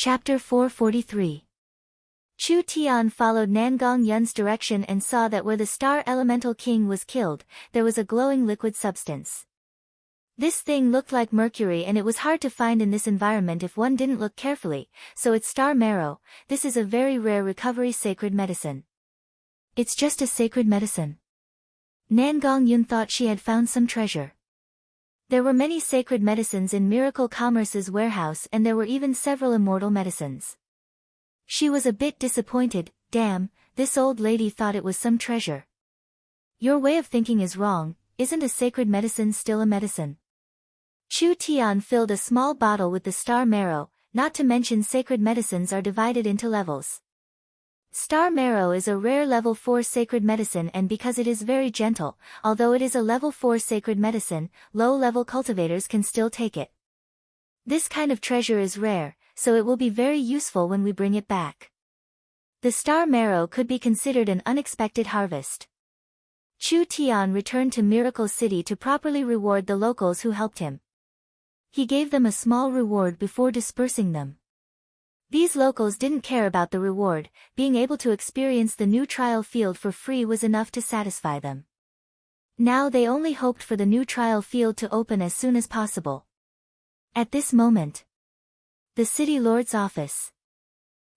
Chapter 443. Chu Tian followed Nangong Yun's direction and saw that where the star elemental king was killed, there was a glowing liquid substance. This thing looked like mercury and it was hard to find in this environment if one didn't look carefully, so it's star marrow. This is a very rare recovery sacred medicine. It's just a sacred medicine. Nangong Yun thought she had found some treasure. There were many sacred medicines in Miracle Commerce's warehouse and there were even several immortal medicines. She was a bit disappointed. Damn, this old lady thought it was some treasure. Your way of thinking is wrong, isn't a sacred medicine still a medicine? Chu Tian filled a small bottle with the star marrow, not to mention sacred medicines are divided into levels. Star marrow is a rare level 4 sacred medicine and because it is very gentle, although it is a level 4 sacred medicine, low-level cultivators can still take it. This kind of treasure is rare, so it will be very useful when we bring it back. The star marrow could be considered an unexpected harvest. Chu Tian returned to Miracle City to properly reward the locals who helped him. He gave them a small reward before dispersing them. These locals didn't care about the reward, being able to experience the new trial field for free was enough to satisfy them. Now they only hoped for the new trial field to open as soon as possible. At this moment, the city lord's office.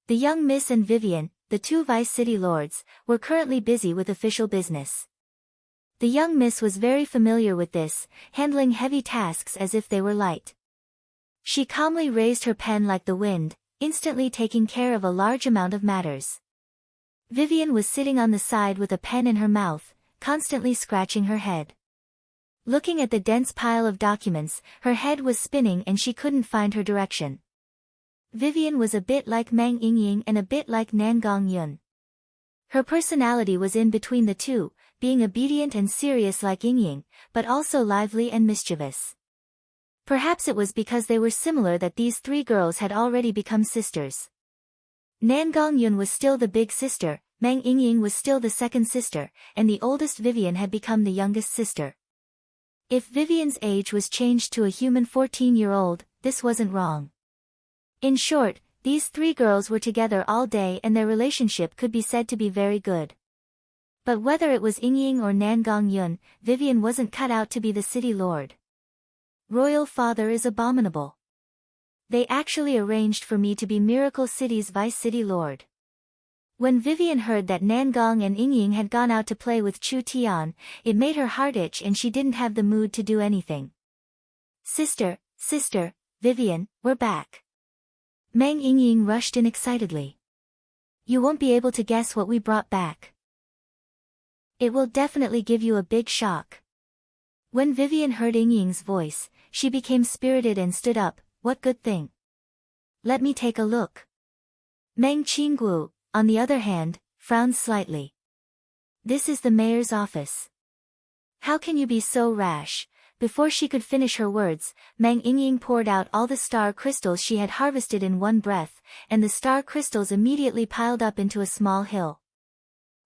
The young Miss and Vivian, the two vice city lords, were currently busy with official business. The young miss was very familiar with this, handling heavy tasks as if they were light. She calmly raised her pen like the wind, instantly taking care of a large amount of matters. Vivian was sitting on the side with a pen in her mouth, constantly scratching her head. Looking at the dense pile of documents, her head was spinning and she couldn't find her direction. Vivian was a bit like Mang Yingying and a bit like Nangong Yun. Her personality was in between the two, being obedient and serious like Yingying, but also lively and mischievous. Perhaps it was because they were similar that these three girls had already become sisters. Nangong Yun was still the big sister, Mang Yingying was still the second sister, and the oldest Vivian had become the youngest sister. If Vivian's age was changed to a human 14-year-old, this wasn't wrong. In short, these three girls were together all day and their relationship could be said to be very good. But whether it was Yingying or Nangong Yun, Vivian wasn't cut out to be the city lord. Royal father is abominable. They actually arranged for me to be Miracle City's vice city lord. When Vivian heard that Nangong and Yingying had gone out to play with Chu Tian, it made her heart itch and she didn't have the mood to do anything. Sister, Vivian, we're back. Mang Yingying rushed in excitedly. You won't be able to guess what we brought back. It will definitely give you a big shock. When Vivian heard Yingying's voice, she became spirited and stood up. What good thing? Let me take a look. Meng Qingguo, on the other hand, frowned slightly. This is the mayor's office. How can you be so rash? Before she could finish her words, Mang Yingying poured out all the star crystals she had harvested in one breath, and the star crystals immediately piled up into a small hill.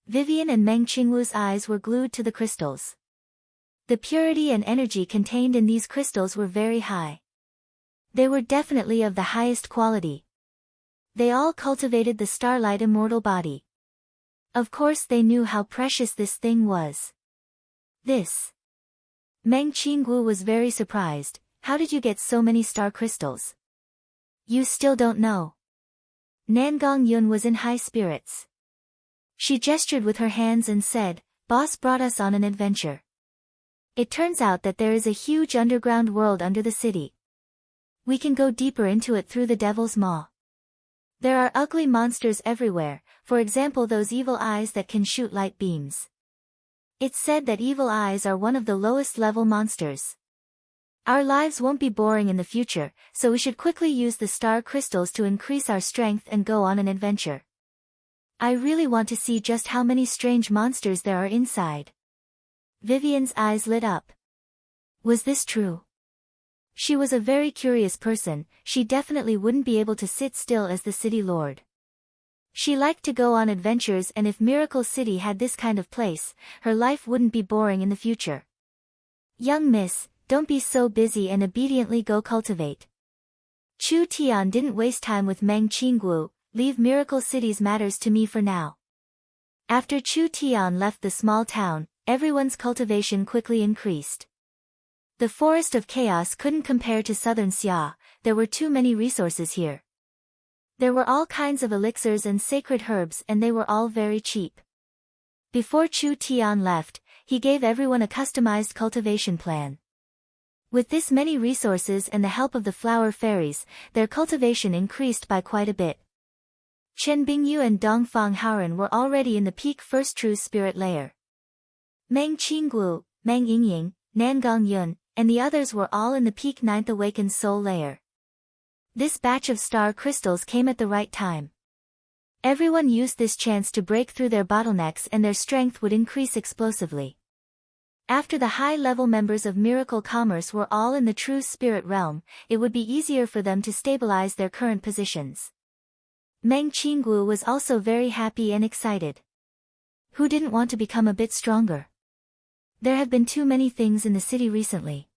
Vivian and Meng Qingguo's eyes were glued to the crystals. The purity and energy contained in these crystals were very high. They were definitely of the highest quality. They all cultivated the starlight immortal body. Of course they knew how precious this thing was. This. Meng Qingguo was very surprised. How did you get so many star crystals? You still don't know. Nangong Yun was in high spirits. She gestured with her hands and said, Boss brought us on an adventure. It turns out that there is a huge underground world under the city. We can go deeper into it through the Devil's Maw. There are ugly monsters everywhere, for example those evil eyes that can shoot light beams. It's said that evil eyes are one of the lowest level monsters. Our lives won't be boring in the future, so we should quickly use the star crystals to increase our strength and go on an adventure. I really want to see just how many strange monsters there are inside. Vivian's eyes lit up. Was this true? She was a very curious person, she definitely wouldn't be able to sit still as the city lord. She liked to go on adventures and if Miracle City had this kind of place, her life wouldn't be boring in the future. Young miss, don't be so busy and obediently go cultivate. Chu Tian didn't waste time with Meng Qinggu. Leave Miracle City's matters to me for now. After Chu Tian left the small town, everyone's cultivation quickly increased. The Forest of Chaos couldn't compare to Southern Xia, there were too many resources here. There were all kinds of elixirs and sacred herbs and they were all very cheap. Before Chu Tian left, he gave everyone a customized cultivation plan. With this many resources and the help of the flower fairies, their cultivation increased by quite a bit. Chen Bingyu and Dongfang Haoren were already in the peak first true spirit layer. Meng Qinggu, Meng Yingying, Nangong Yun, and the others were all in the peak ninth awakened soul layer. This batch of star crystals came at the right time. Everyone used this chance to break through their bottlenecks and their strength would increase explosively. After the high-level members of Miracle Commerce were all in the true spirit realm, it would be easier for them to stabilize their current positions. Meng Qinggu was also very happy and excited. Who didn't want to become a bit stronger? There have been too many things in the city recently.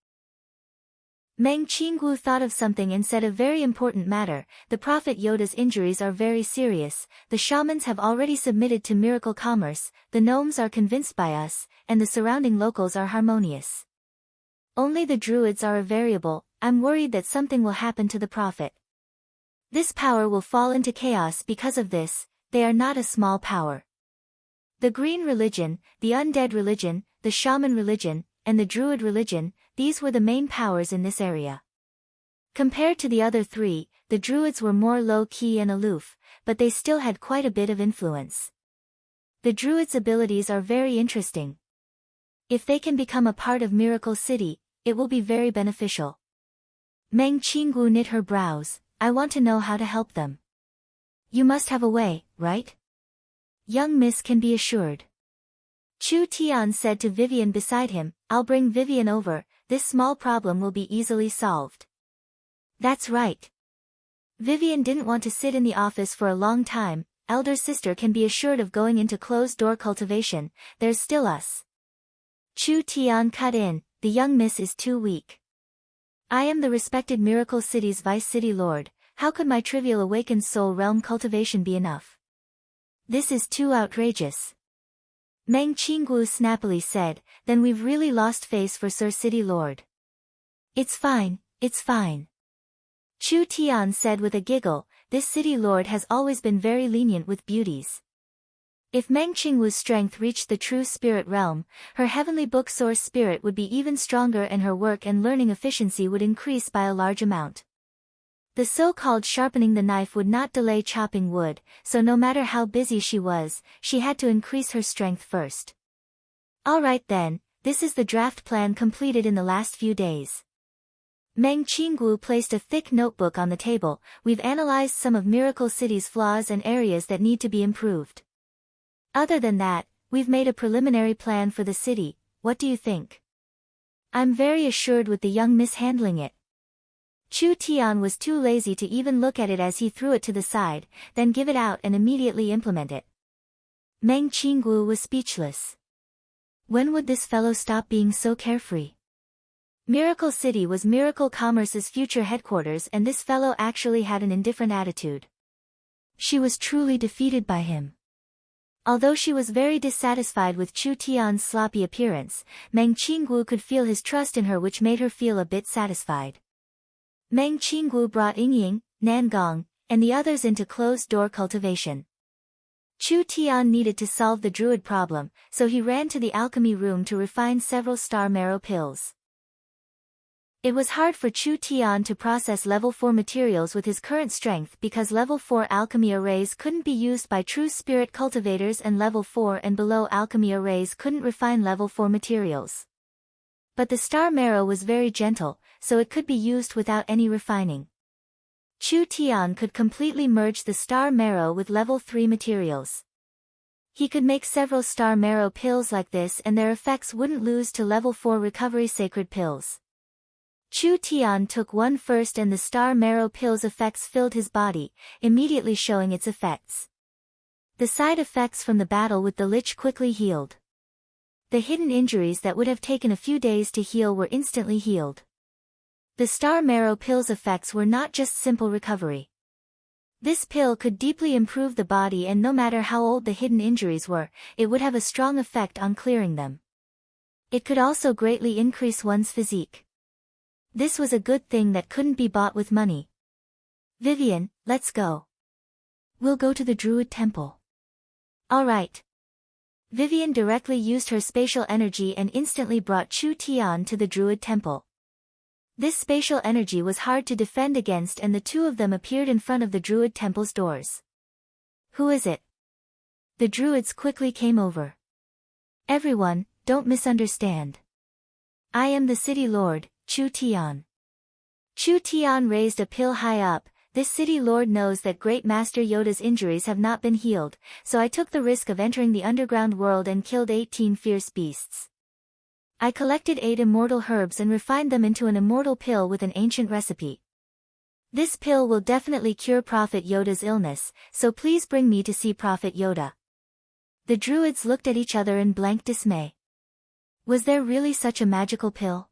Meng Qinggu thought of something and said a very important matter. The Prophet Yoda's injuries are very serious, the shamans have already submitted to Miracle Commerce, the gnomes are convinced by us, and the surrounding locals are harmonious. Only the druids are a variable. I'm worried that something will happen to the Prophet. This power will fall into chaos because of this, they are not a small power. The green religion, the undead religion, the shaman religion, and the druid religion, these were the main powers in this area. Compared to the other three, the druids were more low-key and aloof, but they still had quite a bit of influence. The druids' abilities are very interesting. If they can become a part of Miracle City, it will be very beneficial. Meng Qinggu knit her brows. I want to know how to help them. You must have a way, right? Young Miss can be assured. Chu Tian said to Vivian beside him, I'll bring Vivian over, this small problem will be easily solved. That's right. Vivian didn't want to sit in the office for a long time, elder sister can be assured of going into closed-door cultivation, there's still us. Chu Tian cut in, the young miss is too weak. I am the respected Miracle City's Vice City Lord, how could my trivial awakened soul realm cultivation be enough? This is too outrageous. Meng Qinggu snappily said, then we've really lost face for Sir City Lord. It's fine, it's fine. Chu Tian said with a giggle, this City Lord has always been very lenient with beauties. If Meng Qingwu's strength reached the true spirit realm, her heavenly book source spirit would be even stronger and her work and learning efficiency would increase by a large amount. The so-called sharpening the knife would not delay chopping wood, so no matter how busy she was, she had to increase her strength first. Alright then, this is the draft plan completed in the last few days. Meng Qinggu placed a thick notebook on the table. We've analyzed some of Miracle City's flaws and areas that need to be improved. Other than that, we've made a preliminary plan for the city, what do you think? I'm very assured with the young miss handling it. Chu Tian was too lazy to even look at it as he threw it to the side, then give it out and immediately implement it. Meng Qinggu was speechless. When would this fellow stop being so carefree? Miracle City was Miracle Commerce's future headquarters and this fellow actually had an indifferent attitude. She was truly defeated by him. Although she was very dissatisfied with Chu Tian's sloppy appearance, Meng Qinggu could feel his trust in her which made her feel a bit satisfied. Meng Qinggu brought Yingying, Nangong, and the others into closed-door cultivation. Chu Tian needed to solve the druid problem, so he ran to the alchemy room to refine several star marrow pills. It was hard for Chu Tian to process level 4 materials with his current strength because level 4 alchemy arrays couldn't be used by true spirit cultivators and level 4 and below alchemy arrays couldn't refine level 4 materials. But the star marrow was very gentle, so it could be used without any refining. Chu Tian could completely merge the star marrow with level 3 materials. He could make several star marrow pills like this and their effects wouldn't lose to level 4 recovery sacred pills. Chu Tian took one first and the star marrow pill's effects filled his body, immediately showing its effects. The side effects from the battle with the Lich quickly healed. The hidden injuries that would have taken a few days to heal were instantly healed. The star marrow pill's effects were not just simple recovery. This pill could deeply improve the body, and no matter how old the hidden injuries were, it would have a strong effect on clearing them. It could also greatly increase one's physique. This was a good thing that couldn't be bought with money. Vivian, let's go. We'll go to the Druid Temple. All right. Vivian directly used her spatial energy and instantly brought Chu Tian to the Druid Temple. This spatial energy was hard to defend against, and the two of them appeared in front of the Druid Temple's doors. Who is it? The Druids quickly came over. Everyone, don't misunderstand. I am the City Lord, Chu Tian. Chu Tian raised a pill high up. This City Lord knows that Great Master Yoda's injuries have not been healed, so I took the risk of entering the underground world and killed 18 fierce beasts. I collected 8 immortal herbs and refined them into an immortal pill with an ancient recipe. This pill will definitely cure Prophet Yoda's illness, so please bring me to see Prophet Yoda. The Druids looked at each other in blank dismay. Was there really such a magical pill?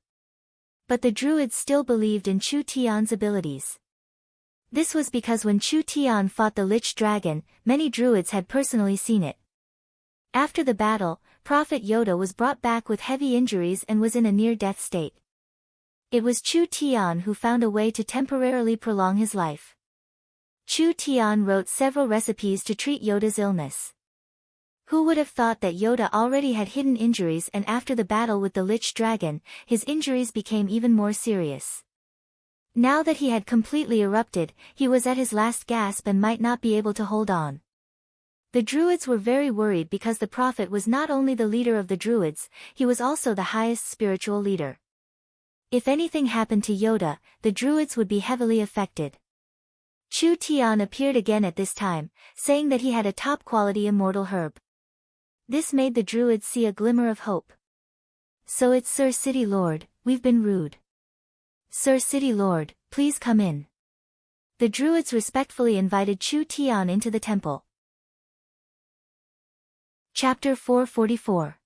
But the Druids still believed in Chu Tian's abilities. This was because when Chu Tian fought the Lich Dragon, many Druids had personally seen it. After the battle, Prophet Yoda was brought back with heavy injuries and was in a near-death state. It was Chu Tian who found a way to temporarily prolong his life. Chu Tian wrote several recipes to treat Yoda's illness. Who would have thought that Yoda already had hidden injuries, and after the battle with the Lich Dragon, his injuries became even more serious. Now that he had completely erupted, he was at his last gasp and might not be able to hold on. The Druids were very worried because the Prophet was not only the leader of the Druids, he was also the highest spiritual leader. If anything happened to Yoda, the Druids would be heavily affected. Chu Tian appeared again at this time, saying that he had a top-quality immortal herb. This made the Druids see a glimmer of hope. So it's Sir City Lord, we've been rude. Sir City Lord, please come in. The Druids respectfully invited Chu Tian into the temple. Chapter 444.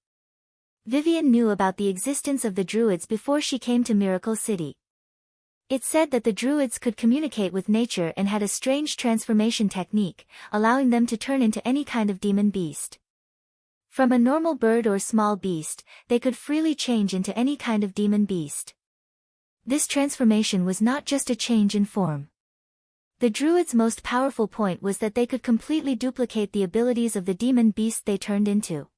Vivian knew about the existence of the Druids before she came to Miracle City. It said that the Druids could communicate with nature and had a strange transformation technique, allowing them to turn into any kind of demon beast. From a normal bird or small beast, they could freely change into any kind of demon beast. This transformation was not just a change in form. The Druids' most powerful point was that they could completely duplicate the abilities of the demon beast they turned into.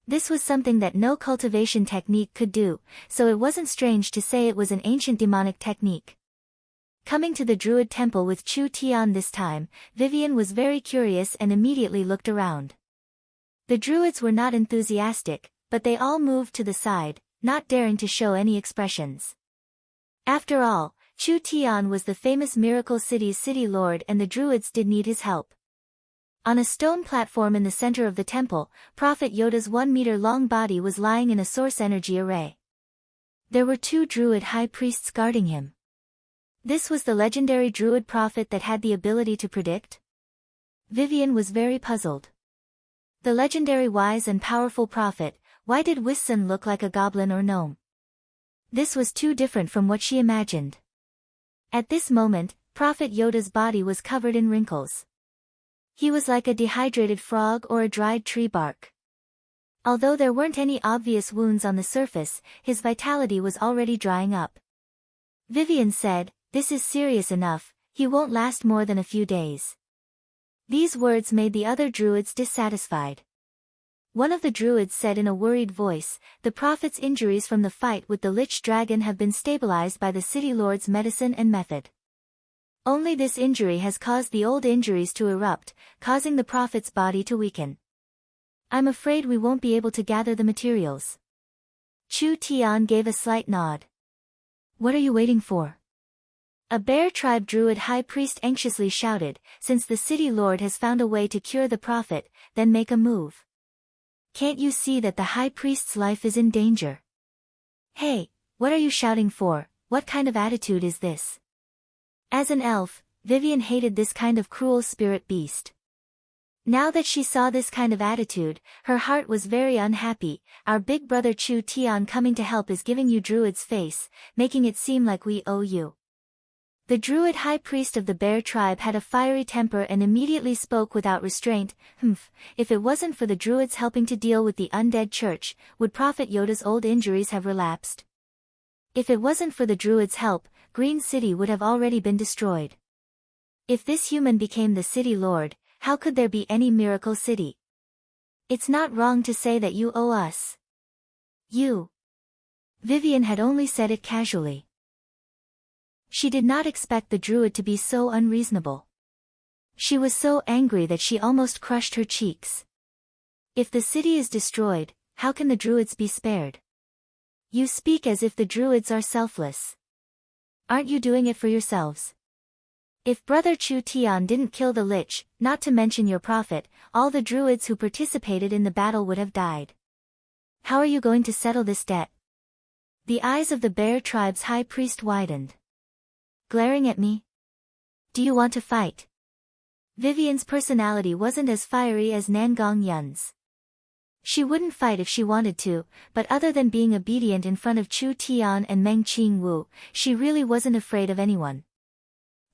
This was something that no cultivation technique could do, so it wasn't strange to say it was an ancient demonic technique. Coming to the Druid Temple with Chu Tian this time, Vivian was very curious and immediately looked around. The Druids were not enthusiastic, but they all moved to the side, not daring to show any expressions. After all, Chu Tian was the famous Miracle City's city lord, and the Druids did need his help. On a stone platform in the center of the temple, Prophet Yoda's 1-meter-long body was lying in a source energy array. There were 2 Druid high priests guarding him. This was the legendary Druid prophet that had the ability to predict? Vivian was very puzzled. The legendary wise and powerful prophet, why did Wissun look like a goblin or gnome? This was too different from what she imagined. At this moment, Prophet Yoda's body was covered in wrinkles. He was like a dehydrated frog or a dried tree bark. Although there weren't any obvious wounds on the surface, his vitality was already drying up. Vivian said, "This is serious enough, he won't last more than a few days." These words made the other Druids dissatisfied. One of the Druids said in a worried voice, "The Prophet's injuries from the fight with the Lich Dragon have been stabilized by the City Lord's medicine and method. Only this injury has caused the old injuries to erupt, causing the Prophet's body to weaken. I'm afraid we won't be able to gather the materials." Chu Tian gave a slight nod. "What are you waiting for?" A Bear Tribe Druid High Priest anxiously shouted, "Since the City Lord has found a way to cure the Prophet, then make a move. Can't you see that the High Priest's life is in danger?" "Hey, what are you shouting for? What kind of attitude is this?" As an elf, Vivian hated this kind of cruel spirit beast. Now that she saw this kind of attitude, her heart was very unhappy. Our big brother Chu Tian coming to help is giving you druid's face, making it seem like we owe you. The druid high priest of the bear tribe had a fiery temper and immediately spoke without restraint. If it wasn't for the druids helping to deal with the undead church, would Prophet Yoda's old injuries have relapsed? If it wasn't for the druids' help, Green City would have already been destroyed. If this human became the city lord, how could there be any miracle city? It's not wrong to say that you owe us. You. Vivian had only said it casually. She did not expect the druid to be so unreasonable. She was so angry that she almost crushed her cheeks. If the city is destroyed, how can the druids be spared? You speak as if the druids are selfless. Aren't you doing it for yourselves? If Brother Chu Tian didn't kill the lich, not to mention your prophet, all the druids who participated in the battle would have died. How are you going to settle this debt? The eyes of the bear tribe's high priest widened. Glaring at me? Do you want to fight? Vivian's personality wasn't as fiery as Nangong Yun's. She wouldn't fight if she wanted to, but other than being obedient in front of Chu Tian and Meng Qing Wu, she really wasn't afraid of anyone.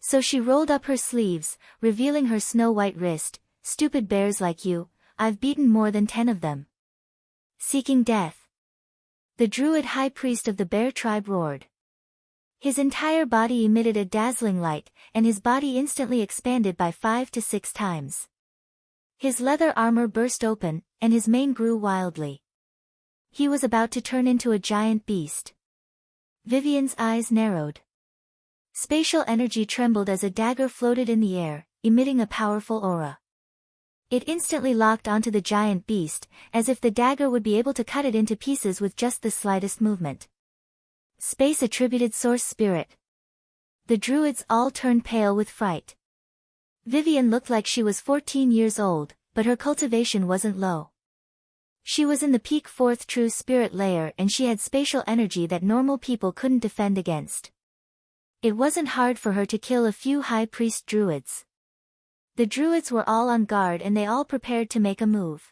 So she rolled up her sleeves, revealing her snow-white wrist. Stupid bears like you, I've beaten more than 10 of them. Seeking death. The druid high priest of the bear tribe roared. His entire body emitted a dazzling light, and his body instantly expanded by 5 to 6 times. His leather armor burst open, and his mane grew wildly. He was about to turn into a giant beast. Vivian's eyes narrowed. Spatial energy trembled as a dagger floated in the air, emitting a powerful aura. It instantly locked onto the giant beast, as if the dagger would be able to cut it into pieces with just the slightest movement. Space attributed source spirit. The druids all turned pale with fright. Vivian looked like she was 14 years old, but her cultivation wasn't low. She was in the peak 4th true spirit layer and she had spatial energy that normal people couldn't defend against. It wasn't hard for her to kill a few high priest druids. The druids were all on guard and they all prepared to make a move.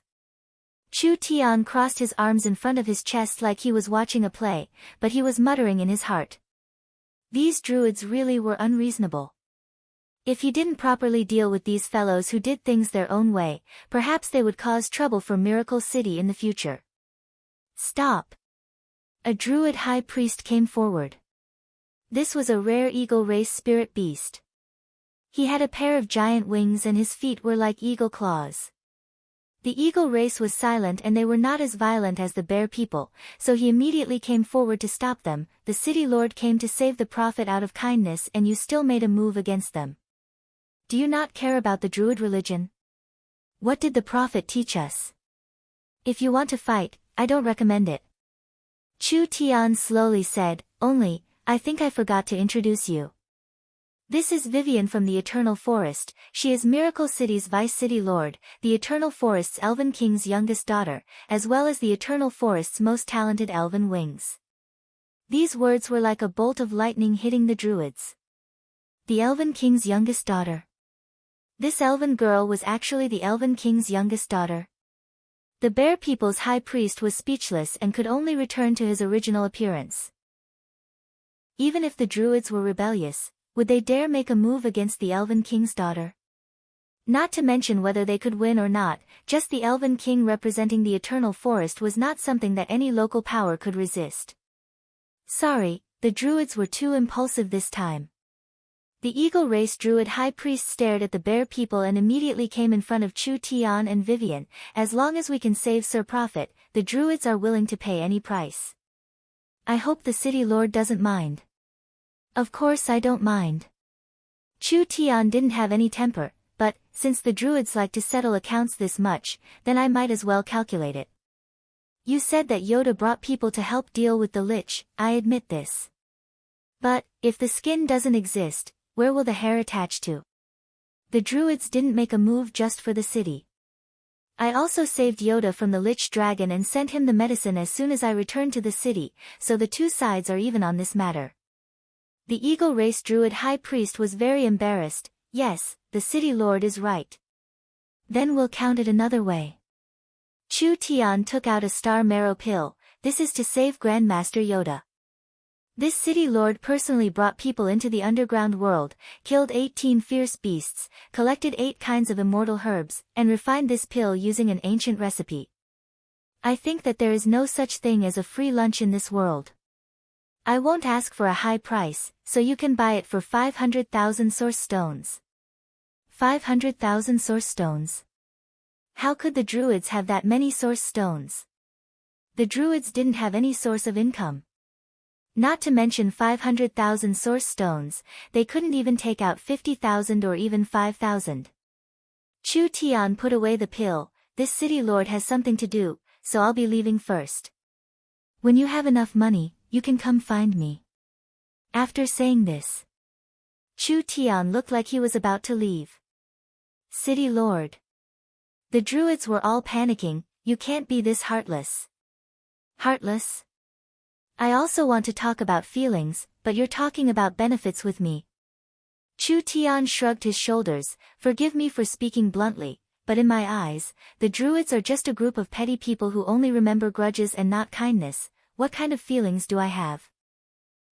Chu Tian crossed his arms in front of his chest like he was watching a play, but he was muttering in his heart. These druids really were unreasonable. If he didn't properly deal with these fellows who did things their own way, perhaps they would cause trouble for Miracle City in the future. Stop! A druid high priest came forward. This was a rare eagle race spirit beast. He had a pair of giant wings and his feet were like eagle claws. The eagle race was silent and they were not as violent as the bear people, so he immediately came forward to stop them. The city lord came to save the prophet out of kindness and you still made a move against them. Do you not care about the druid religion? What did the prophet teach us? If you want to fight, I don't recommend it. Chu Tian slowly said, only, I think I forgot to introduce you. This is Vivian from the Eternal Forest. She is Miracle City's Vice City Lord, the Eternal Forest's Elven King's youngest daughter, as well as the Eternal Forest's most talented elven wings. These words were like a bolt of lightning hitting the druids. The Elven King's youngest daughter. This elven girl was actually the Elven King's youngest daughter. The bear people's high priest was speechless and could only return to his original appearance. Even if the druids were rebellious, would they dare make a move against the Elven King's daughter? Not to mention whether they could win or not, just the Elven King representing the Eternal Forest was not something that any local power could resist. Sorry, the druids were too impulsive this time. The eagle race druid high priest stared at the bear people and immediately came in front of Chu Tian and Vivian. As long as we can save Sir Prophet, the druids are willing to pay any price. I hope the city lord doesn't mind. Of course I don't mind. Chu Tian didn't have any temper, but, since the druids like to settle accounts this much, then I might as well calculate it. You said that Yoda brought people to help deal with the lich, I admit this. But, if the skin doesn't exist, where will the hair attach to? The druids didn't make a move just for the city. I also saved Yoda from the lich dragon and sent him the medicine as soon as I returned to the city, so the two sides are even on this matter. The eagle race druid high priest was very embarrassed. Yes, the city lord is right. Then we'll count it another way. Chu Tian took out a star marrow pill, this is to save Grandmaster Yoda. This city lord personally brought people into the underground world, killed 18 fierce beasts, collected 8 kinds of immortal herbs, and refined this pill using an ancient recipe. I think that there is no such thing as a free lunch in this world. I won't ask for a high price, so you can buy it for 500,000 source stones. 500,000 source stones. How could the druids have that many source stones? The druids didn't have any source of income. Not to mention 500,000 source stones, they couldn't even take out 50,000 or even 5,000. Chu Tian put away the pill, this city lord has something to do, so I'll be leaving first. When you have enough money, you can come find me. After saying this, Chu Tian looked like he was about to leave. City lord. The druids were all panicking, you can't be this heartless. Heartless? I also want to talk about feelings, but you're talking about benefits with me. Chu Tian shrugged his shoulders, forgive me for speaking bluntly, but in my eyes, the druids are just a group of petty people who only remember grudges and not kindness. What kind of feelings do I have?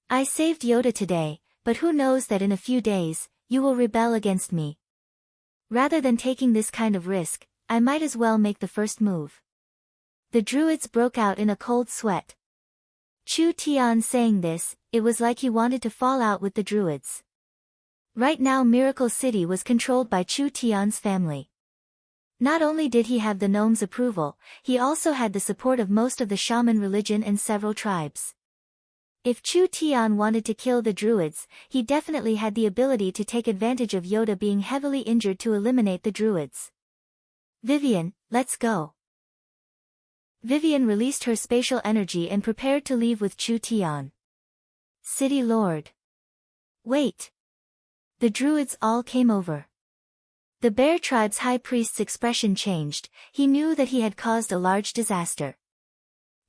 I saved Yoda today, but who knows that in a few days, you will rebel against me. Rather than taking this kind of risk, I might as well make the first move. The druids broke out in a cold sweat. Chu Tian saying this, it was like he wanted to fall out with the druids. Right now Miracle City was controlled by Chu Tian's family. Not only did he have the gnomes' approval, he also had the support of most of the shaman religion and several tribes. If Chu Tian wanted to kill the druids, he definitely had the ability to take advantage of Yoda being heavily injured to eliminate the druids. Vivian, let's go. Vivian released her spatial energy and prepared to leave with Chu Tian. City Lord. Wait. The druids all came over. The bear tribe's high priest's expression changed, he knew that he had caused a large disaster.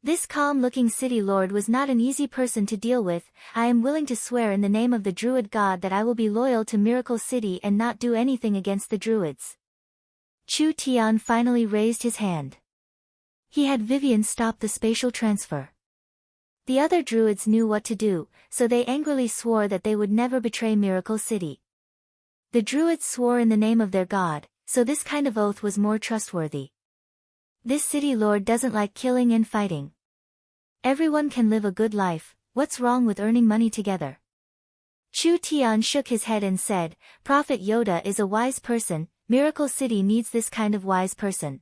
This calm-looking city lord was not an easy person to deal with. I am willing to swear in the name of the druid god that I will be loyal to Miracle City and not do anything against the druids. Chu Tian finally raised his hand. He had Vivian stop the spatial transfer. The other druids knew what to do, so they angrily swore that they would never betray Miracle City. The druids swore in the name of their god, so this kind of oath was more trustworthy. This city lord doesn't like killing and fighting. Everyone can live a good life, what's wrong with earning money together? Chu Tian shook his head and said, Prophet Yoda is a wise person, Miracle City needs this kind of wise person.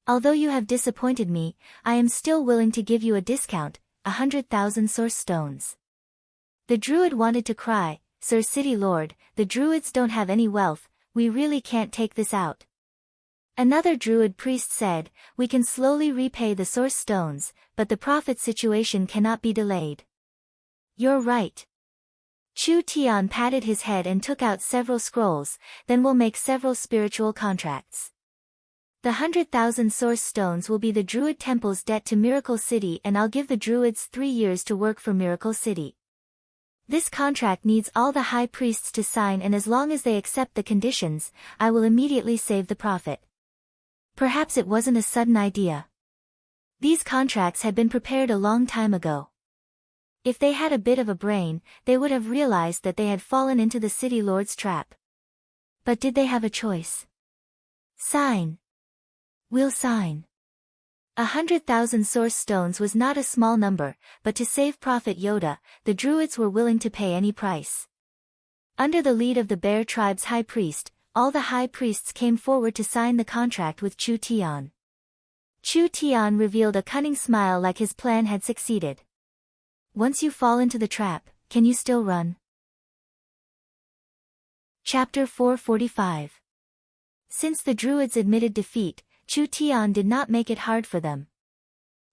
Although you have disappointed me, I am still willing to give you a discount, 100,000 source stones. The druid wanted to cry, Sir City Lord, the druids don't have any wealth, we really can't take this out. Another druid priest said, we can slowly repay the source stones, but the prophet's situation cannot be delayed. You're right. Chu Tian patted his head and took out several scrolls, then we'll make several spiritual contracts. The 100,000 source stones will be the druid temple's debt to Miracle City and I'll give the druids 3 years to work for Miracle City. This contract needs all the high priests to sign and as long as they accept the conditions, I will immediately save the prophet. Perhaps it wasn't a sudden idea. These contracts had been prepared a long time ago. If they had a bit of a brain, they would have realized that they had fallen into the city lord's trap. But did they have a choice? Sign. We'll sign. 100,000 source stones was not a small number, but to save Prophet Yoda, the druids were willing to pay any price. Under the lead of the bear tribe's high priest, all the high priests came forward to sign the contract with Chu Tian. Chu Tian revealed a cunning smile like his plan had succeeded. Once you fall into the trap, can you still run? Chapter 445. Since the druids admitted defeat, Chu Tian did not make it hard for them.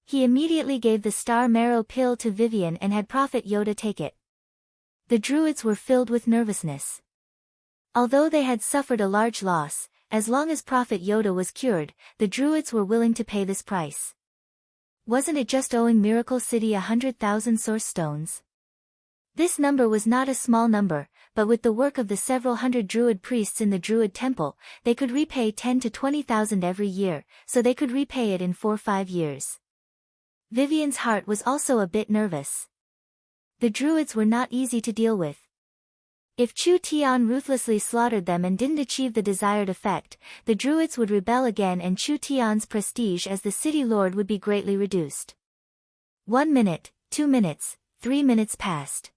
He immediately gave the star marrow pill to Vivian and had Prophet Yoda take it. The druids were filled with nervousness. Although they had suffered a large loss, as long as Prophet Yoda was cured, the druids were willing to pay this price. Wasn't it just owing Miracle City 100,000 source stones? This number was not a small number, but with the work of the several hundred Druid priests in the Druid temple, they could repay 10 to 20,000 every year, so they could repay it in 4-5 years. Vivian's heart was also a bit nervous. The Druids were not easy to deal with. If Chu Tian ruthlessly slaughtered them and didn't achieve the desired effect, the Druids would rebel again and Chu Tian's prestige as the city lord would be greatly reduced. 1 minute, 2 minutes, 3 minutes passed.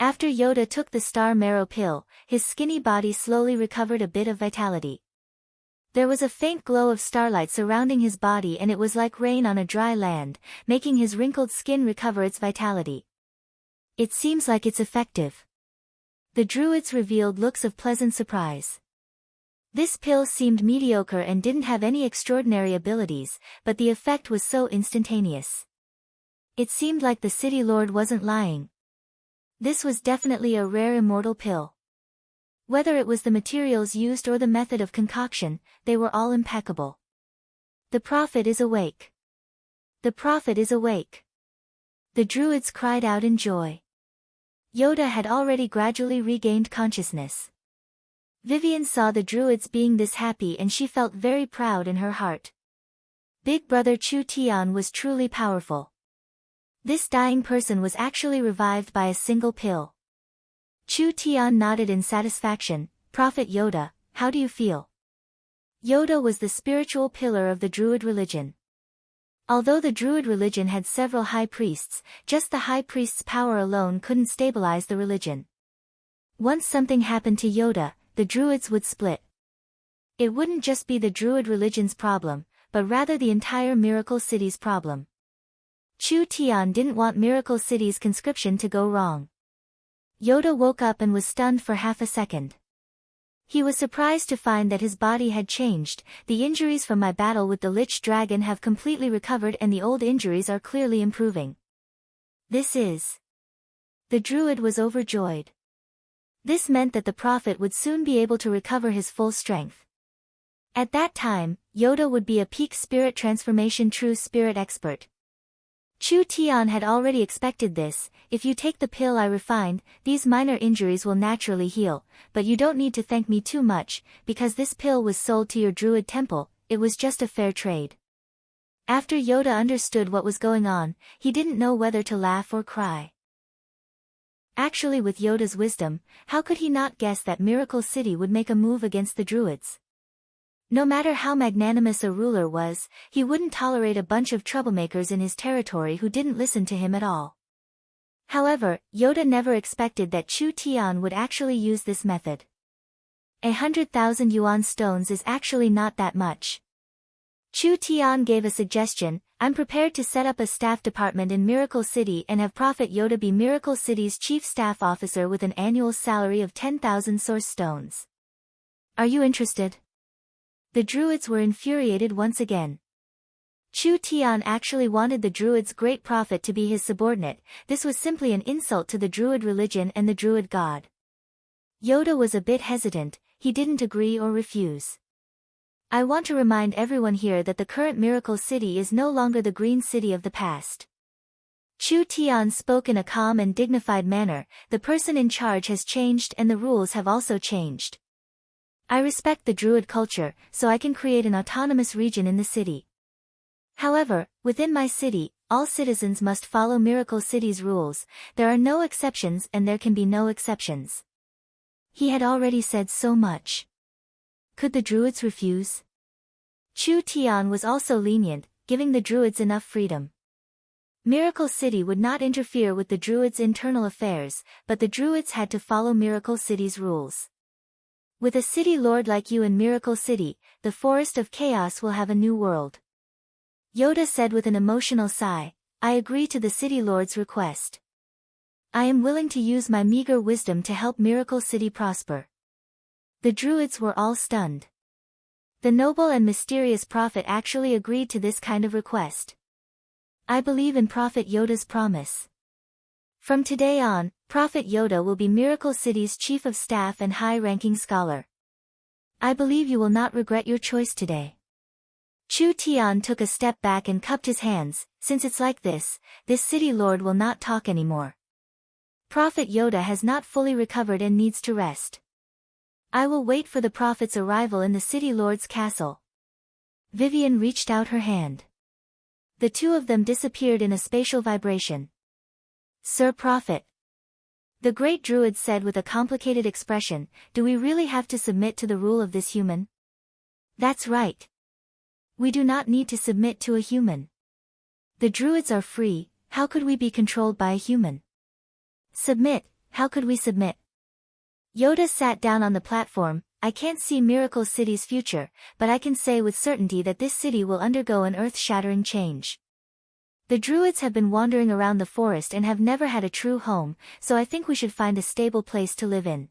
After Yoda took the star marrow pill, his skinny body slowly recovered a bit of vitality. There was a faint glow of starlight surrounding his body and it was like rain on a dry land, making his wrinkled skin recover its vitality. It seems like it's effective. The Druids revealed looks of pleasant surprise. This pill seemed mediocre and didn't have any extraordinary abilities, but the effect was so instantaneous. It seemed like the city lord wasn't lying. This was definitely a rare immortal pill. Whether it was the materials used or the method of concoction, they were all impeccable. The prophet is awake. The prophet is awake. The Druids cried out in joy. Yoda had already gradually regained consciousness. Vivian saw the Druids being this happy and she felt very proud in her heart. Big Brother Chu Tian was truly powerful. This dying person was actually revived by a single pill. Chu Tian nodded in satisfaction. Prophet Yoda, how do you feel? Yoda was the spiritual pillar of the Druid religion. Although the Druid religion had several high priests, just the high priest's power alone couldn't stabilize the religion. Once something happened to Yoda, the Druids would split. It wouldn't just be the Druid religion's problem, but rather the entire Miracle City's problem. Chu Tian didn't want Miracle City's conscription to go wrong. Yoda woke up and was stunned for half a second. He was surprised to find that his body had changed. The injuries from my battle with the Lich Dragon have completely recovered and the old injuries are clearly improving. This is... The Druid was overjoyed. This meant that the prophet would soon be able to recover his full strength. At that time, Yoda would be a peak spirit transformation true spirit expert. Chu Tian had already expected this. If you take the pill I refined, these minor injuries will naturally heal, but you don't need to thank me too much, because this pill was sold to your Druid temple, it was just a fair trade. After Yoda understood what was going on, he didn't know whether to laugh or cry. Actually, with Yoda's wisdom, how could he not guess that Miracle City would make a move against the Druids? No matter how magnanimous a ruler was, he wouldn't tolerate a bunch of troublemakers in his territory who didn't listen to him at all. However, Yoda never expected that Chu Tian would actually use this method. 100,000 yuan stones is actually not that much. Chu Tian gave a suggestion. I'm prepared to set up a staff department in Miracle City and have Prophet Yoda be Miracle City's chief staff officer with an annual salary of 10,000 source stones. Are you interested? The Druids were infuriated once again. Chu Tian actually wanted the Druid's great prophet to be his subordinate. This was simply an insult to the Druid religion and the Druid god. Yoda was a bit hesitant. He didn't agree or refuse. I want to remind everyone here that the current Miracle City is no longer the Green City of the past. Chu Tian spoke in a calm and dignified manner. The person in charge has changed and the rules have also changed. I respect the Druid culture, so I can create an autonomous region in the city. However, within my city, all citizens must follow Miracle City's rules. There are no exceptions and there can be no exceptions. He had already said so much. Could the Druids refuse? Chu Tian was also lenient, giving the Druids enough freedom. Miracle City would not interfere with the Druids' internal affairs, but the Druids had to follow Miracle City's rules. With a city lord like you in Miracle City, the Forest of Chaos will have a new world. Yoda said with an emotional sigh, I agree to the city lord's request. I am willing to use my meager wisdom to help Miracle City prosper. The Druids were all stunned. The noble and mysterious prophet actually agreed to this kind of request. I believe in Prophet Yoda's promise. From today on, Prophet Yoda will be Miracle City's chief of staff and high-ranking scholar. I believe you will not regret your choice today. Chu Tian took a step back and cupped his hands. Since it's like this city lord will not talk anymore. Prophet Yoda has not fully recovered and needs to rest. I will wait for the prophet's arrival in the City Lord's castle. Vivian reached out her hand. The two of them disappeared in a spatial vibration. Sir Prophet. The great druid said with a complicated expression, do we really have to submit to the rule of this human? That's right. We do not need to submit to a human. The druids are free, how could we be controlled by a human? Submit, how could we submit? Yoda sat down on the platform. I can't see Miracle City's future, but I can say with certainty that this city will undergo an earth-shattering change. The druids have been wandering around the forest and have never had a true home, so I think we should find a stable place to live in.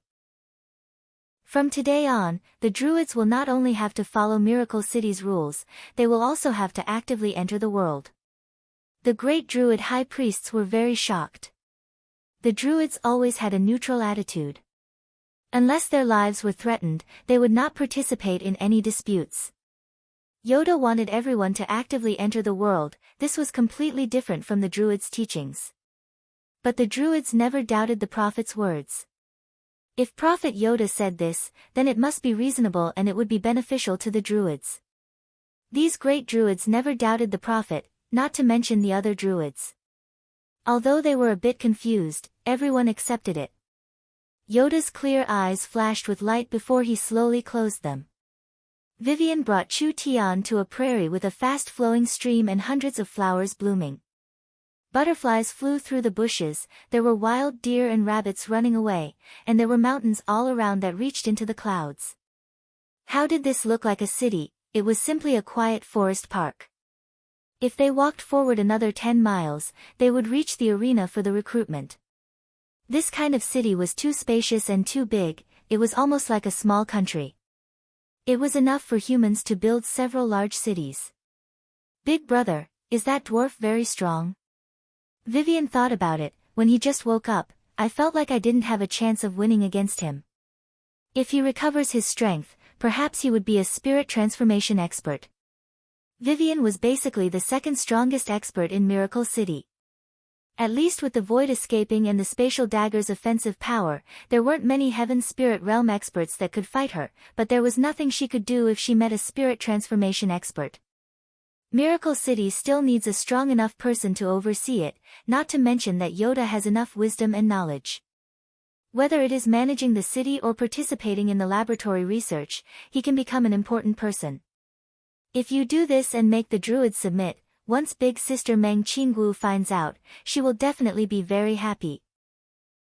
From today on, the druids will not only have to follow Miracle City's rules, they will also have to actively enter the world. The great druid high priests were very shocked. The druids always had a neutral attitude. Unless their lives were threatened, they would not participate in any disputes. Yoda wanted everyone to actively enter the world. This was completely different from the druids' teachings. But the druids never doubted the prophet's words. If Prophet Yoda said this, then it must be reasonable and it would be beneficial to the druids. These great druids never doubted the prophet, not to mention the other druids. Although they were a bit confused, everyone accepted it. Yoda's clear eyes flashed with light before he slowly closed them. Vivian brought Chu Tian to a prairie with a fast-flowing stream and hundreds of flowers blooming. Butterflies flew through the bushes, there were wild deer and rabbits running away, and there were mountains all around that reached into the clouds. How did this look like a city? It was simply a quiet forest park. If they walked forward another 10 miles, they would reach the arena for the recruitment. This kind of city was too spacious and too big, it was almost like a small country. It was enough for humans to build several large cities. Big brother, is that dwarf very strong? Vivian thought about it. When he just woke up, I felt like I didn't have a chance of winning against him. If he recovers his strength, perhaps he would be a spirit transformation expert. Vivian was basically the second strongest expert in Miracle City. At least with the void escaping and the spatial dagger's offensive power, there weren't many Heaven Spirit Realm experts that could fight her, but there was nothing she could do if she met a spirit transformation expert. Miracle City still needs a strong enough person to oversee it, not to mention that Yoda has enough wisdom and knowledge. Whether it is managing the city or participating in the laboratory research, he can become an important person. If you do this and make the druids submit, once big sister Meng Qinggu finds out, she will definitely be very happy.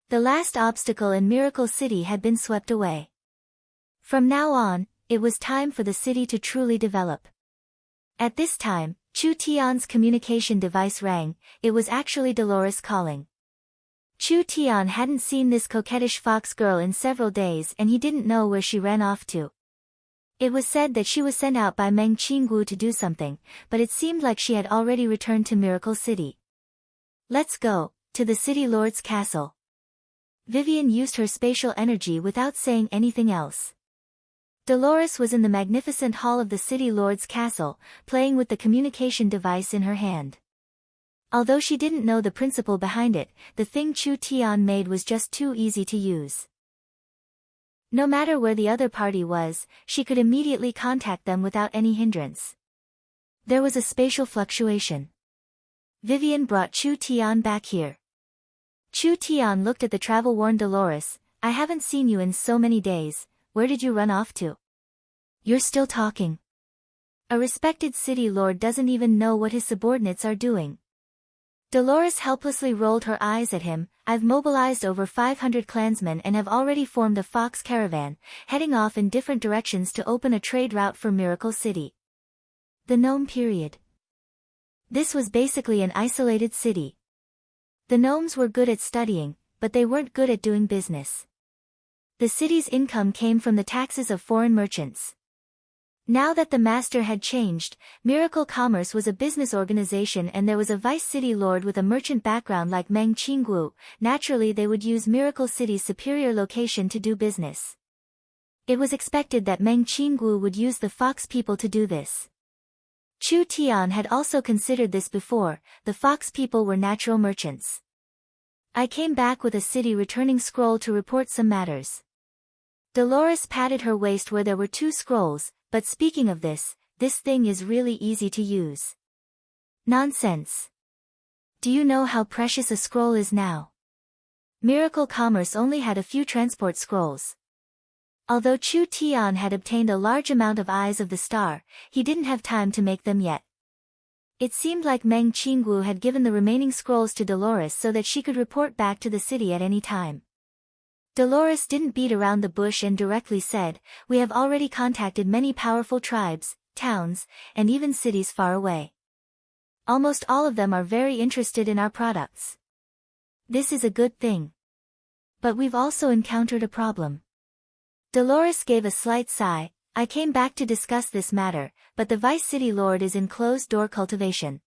The last obstacle in Miracle City had been swept away. From now on, it was time for the city to truly develop. At this time, Chu Tian's communication device rang. It was actually Dolores calling. Chu Tian hadn't seen this coquettish fox girl in several days and he didn't know where she ran off to. It was said that she was sent out by Meng Qinggu to do something, but it seemed like she had already returned to Miracle City. Let's go, to the City Lord's castle. Vivian used her spatial energy without saying anything else. Dolores was in the magnificent hall of the City Lord's castle, playing with the communication device in her hand. Although she didn't know the principle behind it, the thing Chu Tian made was just too easy to use. No matter where the other party was, she could immediately contact them without any hindrance. There was a spatial fluctuation. Vivian brought Chu Tian back here. Chu Tian looked at the travel-worn Dolores. I haven't seen you in so many days, where did you run off to? You're still talking. A respected city lord doesn't even know what his subordinates are doing. Dolores helplessly rolled her eyes at him. I've mobilized over 500 clansmen and have already formed a fox caravan, heading off in different directions to open a trade route for Miracle City. The gnome period. This was basically an isolated city. The gnomes were good at studying, but they weren't good at doing business. The city's income came from the taxes of foreign merchants. Now that the master had changed, Miracle Commerce was a business organization and there was a vice city lord with a merchant background like Meng Qinggu. Naturally they would use Miracle City's superior location to do business. It was expected that Meng Qinggu would use the fox people to do this. Chu Tian had also considered this before. The fox people were natural merchants. I came back with a city returning scroll to report some matters. Dolores patted her waist where there were 2 scrolls, but speaking of this thing is really easy to use. Nonsense. Do you know how precious a scroll is now? Miracle Commerce only had a few transport scrolls. Although Chu Tian had obtained a large amount of Eyes of the Star, he didn't have time to make them yet. It seemed like Meng Qinggu had given the remaining scrolls to Dolores so that she could report back to the city at any time. Dolores didn't beat around the bush and directly said, "We have already contacted many powerful tribes, towns, and even cities far away. Almost all of them are very interested in our products. This is a good thing. But we've also encountered a problem." Dolores gave a slight sigh. "I came back to discuss this matter, but the Vice City Lord is in closed-door cultivation.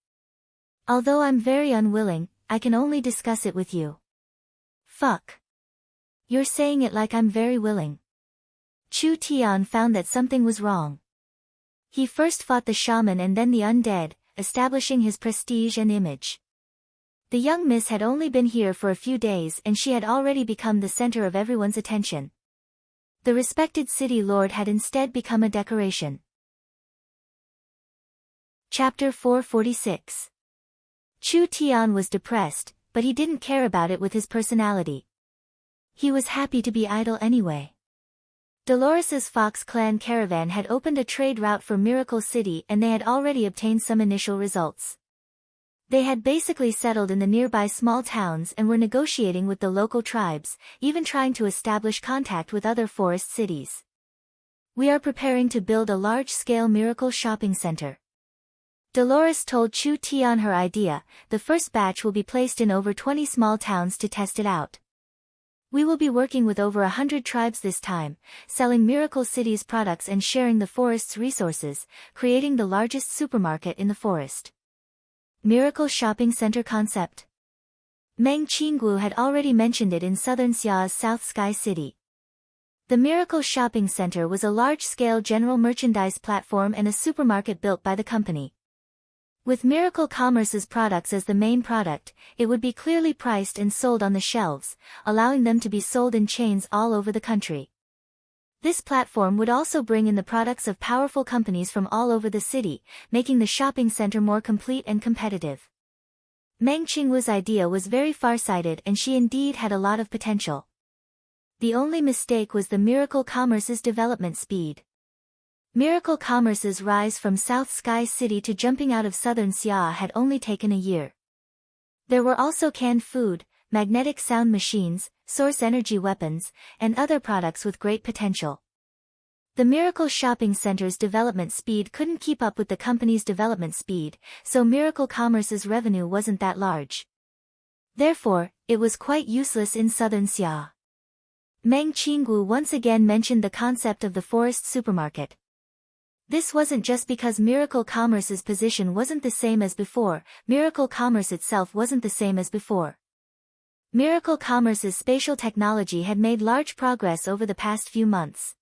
Although I'm very unwilling, I can only discuss it with you." Fuck. You're saying it like I'm very willing. Chu Tian found that something was wrong. He first fought the shaman and then the undead, establishing his prestige and image. The young miss had only been here for a few days and she had already become the center of everyone's attention. The respected city lord had instead become a decoration. Chapter 446. Chu Tian was depressed, but he didn't care about it with his personality. He was happy to be idle anyway. Dolores's Fox clan caravan had opened a trade route for Miracle City and they had already obtained some initial results. They had basically settled in the nearby small towns and were negotiating with the local tribes, even trying to establish contact with other forest cities. "We are preparing to build a large-scale Miracle shopping center." Dolores told Chu Tian her idea. "The first batch will be placed in over 20 small towns to test it out. We will be working with over 100 tribes this time, selling Miracle City's products and sharing the forest's resources, creating the largest supermarket in the forest." Miracle Shopping Center concept. Meng Qinggu had already mentioned it in southern Xia's South Sky City. The Miracle Shopping Center was a large-scale general merchandise platform and a supermarket built by the company. With Miracle Commerce's products as the main product, it would be clearly priced and sold on the shelves, allowing them to be sold in chains all over the country. This platform would also bring in the products of powerful companies from all over the city, making the shopping center more complete and competitive. Meng Qingwu's idea was very far-sighted and she indeed had a lot of potential. The only mistake was the Miracle Commerce's development speed. Miracle Commerce's rise from South Sky City to jumping out of southern Xia had only taken a year. There were also canned food, magnetic sound machines, source energy weapons, and other products with great potential. The Miracle Shopping Center's development speed couldn't keep up with the company's development speed, so Miracle Commerce's revenue wasn't that large. Therefore, it was quite useless in southern Xia. Meng Qinggu once again mentioned the concept of the forest supermarket. This wasn't just because Miracle Commerce's position wasn't the same as before, Miracle Commerce itself wasn't the same as before. Miracle Commerce's spatial technology had made large progress over the past few months.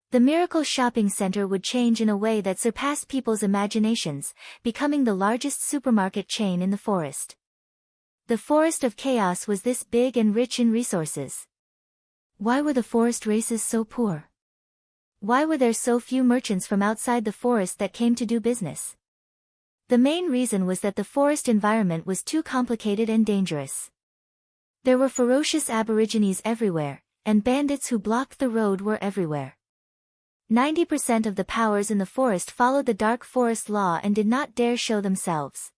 The Miracle Shopping Center would change in a way that surpassed people's imaginations, becoming the largest supermarket chain in the forest. The Forest of Chaos was this big and rich in resources. Why were the forest races so poor? Why were there so few merchants from outside the forest that came to do business? The main reason was that the forest environment was too complicated and dangerous. There were ferocious aborigines everywhere, and bandits who blocked the road were everywhere. 90% of the powers in the forest followed the dark forest law and did not dare show themselves.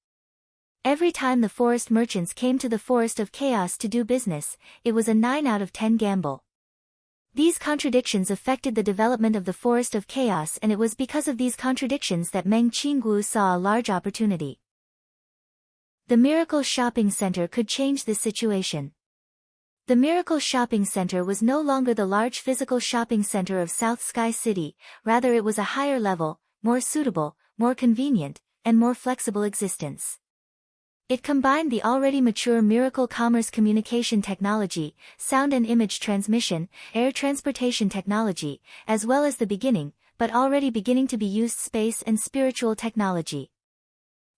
Every time the forest merchants came to the Forest of Chaos to do business, it was a 9 out of 10 gamble. These contradictions affected the development of the Forest of Chaos, and it was because of these contradictions that Meng Qinggu saw a large opportunity. The Miracle Shopping Center could change this situation. The Miracle Shopping Center was no longer the large physical shopping center of South Sky City, rather it was a higher level, more suitable, more convenient, and more flexible existence. It combined the already mature Miracle Commerce communication technology, sound and image transmission, air transportation technology, as well as the beginning, but already beginning to be used space and spiritual technology.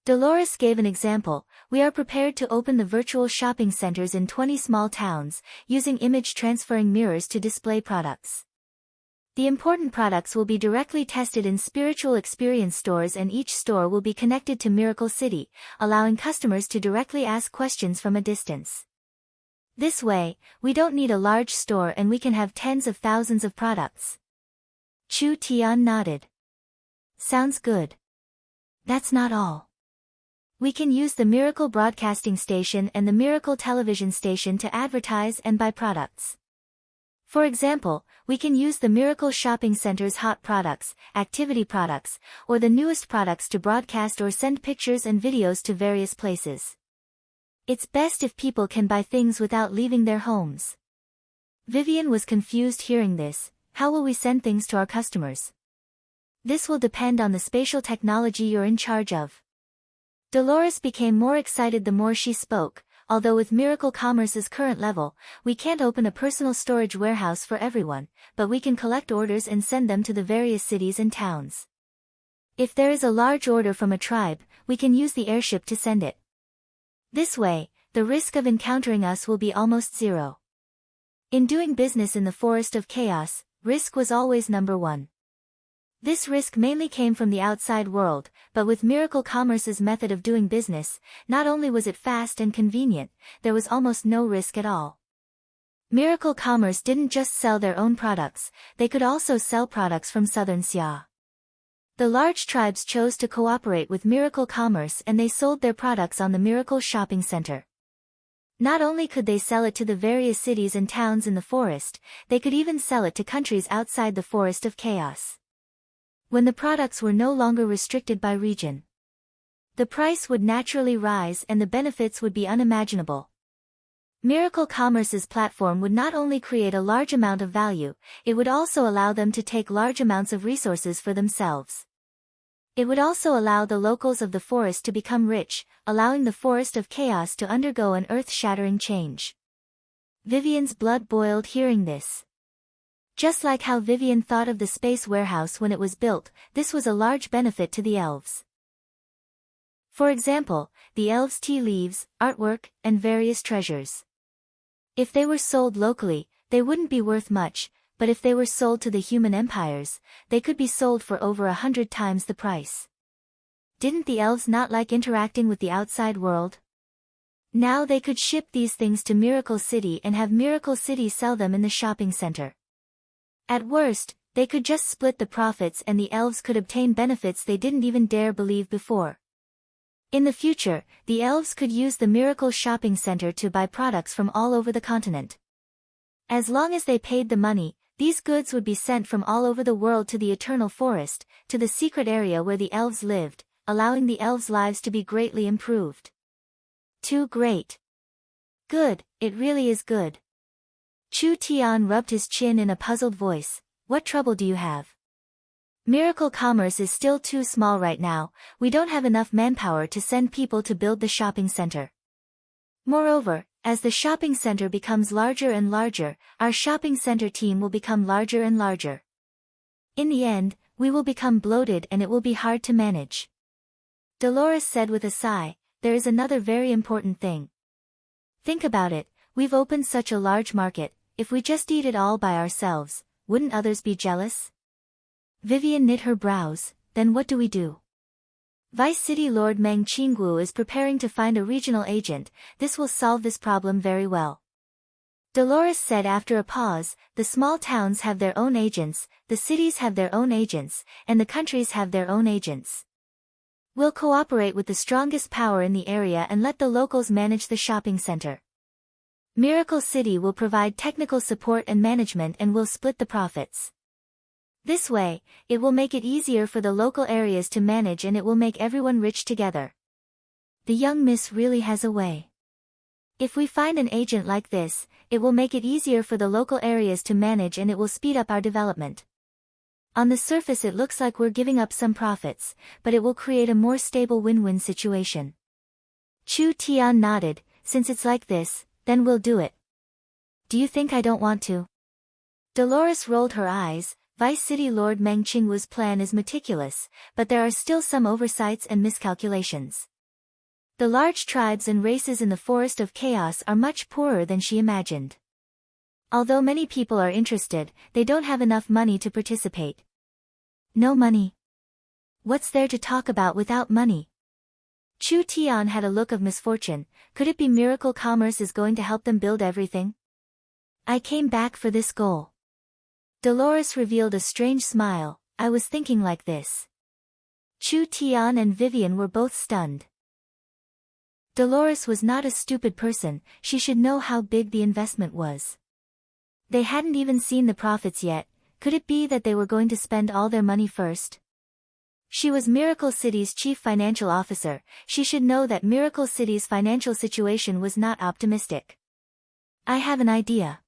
Dolores gave an example. We are prepared to open the virtual shopping centers in 20 small towns, using image transferring mirrors to display products. The important products will be directly tested in spiritual experience stores, and each store will be connected to Miracle City, allowing customers to directly ask questions from a distance. This way, we don't need a large store and we can have tens of thousands of products. Chu Tian nodded. Sounds good. That's not all. We can use the Miracle Broadcasting Station and the Miracle Television Station to advertise and buy products. For example, we can use the Miracle Shopping Center's hot products, activity products, or the newest products to broadcast or send pictures and videos to various places. It's best if people can buy things without leaving their homes. Vivian was confused hearing this. How will we send things to our customers? This will depend on the spatial technology you're in charge of. Dolores became more excited the more she spoke. Although with Miracle Commerce's current level, we can't open a personal storage warehouse for everyone, but we can collect orders and send them to the various cities and towns. If there is a large order from a tribe, we can use the airship to send it. This way, the risk of encountering us will be almost zero. In doing business in the Forest of Chaos, risk was always number one. This risk mainly came from the outside world, but with Miracle Commerce's method of doing business, not only was it fast and convenient, there was almost no risk at all. Miracle Commerce didn't just sell their own products, they could also sell products from Southern Xia. The large tribes chose to cooperate with Miracle Commerce and they sold their products on the Miracle Shopping Center. Not only could they sell it to the various cities and towns in the forest, they could even sell it to countries outside the Forest of Chaos. When the products were no longer restricted by region, the price would naturally rise and the benefits would be unimaginable. Miracle Commerce's platform would not only create a large amount of value, it would also allow them to take large amounts of resources for themselves. It would also allow the locals of the forest to become rich, allowing the Forest of Chaos to undergo an earth-shattering change. Vivian's blood boiled hearing this. Just like how Vivian thought of the space warehouse when it was built, this was a large benefit to the elves. For example, the elves' tea leaves, artwork, and various treasures. If they were sold locally, they wouldn't be worth much, but if they were sold to the human empires, they could be sold for over 100 times the price. Didn't the elves not like interacting with the outside world? Now they could ship these things to Miracle City and have Miracle City sell them in the shopping center. At worst, they could just split the profits and the elves could obtain benefits they didn't even dare believe before. In the future, the elves could use the Miracle Shopping Center to buy products from all over the continent. As long as they paid the money, these goods would be sent from all over the world to the Eternal Forest, to the secret area where the elves lived, allowing the elves' lives to be greatly improved. Too great. Good, it really is good. Chu Tian rubbed his chin in a puzzled voice. What trouble do you have? Miracle Commerce is still too small right now, we don't have enough manpower to send people to build the shopping center. Moreover, as the shopping center becomes larger and larger, our shopping center team will become larger and larger. In the end, we will become bloated and it will be hard to manage. Dolores said with a sigh, there is another very important thing. Think about it, we've opened such a large market. If we just eat it all by ourselves, wouldn't others be jealous? Vivian knit her brows. Then what do we do? Vice City Lord Meng Qinggu is preparing to find a regional agent. This will solve this problem very well. Dolores said after a pause, the small towns have their own agents, the cities have their own agents, and the countries have their own agents. We'll cooperate with the strongest power in the area and let the locals manage the shopping center. Miracle City will provide technical support and management and will split the profits. This way, it will make it easier for the local areas to manage and it will make everyone rich together. The young miss really has a way. If we find an agent like this, it will make it easier for the local areas to manage and it will speed up our development. On the surface it looks like we're giving up some profits, but it will create a more stable win-win situation. Chu Tian nodded. Since it's like this, then we'll do it. Do you think I don't want to? Dolores rolled her eyes. Vice City Lord Meng Qingwu's plan is meticulous, but there are still some oversights and miscalculations. The large tribes and races in the Forest of Chaos are much poorer than she imagined. Although many people are interested, they don't have enough money to participate. No money. What's there to talk about without money? Chu Tian had a look of misfortune. Could it be Miracle Commerce is going to help them build everything? I came back for this goal. Dolores revealed a strange smile. I was thinking like this. Chu Tian and Vivian were both stunned. Dolores was not a stupid person, she should know how big the investment was. They hadn't even seen the profits yet. Could it be that they were going to spend all their money first? She was Miracle City's chief financial officer, she should know that Miracle City's financial situation was not optimistic. I have an idea.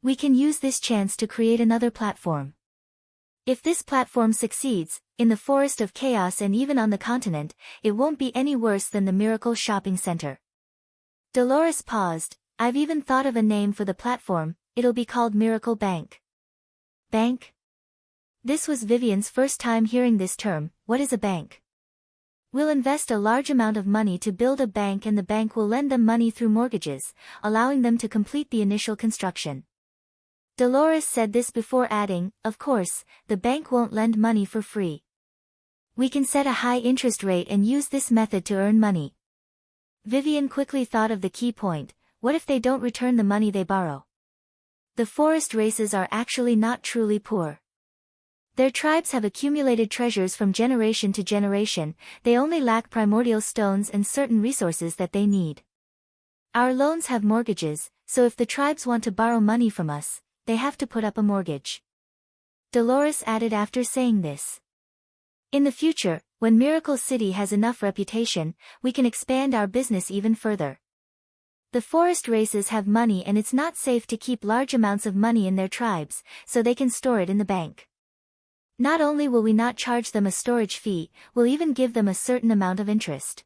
We can use this chance to create another platform. If this platform succeeds, in the Forest of Chaos and even on the continent, it won't be any worse than the Miracle Shopping Center. Dolores paused. I've even thought of a name for the platform, it'll be called Miracle Bank. Bank? This was Vivian's first time hearing this term. What is a bank? We'll invest a large amount of money to build a bank and the bank will lend them money through mortgages, allowing them to complete the initial construction. Dolores said this before adding, of course, the bank won't lend money for free. We can set a high interest rate and use this method to earn money. Vivian quickly thought of the key point. What if they don't return the money they borrow? The forest races are actually not truly poor. Their tribes have accumulated treasures from generation to generation, they only lack primordial stones and certain resources that they need. Our loans have mortgages, so if the tribes want to borrow money from us, they have to put up a mortgage. Dolores added after saying this. In the future, when Miracle City has enough reputation, we can expand our business even further. The forest races have money and it's not safe to keep large amounts of money in their tribes, so they can store it in the bank. Not only will we not charge them a storage fee, we'll even give them a certain amount of interest.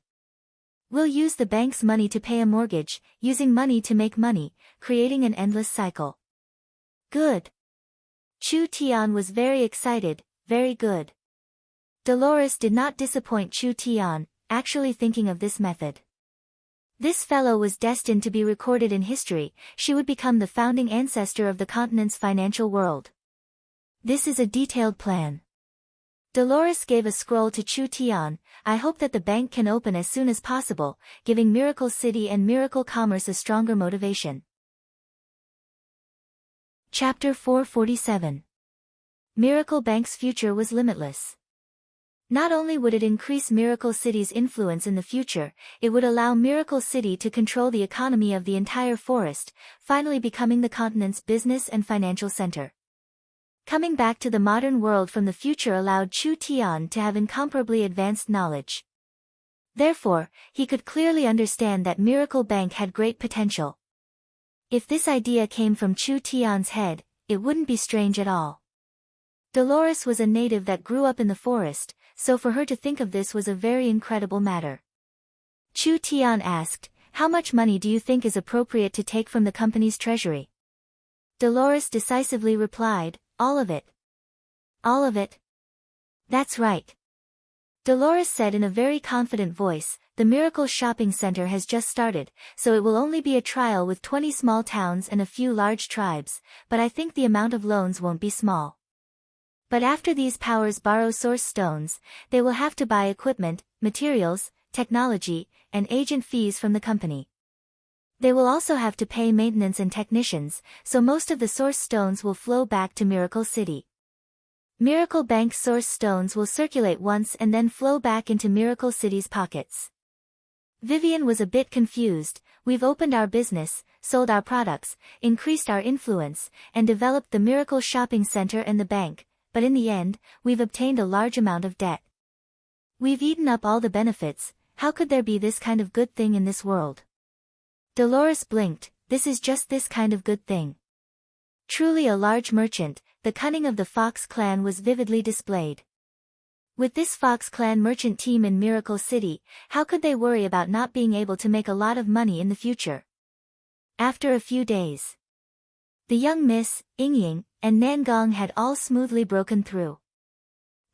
We'll use the bank's money to pay a mortgage, using money to make money, creating an endless cycle. Good. Chu Tian was very excited, very good. Dolores did not disappoint Chu Tian, actually thinking of this method. This fellow was destined to be recorded in history, she would become the founding ancestor of the continent's financial world. This is a detailed plan. Dolores gave a scroll to Chu Tian. I hope that the bank can open as soon as possible, giving Miracle City and Miracle Commerce a stronger motivation. Chapter 447. Miracle Bank's future was limitless. Not only would it increase Miracle City's influence in the future, it would allow Miracle City to control the economy of the entire forest, finally becoming the continent's business and financial center. Coming back to the modern world from the future allowed Chu Tian to have incomparably advanced knowledge. Therefore, he could clearly understand that Miracle Bank had great potential. If this idea came from Chu Tian's head, it wouldn't be strange at all. Dolores was a native that grew up in the forest, so for her to think of this was a very incredible matter. Chu Tian asked, how much money do you think is appropriate to take from the company's treasury? Dolores decisively replied, all of it. All of it? That's right. Dolores said in a very confident voice, the Miracle Shopping Center has just started, so it will only be a trial with 20 small towns and a few large tribes, but I think the amount of loans won't be small. But after these powers borrow source stones, they will have to buy equipment, materials, technology, and agent fees from the company. They will also have to pay maintenance and technicians, so most of the source stones will flow back to Miracle City. Miracle Bank's source stones will circulate once and then flow back into Miracle City's pockets. Vivian was a bit confused. We've opened our business, sold our products, increased our influence, and developed the Miracle Shopping Center and the bank, but in the end, we've obtained a large amount of debt. We've eaten up all the benefits. How could there be this kind of good thing in this world? Dolores blinked. This is just this kind of good thing. Truly a large merchant, the cunning of the Fox clan was vividly displayed. With this Fox clan merchant team in Miracle City, how could they worry about not being able to make a lot of money in the future? After a few days, the young Miss, Yingying, and Nangong had all smoothly broken through.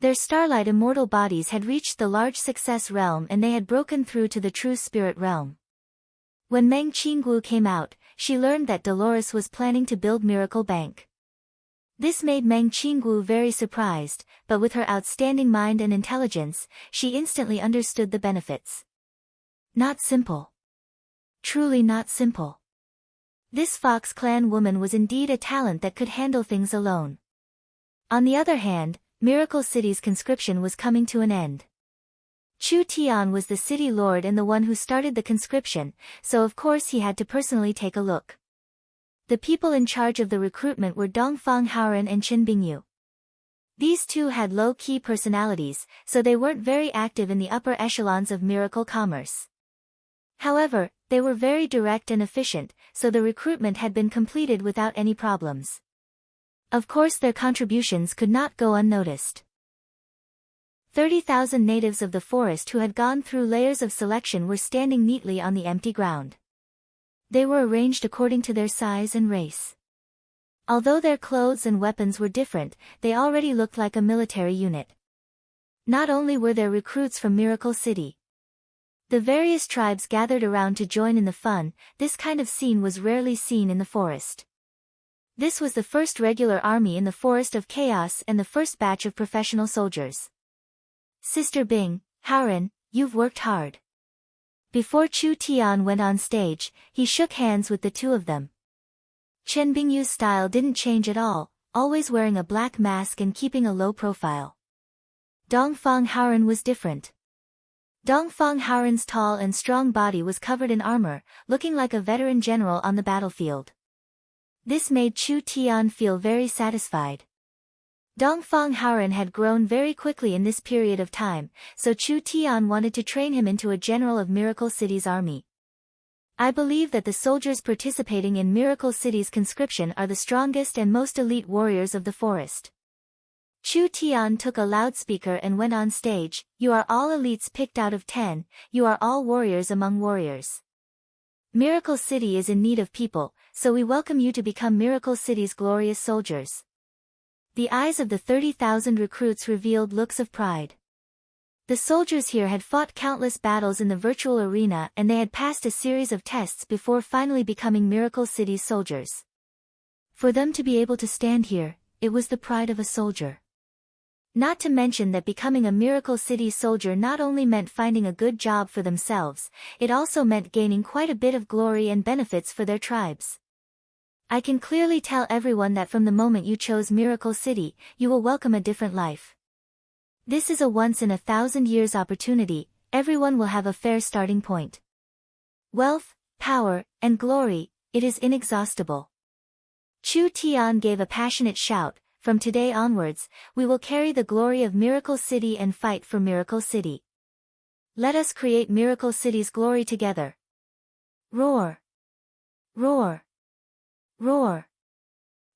Their starlight immortal bodies had reached the large success realm and they had broken through to the true spirit realm. When Meng Qinggu came out, she learned that Dolores was planning to build Miracle Bank. This made Meng Qinggu very surprised, but with her outstanding mind and intelligence, she instantly understood the benefits. Not simple. Truly not simple. This Fox Clan woman was indeed a talent that could handle things alone. On the other hand, Miracle City's conscription was coming to an end. Chu Tian was the city lord and the one who started the conscription, so of course he had to personally take a look. The people in charge of the recruitment were Dongfang Haoren and Qin Bingyu. These two had low-key personalities, so they weren't very active in the upper echelons of miracle commerce. However, they were very direct and efficient, so the recruitment had been completed without any problems. Of course their contributions could not go unnoticed. 30,000 natives of the forest who had gone through layers of selection were standing neatly on the empty ground. They were arranged according to their size and race. Although their clothes and weapons were different, they already looked like a military unit. Not only were there recruits from Miracle City. The various tribes gathered around to join in the fun. This kind of scene was rarely seen in the forest. This was the first regular army in the Forest of Chaos and the first batch of professional soldiers. Sister Bing, Haoren, you've worked hard. Before Chu Tian went on stage, he shook hands with the two of them. Chen Bingyu's style didn't change at all, always wearing a black mask and keeping a low profile. Dongfang Haoren was different. Dongfang Haoren's tall and strong body was covered in armor, looking like a veteran general on the battlefield. This made Chu Tian feel very satisfied. Dongfang Haoren had grown very quickly in this period of time, so Chu Tian wanted to train him into a general of Miracle City's army. I believe that the soldiers participating in Miracle City's conscription are the strongest and most elite warriors of the forest. Chu Tian took a loudspeaker and went on stage. You are all elites picked out of 10, you are all warriors among warriors. Miracle City is in need of people, so we welcome you to become Miracle City's glorious soldiers. The eyes of the 30,000 recruits revealed looks of pride. The soldiers here had fought countless battles in the virtual arena and they had passed a series of tests before finally becoming Miracle City's soldiers. For them to be able to stand here, it was the pride of a soldier. Not to mention that becoming a Miracle City soldier not only meant finding a good job for themselves, it also meant gaining quite a bit of glory and benefits for their tribes. I can clearly tell everyone that from the moment you chose Miracle City, you will welcome a different life. This is a once-in-a-thousand-years opportunity, everyone will have a fair starting point. Wealth, power, and glory, it is inexhaustible. Chu Tian gave a passionate shout. From today onwards, we will carry the glory of Miracle City and fight for Miracle City. Let us create Miracle City's glory together. Roar! Roar! Roar!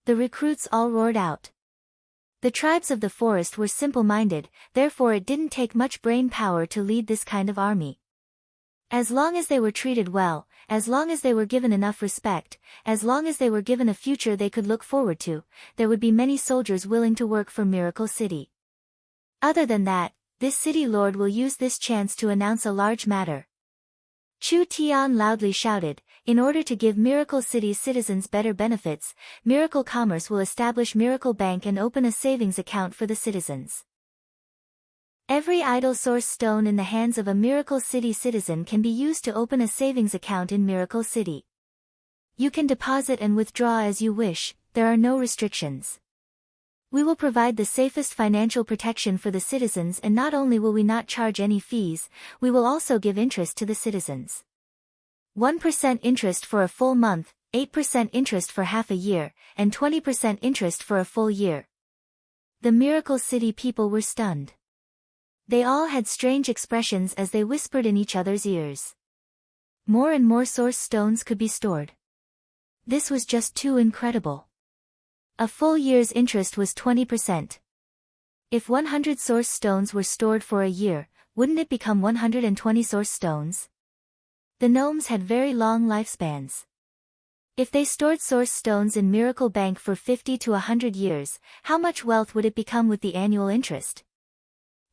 The recruits all roared out. The tribes of the forest were simple-minded, therefore it didn't take much brain power to lead this kind of army. As long as they were treated well, as long as they were given enough respect, as long as they were given a future they could look forward to, there would be many soldiers willing to work for Miracle City. Other than that, this city lord will use this chance to announce a large matter. Chu Tian loudly shouted, in order to give Miracle City's citizens better benefits, Miracle Commerce will establish Miracle Bank and open a savings account for the citizens. Every idle source stone in the hands of a Miracle City citizen can be used to open a savings account in Miracle City. You can deposit and withdraw as you wish, there are no restrictions. We will provide the safest financial protection for the citizens and not only will we not charge any fees, we will also give interest to the citizens. 1% interest for a full month, 8% interest for half a year, and 20% interest for a full year. The Miracle City people were stunned. They all had strange expressions as they whispered in each other's ears. More and more source stones could be stored. This was just too incredible. A full year's interest was 20%. If 100 source stones were stored for a year, wouldn't it become 120 source stones? The gnomes had very long lifespans. If they stored source stones in Miracle Bank for 50 to 100 years, how much wealth would it become with the annual interest?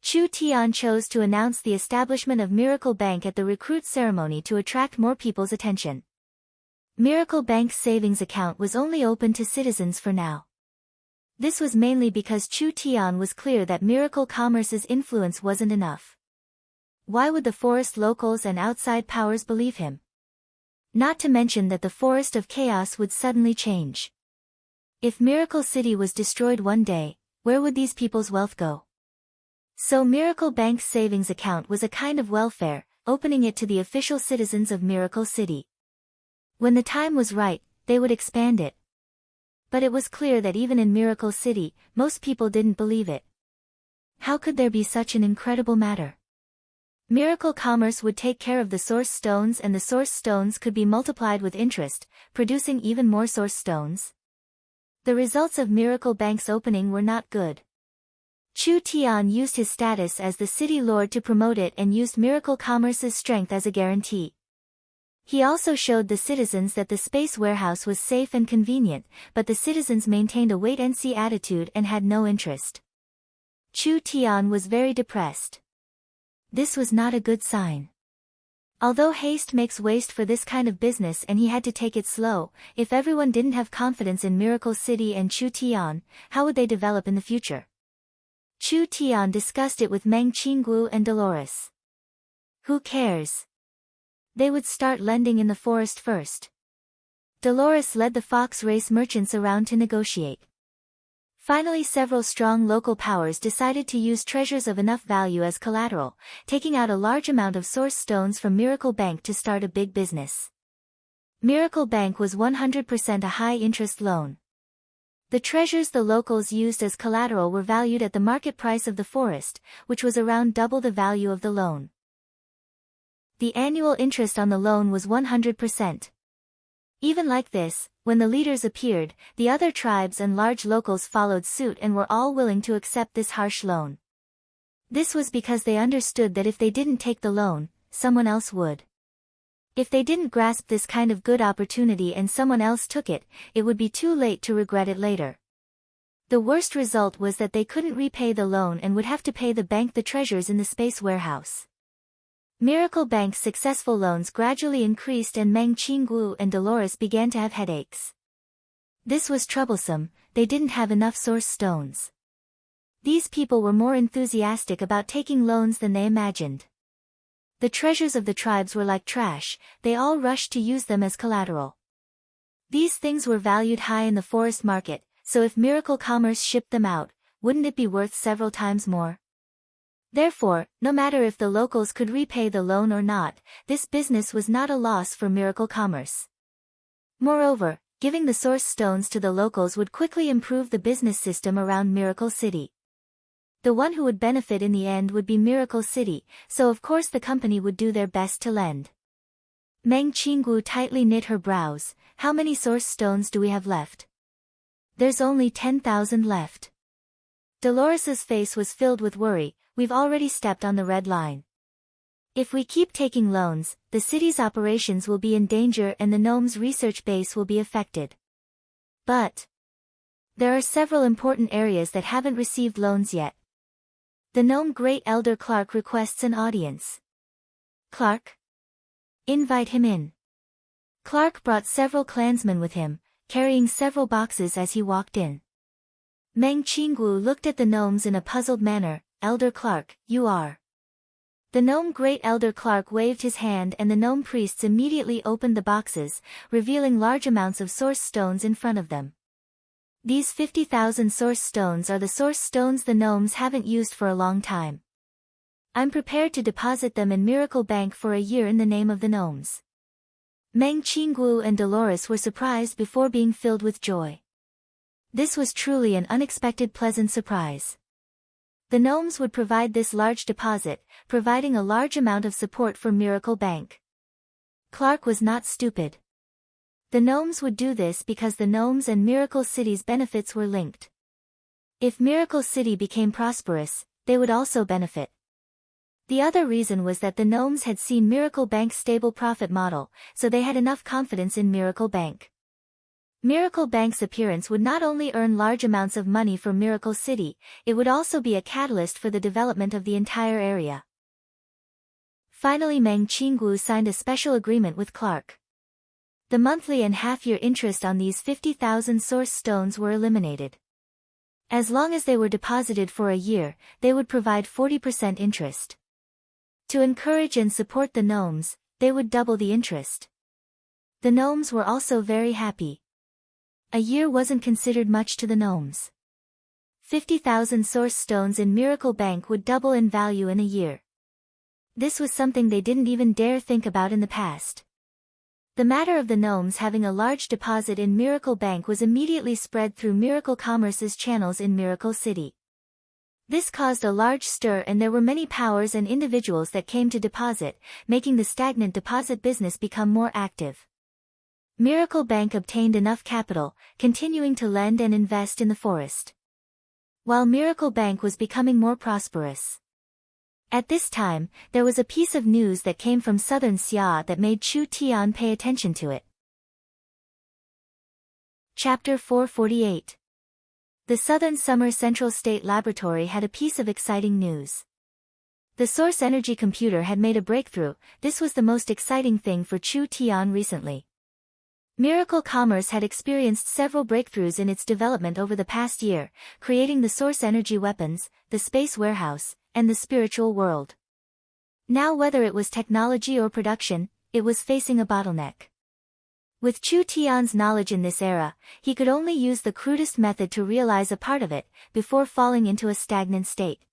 Chu Tian chose to announce the establishment of Miracle Bank at the recruit ceremony to attract more people's attention. Miracle Bank's savings account was only open to citizens for now. This was mainly because Chu Tian was clear that Miracle Commerce's influence wasn't enough. Why would the forest locals and outside powers believe him? Not to mention that the Forest of Chaos would suddenly change. If Miracle City was destroyed one day, where would these people's wealth go? So Miracle Bank's savings account was a kind of welfare, opening it to the official citizens of Miracle City. When the time was right, they would expand it. But it was clear that even in Miracle City, most people didn't believe it. How could there be such an incredible matter? Miracle Commerce would take care of the source stones, and the source stones could be multiplied with interest, producing even more source stones. The results of Miracle Bank's opening were not good. Chu Tian used his status as the city lord to promote it and used Miracle Commerce's strength as a guarantee. He also showed the citizens that the space warehouse was safe and convenient, but the citizens maintained a wait-and-see attitude and had no interest. Chu Tian was very depressed. This was not a good sign. Although haste makes waste for this kind of business and he had to take it slow, if everyone didn't have confidence in Miracle City and Chu Tian, how would they develop in the future? Chu Tian discussed it with Meng Qinggu and Dolores. Who cares? They would start lending in the forest first. Dolores led the fox race merchants around to negotiate. Finally, several strong local powers decided to use treasures of enough value as collateral, taking out a large amount of source stones from Miracle Bank to start a big business. Miracle Bank was 100% a high-interest loan. The treasures the locals used as collateral were valued at the market price of the forest, which was around double the value of the loan. The annual interest on the loan was 100%. Even like this, when the leaders appeared, the other tribes and large locals followed suit and were all willing to accept this harsh loan. This was because they understood that if they didn't take the loan, someone else would. If they didn't grasp this kind of good opportunity and someone else took it, it would be too late to regret it later. The worst result was that they couldn't repay the loan and would have to pay the bank the treasures in the space warehouse. Miracle Bank's successful loans gradually increased and Meng Qinggu and Dolores began to have headaches. This was troublesome, they didn't have enough source stones. These people were more enthusiastic about taking loans than they imagined. The treasures of the tribes were like trash, they all rushed to use them as collateral. These things were valued high in the forest market, so if Miracle Commerce shipped them out, wouldn't it be worth several times more? Therefore, no matter if the locals could repay the loan or not, this business was not a loss for Miracle Commerce. Moreover, giving the source stones to the locals would quickly improve the business system around Miracle City. The one who would benefit in the end would be Miracle City, so of course the company would do their best to lend. Meng Qinggu tightly knit her brows. How many source stones do we have left? There's only 10,000 left. Dolores's face was filled with worry. We've already stepped on the red line. If we keep taking loans, the city's operations will be in danger and the gnome's research base will be affected. But there are several important areas that haven't received loans yet. The gnome Great Elder Clark requests an audience. Clark? Invite him in. Clark brought several clansmen with him, carrying several boxes as he walked in. Meng Qinggu looked at the gnomes in a puzzled manner. Elder Clark, you are. The gnome Great Elder Clark waved his hand and the gnome priests immediately opened the boxes, revealing large amounts of source stones in front of them. These 50,000 source stones are the source stones the gnomes haven't used for a long time. I'm prepared to deposit them in Miracle Bank for a year in the name of the gnomes. Meng Qinggu and Dolores were surprised before being filled with joy. This was truly an unexpected pleasant surprise. The gnomes would provide this large deposit, providing a large amount of support for Miracle Bank. Clark was not stupid. The gnomes would do this because the gnomes and Miracle City's benefits were linked. If Miracle City became prosperous, they would also benefit. The other reason was that the gnomes had seen Miracle Bank's stable profit model, so they had enough confidence in Miracle Bank. Miracle Bank's appearance would not only earn large amounts of money for Miracle City, it would also be a catalyst for the development of the entire area. Finally, Meng Qinggu signed a special agreement with Clark. The monthly and half-year interest on these 50,000 source stones were eliminated. As long as they were deposited for a year, they would provide 40% interest. To encourage and support the gnomes, they would double the interest. The gnomes were also very happy. A year wasn't considered much to the gnomes. 50,000 source stones in Miracle Bank would double in value in a year. This was something they didn't even dare think about in the past. The matter of the gnomes having a large deposit in Miracle Bank was immediately spread through Miracle Commerce's channels in Miracle City. This caused a large stir, and there were many powers and individuals that came to deposit, making the stagnant deposit business become more active. Miracle Bank obtained enough capital, continuing to lend and invest in the forest. While Miracle Bank was becoming more prosperous. At this time, there was a piece of news that came from southern Xia that made Chu Tian pay attention to it. Chapter 448. The Southern Summer Central State Laboratory had a piece of exciting news. The source energy computer had made a breakthrough. This was the most exciting thing for Chu Tian recently. Miracle Commerce had experienced several breakthroughs in its development over the past year, creating the source energy weapons, the space warehouse, and the spiritual world. Now, whether it was technology or production, it was facing a bottleneck. With Chu Tian's knowledge in this era, he could only use the crudest method to realize a part of it, before falling into a stagnant state.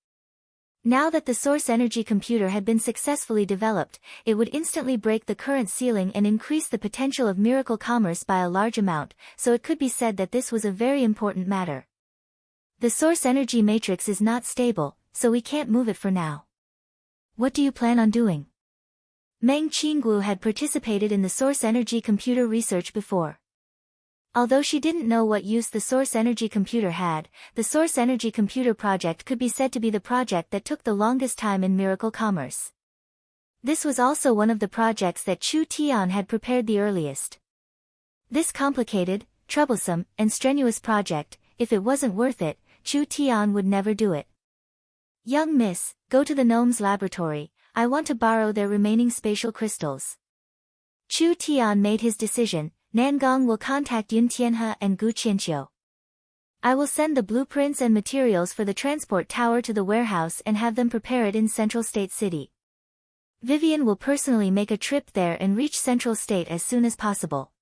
Now that the source energy computer had been successfully developed, it would instantly break the current ceiling and increase the potential of Miracle Commerce by a large amount, so it could be said that this was a very important matter. The source energy matrix is not stable, so we can't move it for now. What do you plan on doing? Meng Qinggu had participated in the source energy computer research before. Although she didn't know what use the source energy computer had, the source energy computer project could be said to be the project that took the longest time in Miracle Commerce. This was also one of the projects that Chu Tian had prepared the earliest. This complicated, troublesome, and strenuous project, if it wasn't worth it, Chu Tian would never do it. Young miss, go to the gnomes' laboratory. I want to borrow their remaining spatial crystals. Chu Tian made his decision. Nangong will contact Yun Tianhe and Gu Qianqiu. I will send the blueprints and materials for the transport tower to the warehouse and have them prepare it in Central State City. Vivian will personally make a trip there and reach Central State as soon as possible.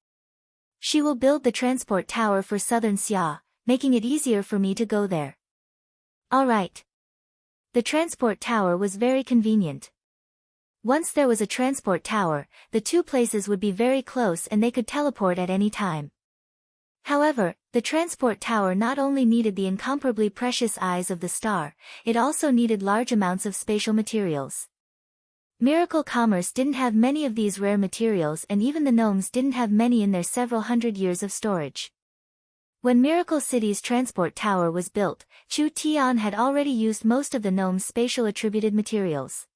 She will build the transport tower for Southern Xia, making it easier for me to go there. All right. The transport tower was very convenient. Once there was a transport tower, the two places would be very close and they could teleport at any time. However, the transport tower not only needed the incomparably precious eyes of the star, it also needed large amounts of spatial materials. Miracle Commerce didn't have many of these rare materials, and even the gnomes didn't have many in their several hundred years of storage. When Miracle City's transport tower was built, Chu Tian had already used most of the gnomes' spatial attributed materials.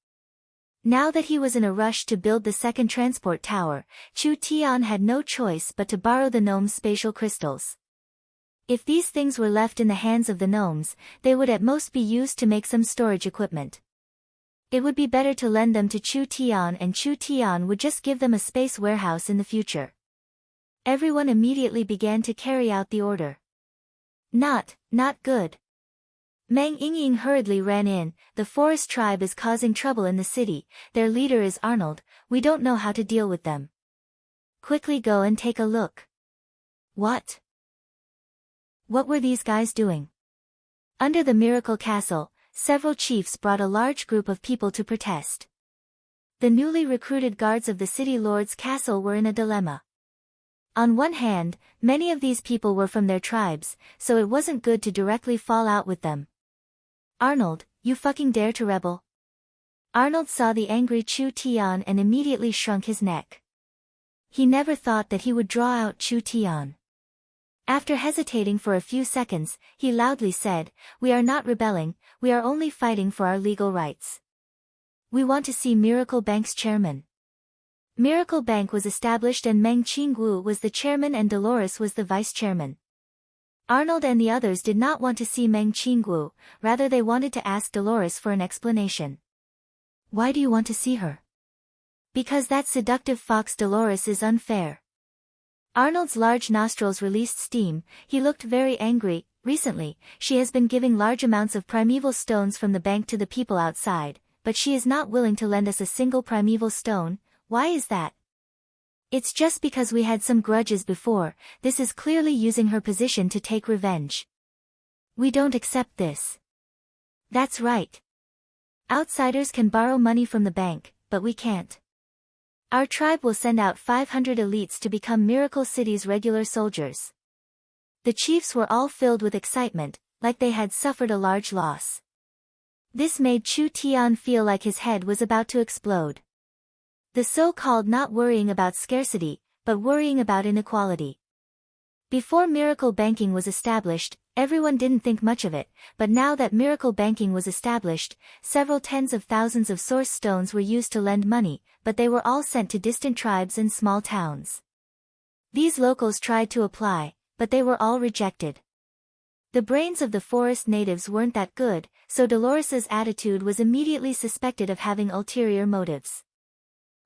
Now that he was in a rush to build the second transport tower, Chu Tian had no choice but to borrow the gnomes' spatial crystals. If these things were left in the hands of the gnomes, they would at most be used to make some storage equipment. It would be better to lend them to Chu Tian, and Chu Tian would just give them a space warehouse in the future. Everyone immediately began to carry out the order. Not good. Meng Yingying hurriedly ran in. The forest tribe is causing trouble in the city. Their leader is Arnold. We don't know how to deal with them. Quickly go and take a look. What? What were these guys doing? Under the Miracle Castle, several chiefs brought a large group of people to protest. The newly recruited guards of the city lord's castle were in a dilemma. On one hand, many of these people were from their tribes, so it wasn't good to directly fall out with them. Arnold, you fucking dare to rebel? Arnold saw the angry Chu Tian and immediately shrunk his neck. He never thought that he would draw out Chu Tian. After hesitating for a few seconds, he loudly said, "We are not rebelling, we are only fighting for our legal rights. We want to see Miracle Bank's chairman." Miracle Bank was established and Meng Qingwu was the chairman and Dolores was the vice chairman. Arnold and the others did not want to see Meng Qingwu, rather they wanted to ask Dolores for an explanation. Why do you want to see her? Because that seductive fox Dolores is unfair. Arnold's large nostrils released steam, he looked very angry. Recently, she has been giving large amounts of primeval stones from the bank to the people outside, but she is not willing to lend us a single primeval stone. Why is that? It's just because we had some grudges before. This is clearly using her position to take revenge. We don't accept this. That's right. Outsiders can borrow money from the bank, but we can't. Our tribe will send out 500 elites to become Miracle City's regular soldiers. The chiefs were all filled with excitement, like they had suffered a large loss. This made Chu Tian feel like his head was about to explode. The so-called not worrying about scarcity, but worrying about inequality. Before miracle banking was established, everyone didn't think much of it, but now that miracle banking was established, several tens of thousands of source stones were used to lend money, but they were all sent to distant tribes and small towns. These locals tried to apply, but they were all rejected. The brains of the forest natives weren't that good, so Dolores's attitude was immediately suspected of having ulterior motives.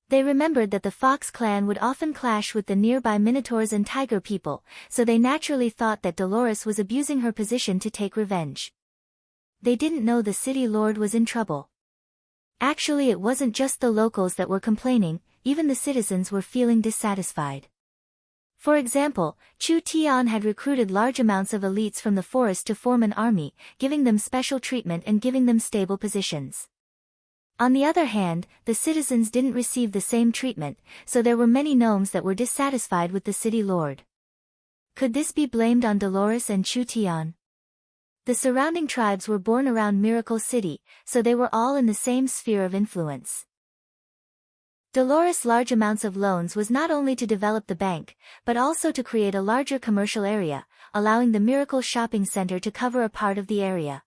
They remembered that the Fox clan would often clash with the nearby Minotaurs and Tiger people, so they naturally thought that Dolores was abusing her position to take revenge. They didn't know the city lord was in trouble. Actually, it wasn't just the locals that were complaining, even the citizens were feeling dissatisfied. For example, Chu Tian had recruited large amounts of elites from the forest to form an army, giving them special treatment and giving them stable positions. On the other hand, the citizens didn't receive the same treatment, so there were many gnomes that were dissatisfied with the city lord. Could this be blamed on Dolores and Chu Tian? The surrounding tribes were born around Miracle City, so they were all in the same sphere of influence. Dolores' large amounts of loans was not only to develop the bank, but also to create a larger commercial area, allowing the Miracle Shopping Center to cover a part of the area.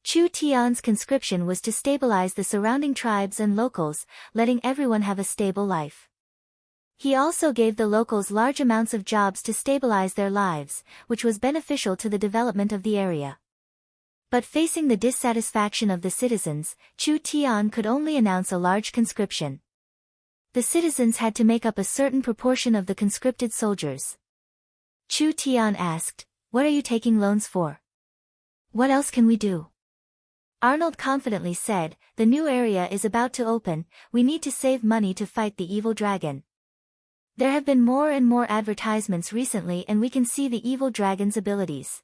Chu Tian's conscription was to stabilize the surrounding tribes and locals, letting everyone have a stable life. He also gave the locals large amounts of jobs to stabilize their lives, which was beneficial to the development of the area. But facing the dissatisfaction of the citizens, Chu Tian could only announce a large conscription. The citizens had to make up a certain proportion of the conscripted soldiers. Chu Tian asked, "What are you taking loans for? What else can we do?" Arnold confidently said, "The new area is about to open, we need to save money to fight the evil dragon. There have been more and more advertisements recently and we can see the evil dragon's abilities.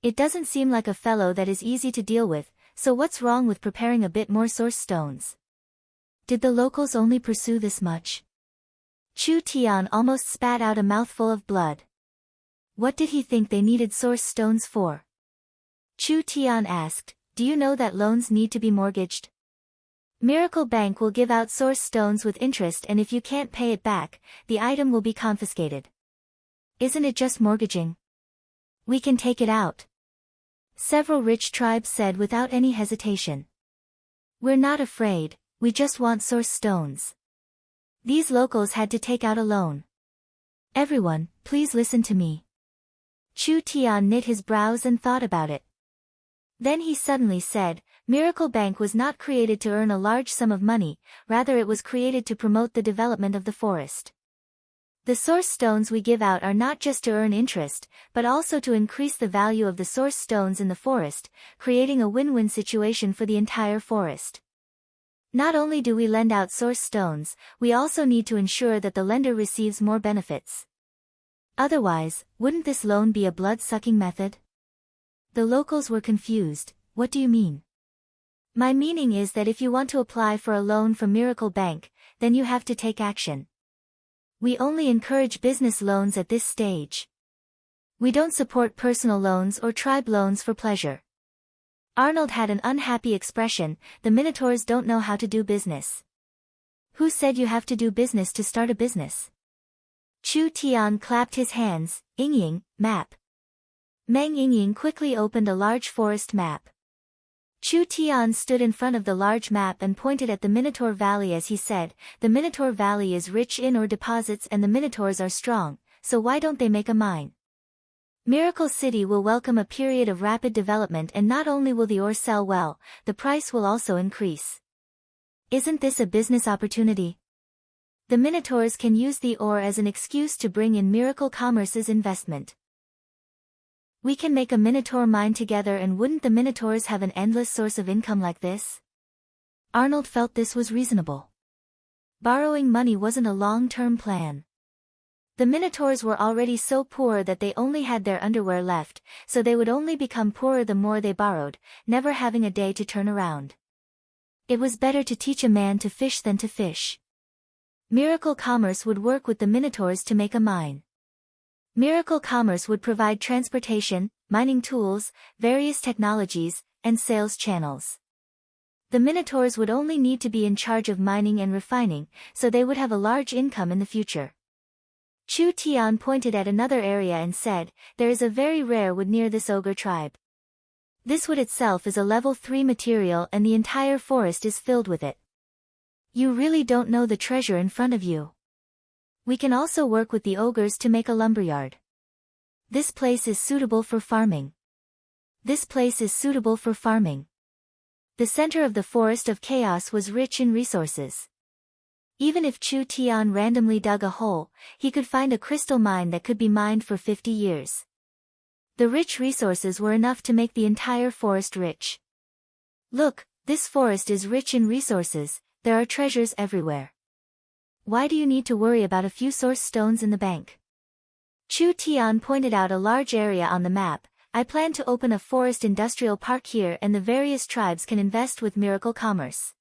It doesn't seem like a fellow that is easy to deal with, so what's wrong with preparing a bit more source stones?" Did the locals only pursue this much? Chu Tian almost spat out a mouthful of blood. What did he think they needed source stones for? Chu Tian asked, "Do you know that loans need to be mortgaged? Miracle Bank will give out source stones with interest and if you can't pay it back, the item will be confiscated. Isn't it just mortgaging? We can take it out." Several rich tribes said without any hesitation. "We're not afraid, we just want source stones." These locals had to take out a loan. "Everyone, please listen to me." Chu Tian knit his brows and thought about it. Then he suddenly said, "Miracle Bank was not created to earn a large sum of money, rather it was created to promote the development of the forest. The source stones we give out are not just to earn interest, but also to increase the value of the source stones in the forest, creating a win-win situation for the entire forest. Not only do we lend out source stones, we also need to ensure that the lender receives more benefits. Otherwise, wouldn't this loan be a blood-sucking method?" The locals were confused. "What do you mean?" "My meaning is that if you want to apply for a loan from Miracle Bank, then you have to take action. We only encourage business loans at this stage. We don't support personal loans or tribe loans for pleasure." Arnold had an unhappy expression. "The Minotaurs don't know how to do business." "Who said you have to do business to start a business?" Chu Tian clapped his hands. "Yingying, map." Meng Yingying quickly opened a large forest map. Chu Tian stood in front of the large map and pointed at the Minotaur Valley as he said, "The Minotaur Valley is rich in ore deposits and the Minotaurs are strong, so why don't they make a mine? Miracle City will welcome a period of rapid development, and not only will the ore sell well, the price will also increase. Isn't this a business opportunity? The Minotaurs can use the ore as an excuse to bring in Miracle Commerce's investment. We can make a Minotaur mine together, and wouldn't the Minotaurs have an endless source of income like this?" Arnold felt this was reasonable. Borrowing money wasn't a long-term plan. The Minotaurs were already so poor that they only had their underwear left, so they would only become poorer the more they borrowed, never having a day to turn around. It was better to teach a man to fish than to fish. Miracle Commerce would work with the Minotaurs to make a mine. Miracle Commerce would provide transportation, mining tools, various technologies, and sales channels. The Minotaurs would only need to be in charge of mining and refining, so they would have a large income in the future. Chu Tian pointed at another area and said, "There is a very rare wood near this ogre tribe. This wood itself is a level 3 material and the entire forest is filled with it. You really don't know the treasure in front of you. We can also work with the ogres to make a lumberyard. This place is suitable for farming. This place is suitable for farming." The center of the Forest of Chaos was rich in resources. Even if Chu Tian randomly dug a hole, he could find a crystal mine that could be mined for 50 years. The rich resources were enough to make the entire forest rich. "Look, this forest is rich in resources, there are treasures everywhere. Why do you need to worry about a few source stones in the bank?" Chu Tian pointed out a large area on the map. "I plan to open a forest industrial park here, and the various tribes can invest with Miracle Commerce.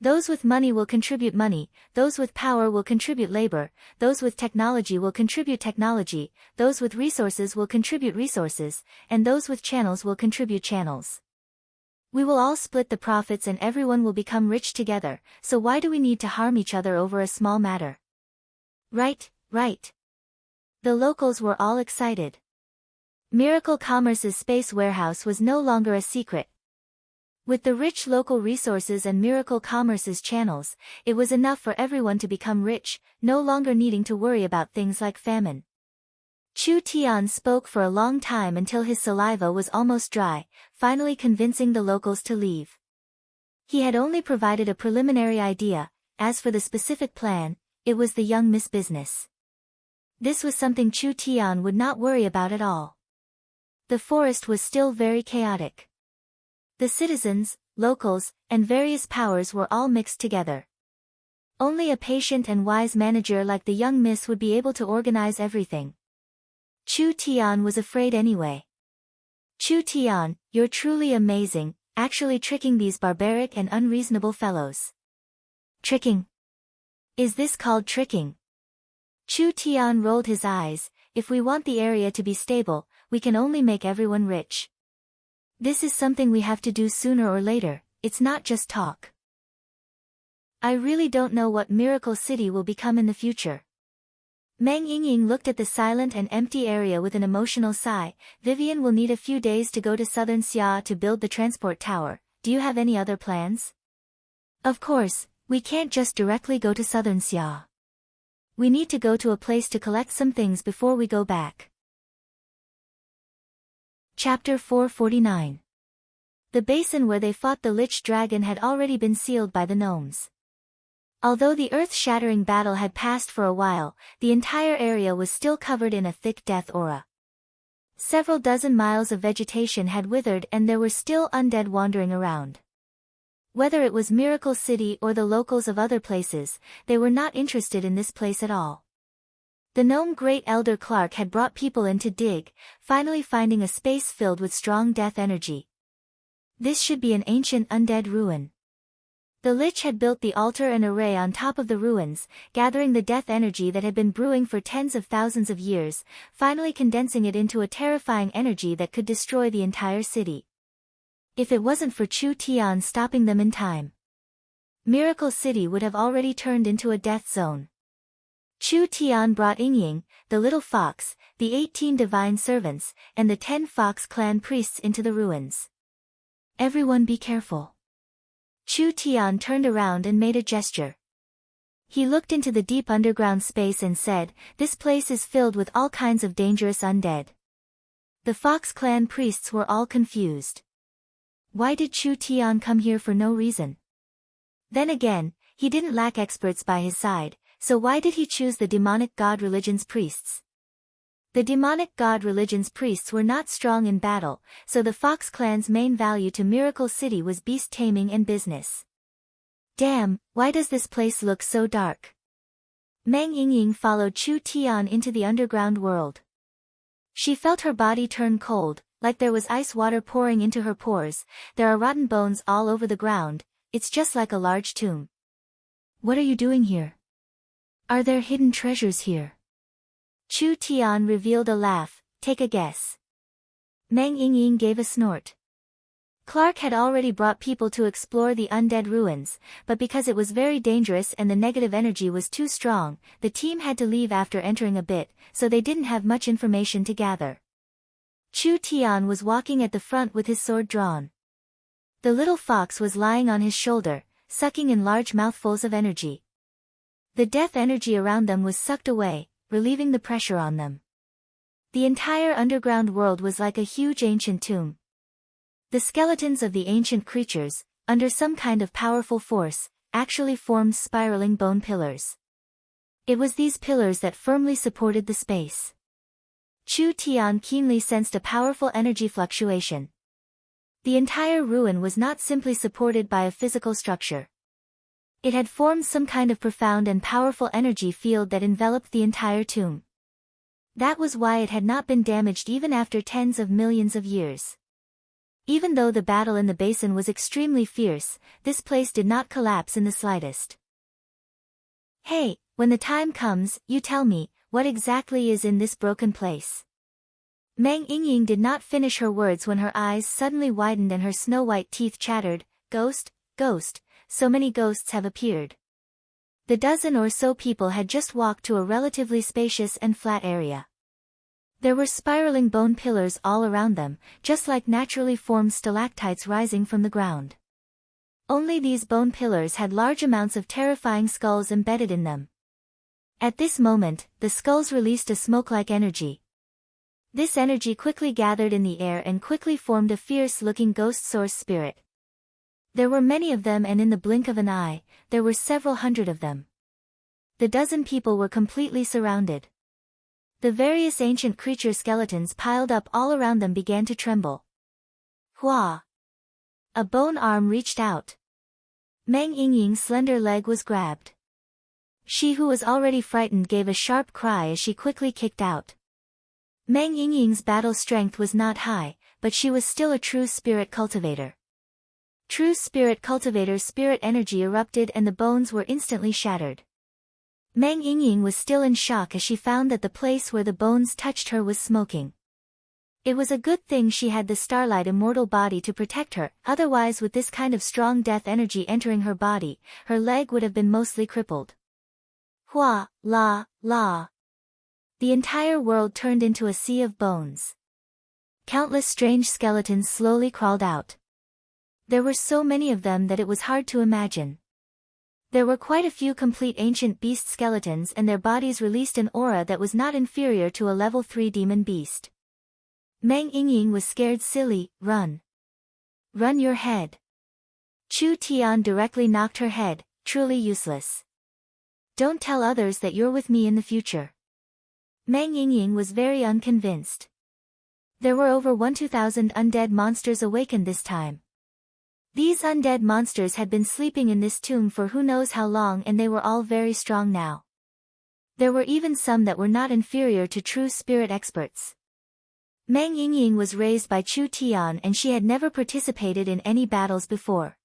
Those with money will contribute money, those with power will contribute labor, those with technology will contribute technology, those with resources will contribute resources, and those with channels will contribute channels. We will all split the profits and everyone will become rich together, so why do we need to harm each other over a small matter?" "Right, right." The locals were all excited. Miracle Commerce's space warehouse was no longer a secret. With the rich local resources and Miracle Commerce's channels, it was enough for everyone to become rich, no longer needing to worry about things like famine. Chu Tian spoke for a long time until his saliva was almost dry, finally convincing the locals to leave. He had only provided a preliminary idea. As for the specific plan, it was the young Miss business. This was something Chu Tian would not worry about at all. The forest was still very chaotic. The citizens, locals, and various powers were all mixed together. Only a patient and wise manager like the young Miss would be able to organize everything. Chu Tian was afraid anyway. "Chu Tian, you're truly amazing, actually tricking these barbaric and unreasonable fellows." "Tricking? Is this called tricking?" Chu Tian rolled his eyes. "If we want the area to be stable, we can only make everyone rich. This is something we have to do sooner or later, it's not just talk. I really don't know what Miracle City will become in the future." Meng Yingying looked at the silent and empty area with an emotional sigh. "Vivian will need a few days to go to Southern Xia to build the transport tower. Do you have any other plans?" "Of course, we can't just directly go to Southern Xia. We need to go to a place to collect some things before we go back." Chapter 449. The basin where they fought the Lich Dragon had already been sealed by the gnomes. Although the earth-shattering battle had passed for a while, the entire area was still covered in a thick death aura. Several dozen miles of vegetation had withered and there were still undead wandering around. Whether it was Miracle City or the locals of other places, they were not interested in this place at all. The gnome Great Elder Clark had brought people in to dig, finally finding a space filled with strong death energy. This should be an ancient undead ruin. The Lich had built the altar and array on top of the ruins, gathering the death energy that had been brewing for tens of thousands of years, finally condensing it into a terrifying energy that could destroy the entire city. If it wasn't for Chu Tian stopping them in time, Miracle City would have already turned into a death zone. Chu Tian brought Yingying, the little fox, the 18 divine servants, and the 10 fox clan priests into the ruins. Everyone be careful. Chu Tian turned around and made a gesture. He looked into the deep underground space and said, "This place is filled with all kinds of dangerous undead." The Fox clan priests were all confused. Why did Chu Tian come here for no reason? Then again, he didn't lack experts by his side, so why did he choose the demonic god religion's priests? The demonic god religion's priests were not strong in battle, so the Fox clan's main value to Miracle City was beast taming and business. Damn, why does this place look so dark? Meng Yingying followed Chu Tian into the underground world. She felt her body turn cold, like there was ice water pouring into her pores. There are rotten bones all over the ground. It's just like a large tomb. What are you doing here? Are there hidden treasures here? Chu Tian revealed a laugh. Take a guess. Meng Yingying gave a snort. Clark had already brought people to explore the undead ruins, but because it was very dangerous and the negative energy was too strong, the team had to leave after entering a bit, so they didn't have much information to gather. Chu Tian was walking at the front with his sword drawn. The little fox was lying on his shoulder, sucking in large mouthfuls of energy. The death energy around them was sucked away, relieving the pressure on them. The entire underground world was like a huge ancient tomb. The skeletons of the ancient creatures, under some kind of powerful force, actually formed spiraling bone pillars. It was these pillars that firmly supported the space. Chu Tian keenly sensed a powerful energy fluctuation. The entire ruin was not simply supported by a physical structure. It had formed some kind of profound and powerful energy field that enveloped the entire tomb. That was why it had not been damaged even after tens of millions of years. Even though the battle in the basin was extremely fierce, this place did not collapse in the slightest. Hey, when the time comes, you tell me, what exactly is in this broken place? Meng Yingying did not finish her words when her eyes suddenly widened and her snow-white teeth chattered, "Ghost, ghost, so many ghosts have appeared." The dozen or so people had just walked to a relatively spacious and flat area. There were spiraling bone pillars all around them, just like naturally formed stalactites rising from the ground. Only these bone pillars had large amounts of terrifying skulls embedded in them. At this moment, the skulls released a smoke-like energy. This energy quickly gathered in the air and quickly formed a fierce-looking ghost source spirit. There were many of them, and in the blink of an eye, there were several hundred of them. The dozen people were completely surrounded. The various ancient creature skeletons piled up all around them began to tremble. Hua! A bone arm reached out. Meng Yingying's slender leg was grabbed. She, who was already frightened, gave a sharp cry as she quickly kicked out. Meng Yingying's battle strength was not high, but she was still a true spirit cultivator. True spirit cultivator's spirit energy erupted and the bones were instantly shattered. Meng Yingying was still in shock as she found that the place where the bones touched her was smoking. It was a good thing she had the Starlight immortal body to protect her, otherwise with this kind of strong death energy entering her body, her leg would have been mostly crippled. Hua, la, la. The entire world turned into a sea of bones. Countless strange skeletons slowly crawled out. There were so many of them that it was hard to imagine. There were quite a few complete ancient beast skeletons, and their bodies released an aura that was not inferior to a level 3 demon beast. Meng Yingying was scared silly. Run. Run your head. Chu Tian directly knocked her head, truly useless. Don't tell others that you're with me in the future. Meng Yingying was very unconvinced. There were over 1,000 undead monsters awakened this time. These undead monsters had been sleeping in this tomb for who knows how long, and they were all very strong now. There were even some that were not inferior to true spirit experts. Meng Yingying was raised by Chu Tian and she had never participated in any battles before.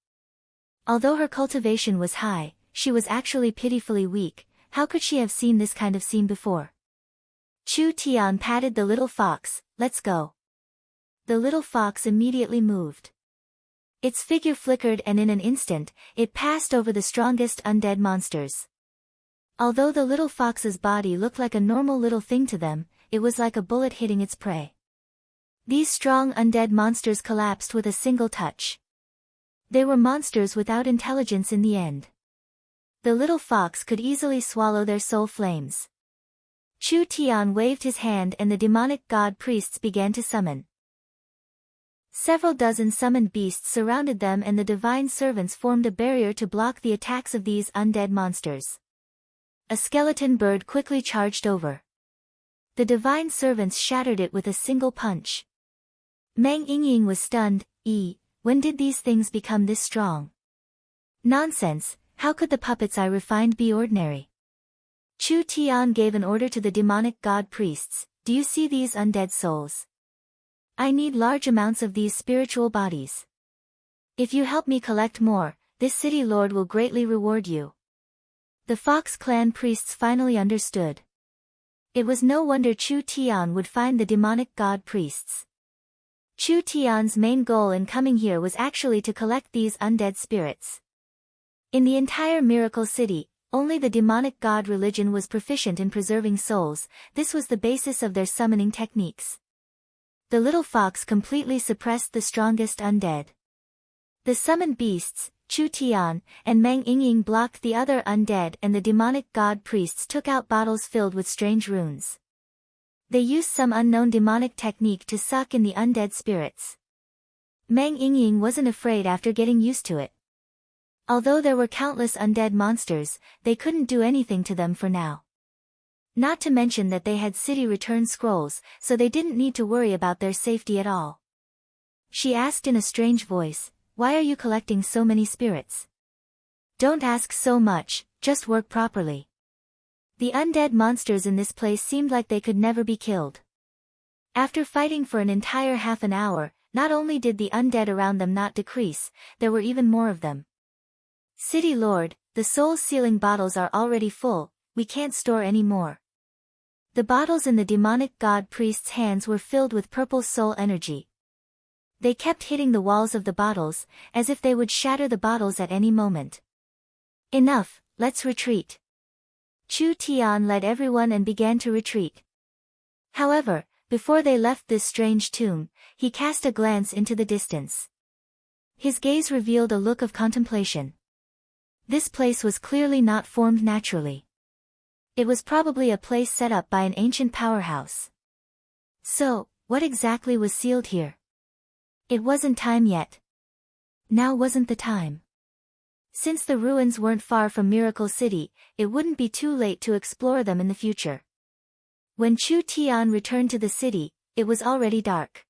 Although her cultivation was high, she was actually pitifully weak. How could she have seen this kind of scene before? Chu Tian patted the little fox. Let's go. The little fox immediately moved. Its figure flickered and in an instant, it passed over the strongest undead monsters. Although the little fox's body looked like a normal little thing to them, it was like a bullet hitting its prey. These strong undead monsters collapsed with a single touch. They were monsters without intelligence in the end. The little fox could easily swallow their soul flames. Chu Tian waved his hand and the demonic god priests began to summon. Several dozen summoned beasts surrounded them and the divine servants formed a barrier to block the attacks of these undead monsters. A skeleton bird quickly charged over. The divine servants shattered it with a single punch. Meng Yingying was stunned. When did these things become this strong? Nonsense, how could the puppets I refined be ordinary? Chu Tian gave an order to the demonic god priests. Do you see these undead souls? I need large amounts of these spiritual bodies. If you help me collect more, this city lord will greatly reward you. The Fox clan priests finally understood. It was no wonder Chu Tian would find the demonic god priests. Chu Tian's main goal in coming here was actually to collect these undead spirits. In the entire Miracle City, only the demonic god religion was proficient in preserving souls. This was the basis of their summoning techniques. The little fox completely suppressed the strongest undead. The summoned beasts, Chu Tian, and Meng Yingying blocked the other undead and the demonic god priests took out bottles filled with strange runes. They used some unknown demonic technique to suck in the undead spirits. Meng Yingying wasn't afraid after getting used to it. Although there were countless undead monsters, they couldn't do anything to them for now. Not to mention that they had city return scrolls, so they didn't need to worry about their safety at all. She asked in a strange voice, "Why are you collecting so many spirits? Don't ask so much, just work properly." The undead monsters in this place seemed like they could never be killed. After fighting for an entire half an hour, not only did the undead around them not decrease, there were even more of them. "City Lord, the soul-sealing bottles are already full, we can't store any more." The bottles in the demonic god priest's hands were filled with purple soul energy. They kept hitting the walls of the bottles, as if they would shatter the bottles at any moment. "Enough, let's retreat." Chu Tian led everyone and began to retreat. However, before they left this strange tomb, he cast a glance into the distance. His gaze revealed a look of contemplation. This place was clearly not formed naturally. It was probably a place set up by an ancient powerhouse. So, what exactly was sealed here? It wasn't time yet. Now wasn't the time. Since the ruins weren't far from Miracle City, it wouldn't be too late to explore them in the future. When Chu Tian returned to the city, it was already dark.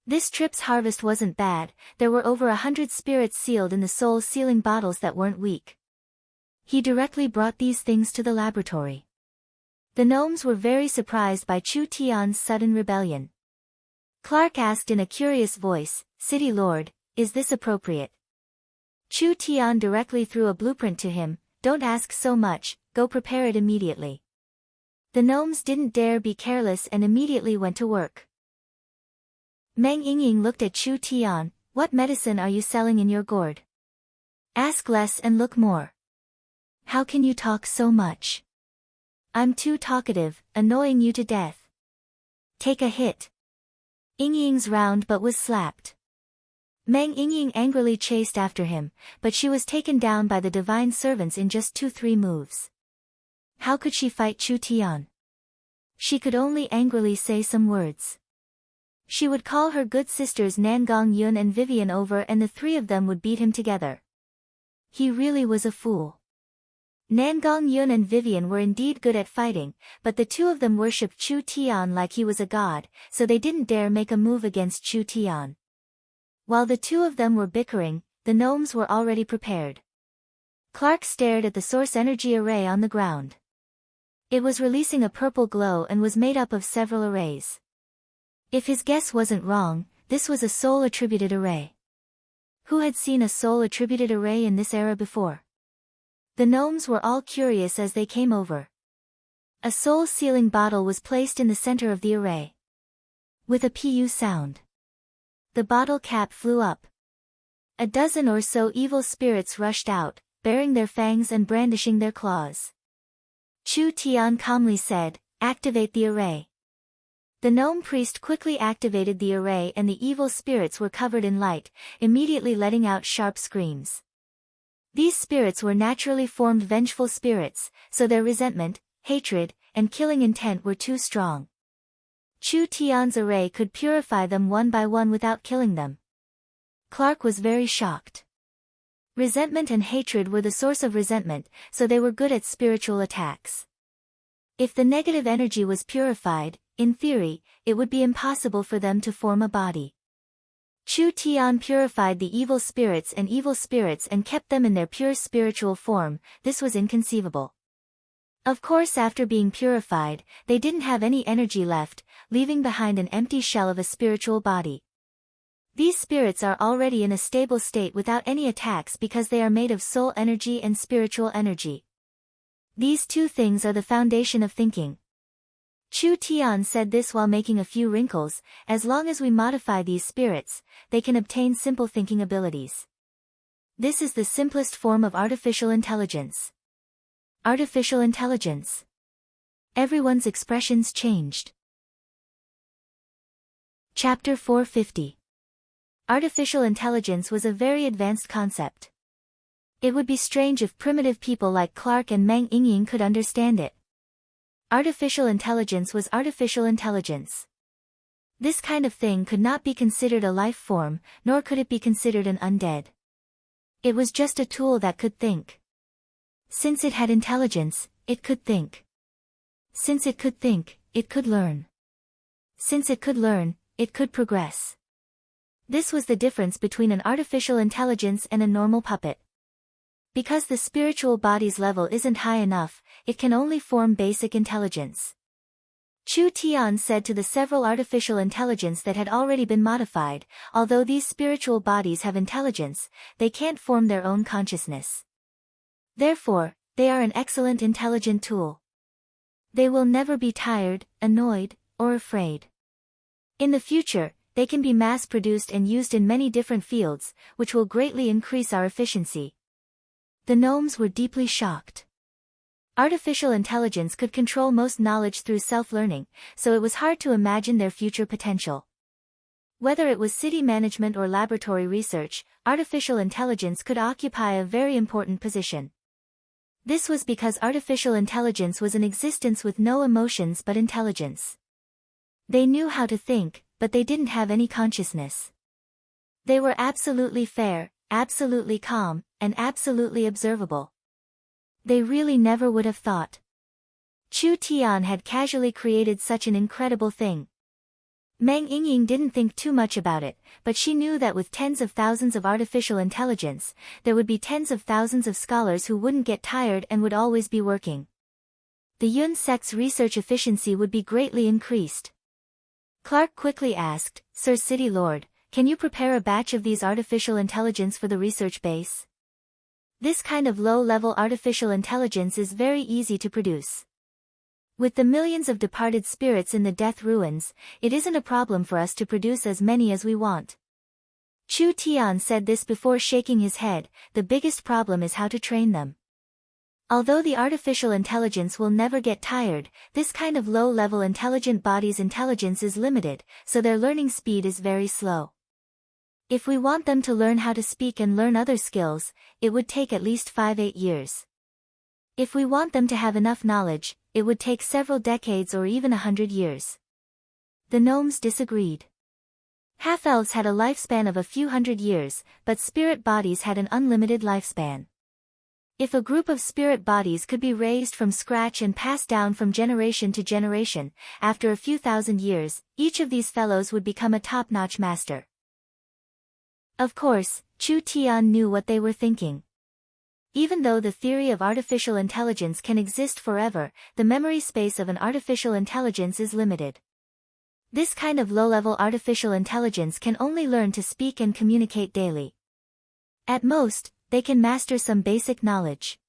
This trip's harvest wasn't bad, there were over 100 spirits sealed in the soul-sealing bottles that weren't weak. He directly brought these things to the laboratory. The gnomes were very surprised by Chu Tian's sudden rebellion. Clark asked in a curious voice, "City Lord, is this appropriate?" Chu Tian directly threw a blueprint to him, "Don't ask so much, go prepare it immediately." The gnomes didn't dare be careless and immediately went to work. Meng Yingying looked at Chu Tian, "What medicine are you selling in your gourd? Ask less and look more. How can you talk so much? I'm too talkative, annoying you to death. Take a hit." Yingying's round but was slapped. Meng Yingying angrily chased after him, but she was taken down by the divine servants in just 2-3 moves. How could she fight Chu Tian? She could only angrily say some words. She would call her good sisters Nangong Yun and Vivian over and the three of them would beat him together. He really was a fool. Nangong Yun and Vivian were indeed good at fighting, but the two of them worshipped Chu Tian like he was a god, so they didn't dare make a move against Chu Tian. While the two of them were bickering, the gnomes were already prepared. Clark stared at the source energy array on the ground. It was releasing a purple glow and was made up of several arrays. If his guess wasn't wrong, this was a soul-attributed array. Who had seen a soul-attributed array in this era before? The gnomes were all curious as they came over. A soul-sealing bottle was placed in the center of the array. With a pu sound, the bottle cap flew up. A dozen or so evil spirits rushed out, baring their fangs and brandishing their claws. Chu Tian calmly said, "Activate the array." The gnome priest quickly activated the array and the evil spirits were covered in light, immediately letting out sharp screams. These spirits were naturally formed vengeful spirits, so their resentment, hatred, and killing intent were too strong. Chu Tian's array could purify them one by one without killing them. Clark was very shocked. Resentment and hatred were the source of resentment, so they were good at spiritual attacks. If the negative energy was purified, in theory, it would be impossible for them to form a body. Chu Tian purified the evil spirits and kept them in their pure spiritual form. This was inconceivable. Of course, after being purified, they didn't have any energy left, leaving behind an empty shell of a spiritual body. These spirits are already in a stable state without any attacks because they are made of soul energy and spiritual energy. These two things are the foundation of thinking. Chu Tian said this while making a few wrinkles. As long as we modify these spirits, they can obtain simple thinking abilities. This is the simplest form of artificial intelligence. Artificial intelligence. Everyone's expressions changed. Chapter 450. Artificial intelligence was a very advanced concept. It would be strange if primitive people like Clark and Meng Yingying could understand it. Artificial intelligence was artificial intelligence. This kind of thing could not be considered a life form, nor could it be considered an undead. It was just a tool that could think. Since it had intelligence, it could think. Since it could think, it could learn. Since it could learn, it could progress. This was the difference between an artificial intelligence and a normal puppet. Because the spiritual body's level isn't high enough, it can only form basic intelligence. Chu Tian said to the several artificial intelligence that had already been modified, although these spiritual bodies have intelligence, they can't form their own consciousness. Therefore, they are an excellent intelligent tool. They will never be tired, annoyed, or afraid. In the future, they can be mass-produced and used in many different fields, which will greatly increase our efficiency. The gnomes were deeply shocked. Artificial intelligence could control most knowledge through self-learning, so it was hard to imagine their future potential. Whether it was city management or laboratory research, artificial intelligence could occupy a very important position. This was because artificial intelligence was an existence with no emotions but intelligence. They knew how to think, but they didn't have any consciousness. They were absolutely fair, absolutely calm, and absolutely observable. They really never would have thought. Chu Tian had casually created such an incredible thing. Meng Yingying didn't think too much about it, but she knew that with tens of thousands of artificial intelligence, there would be tens of thousands of scholars who wouldn't get tired and would always be working. The Yun sect's research efficiency would be greatly increased. Clark quickly asked, "Sir City Lord, can you prepare a batch of these artificial intelligence for the research base?" This kind of low-level artificial intelligence is very easy to produce. With the millions of departed spirits in the death ruins, it isn't a problem for us to produce as many as we want. Chu Tian said this before shaking his head. The biggest problem is how to train them. Although the artificial intelligence will never get tired, this kind of low-level intelligent body's intelligence is limited, so their learning speed is very slow. If we want them to learn how to speak and learn other skills, it would take at least 5-8 years. If we want them to have enough knowledge, it would take several decades or even 100 years. The gnomes disagreed. Half-elves had a lifespan of a few hundred years, but spirit bodies had an unlimited lifespan. If a group of spirit bodies could be raised from scratch and passed down from generation to generation, after a few thousand years, each of these fellows would become a top-notch master. Of course, Chu Tian knew what they were thinking. Even though the theory of artificial intelligence can exist forever, the memory space of an artificial intelligence is limited. This kind of low-level artificial intelligence can only learn to speak and communicate daily. At most, they can master some basic knowledge.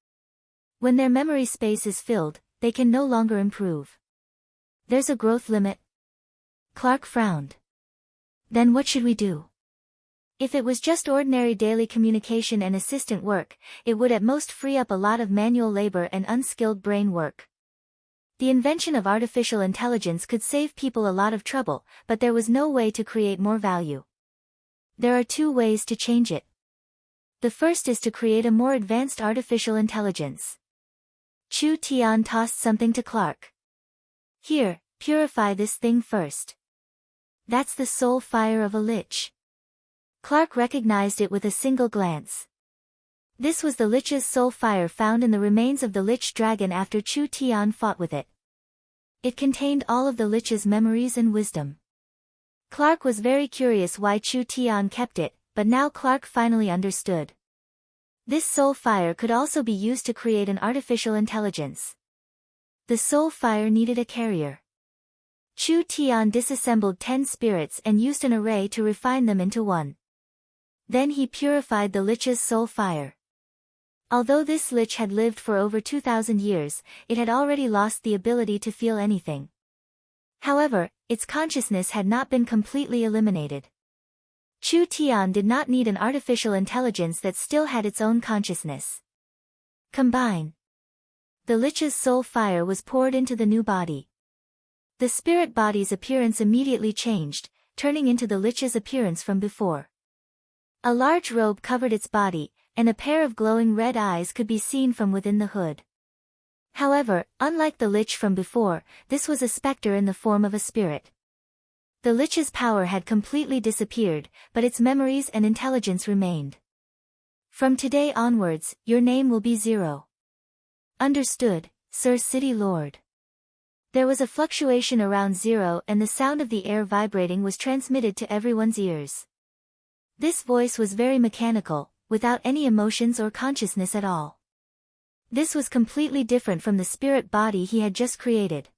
When their memory space is filled, they can no longer improve. There's a growth limit. Clark frowned. Then what should we do? If it was just ordinary daily communication and assistant work, it would at most free up a lot of manual labor and unskilled brain work. The invention of artificial intelligence could save people a lot of trouble, but there was no way to create more value. There are two ways to change it. The first is to create a more advanced artificial intelligence. Chu Tian tossed something to Clark. Here, purify this thing first. That's the soul fire of a lich. Clark recognized it with a single glance. This was the lich's soul fire found in the remains of the lich dragon after Chu Tian fought with it. It contained all of the lich's memories and wisdom. Clark was very curious why Chu Tian kept it, but now Clark finally understood. This soul fire could also be used to create an artificial intelligence. The soul fire needed a carrier. Chu Tian disassembled 10 spirits and used an array to refine them into one. Then he purified the lich's soul fire. Although this lich had lived for over 2,000 years, it had already lost the ability to feel anything. However, its consciousness had not been completely eliminated. Chu Tian did not need an artificial intelligence that still had its own consciousness. Combine. The lich's soul fire was poured into the new body. The spirit body's appearance immediately changed, turning into the lich's appearance from before. A large robe covered its body, and a pair of glowing red eyes could be seen from within the hood. However, unlike the lich from before, this was a specter in the form of a spirit. The lich's power had completely disappeared, but its memories and intelligence remained. From today onwards, your name will be Zero. Understood, Sir City Lord. There was a fluctuation around Zero and the sound of the air vibrating was transmitted to everyone's ears. This voice was very mechanical, without any emotions or consciousness at all. This was completely different from the spirit body he had just created.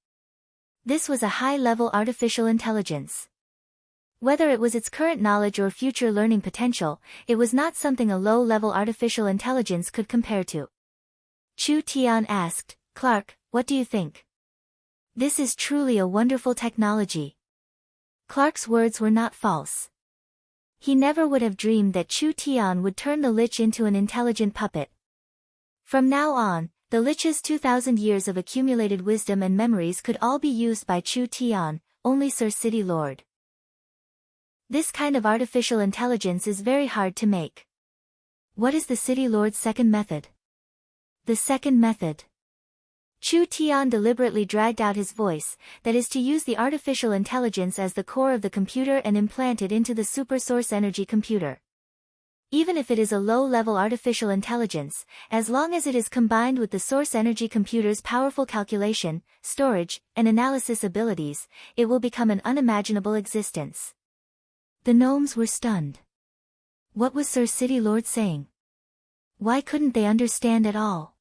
This was a high-level artificial intelligence. Whether it was its current knowledge or future learning potential, it was not something a low-level artificial intelligence could compare to. Chu Tian asked, Clark, what do you think? This is truly a wonderful technology. Clark's words were not false. He never would have dreamed that Chu Tian would turn the lich into an intelligent puppet. From now on, the lich's 2,000 years of accumulated wisdom and memories could all be used by Chu Tian, only Sir City Lord. This kind of artificial intelligence is very hard to make. What is the City Lord's second method? The second method. Chu Tian deliberately dragged out his voice, that is to use the artificial intelligence as the core of the computer and implant it into the supersource energy computer. Even if it is a low-level artificial intelligence, as long as it is combined with the source energy computer's powerful calculation, storage, and analysis abilities, it will become an unimaginable existence. The gnomes were stunned. What was Sir City Lord saying? Why couldn't they understand at all?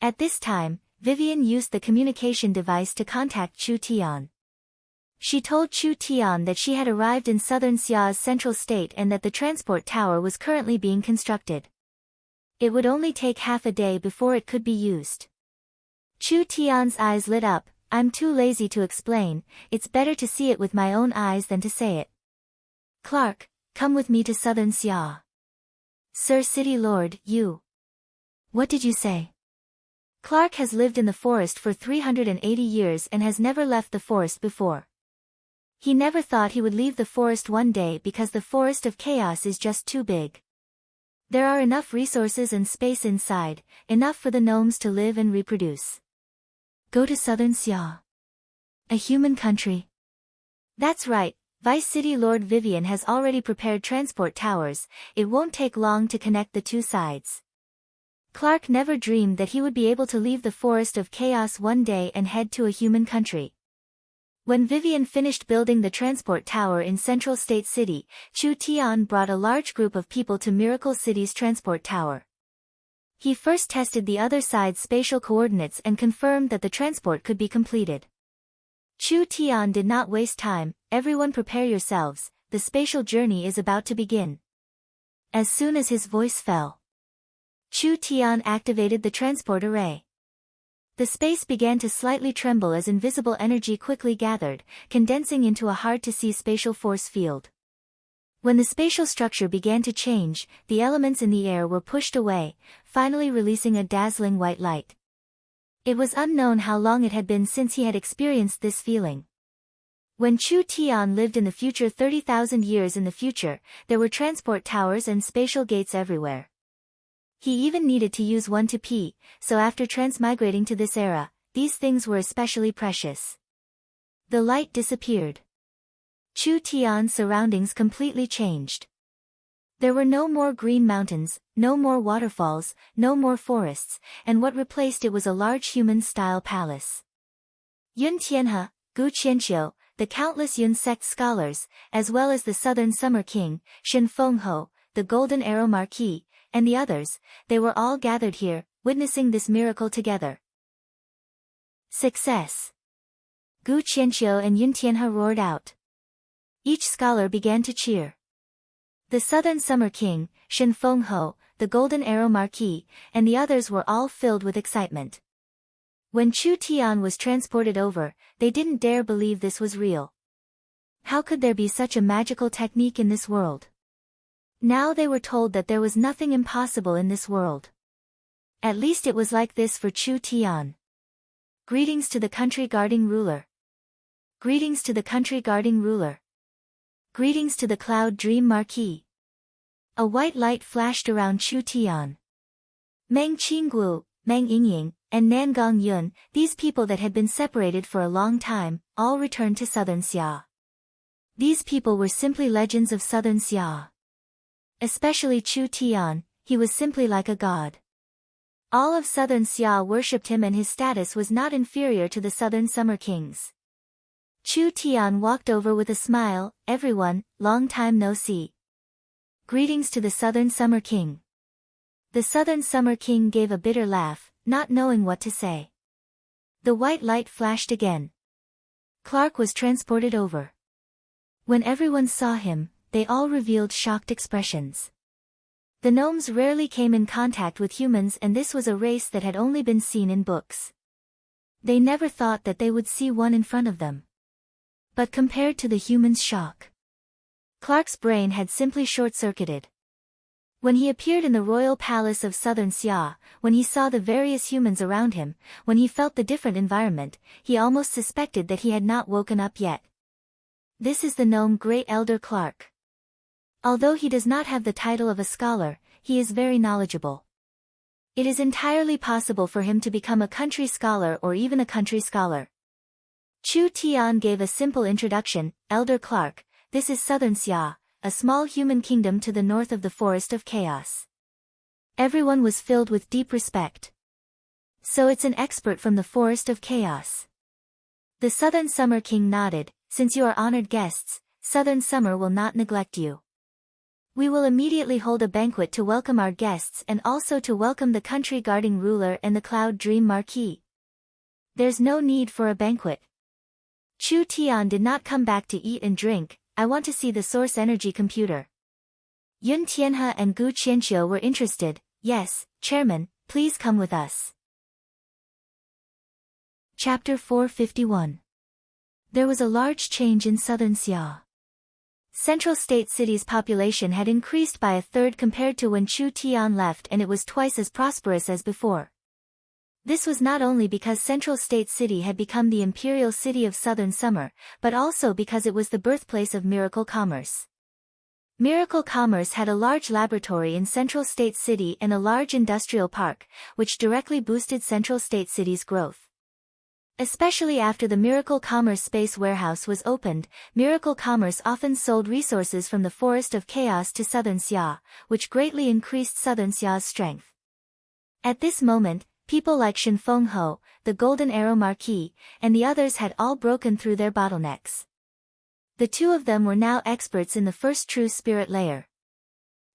At this time, Vivian used the communication device to contact Chu Tian. She told Chu Tian that she had arrived in southern Xia's central state and that the transport tower was currently being constructed. It would only take half a day before it could be used. Chu Tian's eyes lit up. I'm too lazy to explain, it's better to see it with my own eyes than to say it. Clark, come with me to southern Xia. Sir City Lord, you. What did you say? Clark has lived in the forest for 380 years and has never left the forest before. He never thought he would leave the forest one day because the forest of chaos is just too big. There are enough resources and space inside, enough for the gnomes to live and reproduce. Go to southern Xia. A human country. That's right, Vice City Lord Vivian has already prepared transport towers, it won't take long to connect the two sides. Clark never dreamed that he would be able to leave the forest of chaos one day and head to a human country. When Vivian finished building the transport tower in Central State City, Chu Tian brought a large group of people to Miracle City's transport tower. He first tested the other side's spatial coordinates and confirmed that the transport could be completed. Chu Tian did not waste time, everyone prepare yourselves, the spatial journey is about to begin. As soon as his voice fell, Chu Tian activated the transport array. The space began to slightly tremble as invisible energy quickly gathered, condensing into a hard-to-see spatial force field. When the spatial structure began to change, the elements in the air were pushed away, finally releasing a dazzling white light. It was unknown how long it had been since he had experienced this feeling. When Chu Tian lived in the future 30,000 years in the future, there were transport towers and spatial gates everywhere. He even needed to use one to pee, so after transmigrating to this era, these things were especially precious. The light disappeared. Chu Tian's surroundings completely changed. There were no more green mountains, no more waterfalls, no more forests, and what replaced it was a large human-style palace. Yun Tianhe, Gu Qianqiu, the countless Yun sect scholars, as well as the Southern Summer King, Shen Fengho, the Golden Arrow Marquis, and the others, they were all gathered here, witnessing this miracle together. Success! Gu Qianqiu and Yun Tianhe roared out. Each scholar began to cheer. The Southern Summer King, Shen Fengho, the Golden Arrow Marquis, and the others were all filled with excitement. When Chu Tian was transported over, they didn't dare believe this was real. How could there be such a magical technique in this world? Now they were told that there was nothing impossible in this world. At least it was like this for Chu Tian. Greetings to the country guarding ruler. Greetings to the country guarding ruler. Greetings to the Cloud Dream Marquis. A white light flashed around Chu Tian. Meng Qingguo, Meng Yingying, and Nangong Yun, these people that had been separated for a long time, all returned to Southern Xia. These people were simply legends of Southern Xia. Especially Chu Tian, he was simply like a god. All of Southern Xia worshipped him and his status was not inferior to the Southern Summer Kings. Chu Tian walked over with a smile, everyone, long time no see. Greetings to the Southern Summer King. The Southern Summer King gave a bitter laugh, not knowing what to say. The white light flashed again. Clark was transported over. When everyone saw him, they all revealed shocked expressions. The gnomes rarely came in contact with humans and this was a race that had only been seen in books. They never thought that they would see one in front of them. But compared to the humans' shock, Clark's brain had simply short-circuited. When he appeared in the royal palace of Southern Xia, when he saw the various humans around him, when he felt the different environment, he almost suspected that he had not woken up yet. This is the gnome Great Elder Clark. Although he does not have the title of a scholar, he is very knowledgeable. It is entirely possible for him to become a country scholar or even a country scholar. Chu Tian gave a simple introduction, Elder Clark, this is Southern Xia, a small human kingdom to the north of the Forest of Chaos. Everyone was filled with deep respect. So it's an expert from the Forest of Chaos. The Southern Summer King nodded, since you are honored guests, Southern Summer will not neglect you. We will immediately hold a banquet to welcome our guests and also to welcome the country guarding ruler and the Cloud Dream Marquis. There's no need for a banquet. Chu Tian did not come back to eat and drink, I want to see the source energy computer. Yun Tianhe and Gu Qianqiu were interested, yes, Chairman, please come with us. Chapter 451. There was a large change in Southern Xia. Central State City's population had increased by a third compared to when Chu Tian left and it was twice as prosperous as before. This was not only because Central State City had become the imperial city of Southern Summer, but also because it was the birthplace of Miracle Commerce. Miracle Commerce had a large laboratory in Central State City and a large industrial park, which directly boosted Central State City's growth. Especially after the Miracle Commerce Space Warehouse was opened, Miracle Commerce often sold resources from the Forest of Chaos to Southern Xia, which greatly increased Southern Xia's strength. At this moment, people like Shen Fengho, the Golden Arrow Marquis, and the others had all broken through their bottlenecks. The two of them were now experts in the first true spirit layer.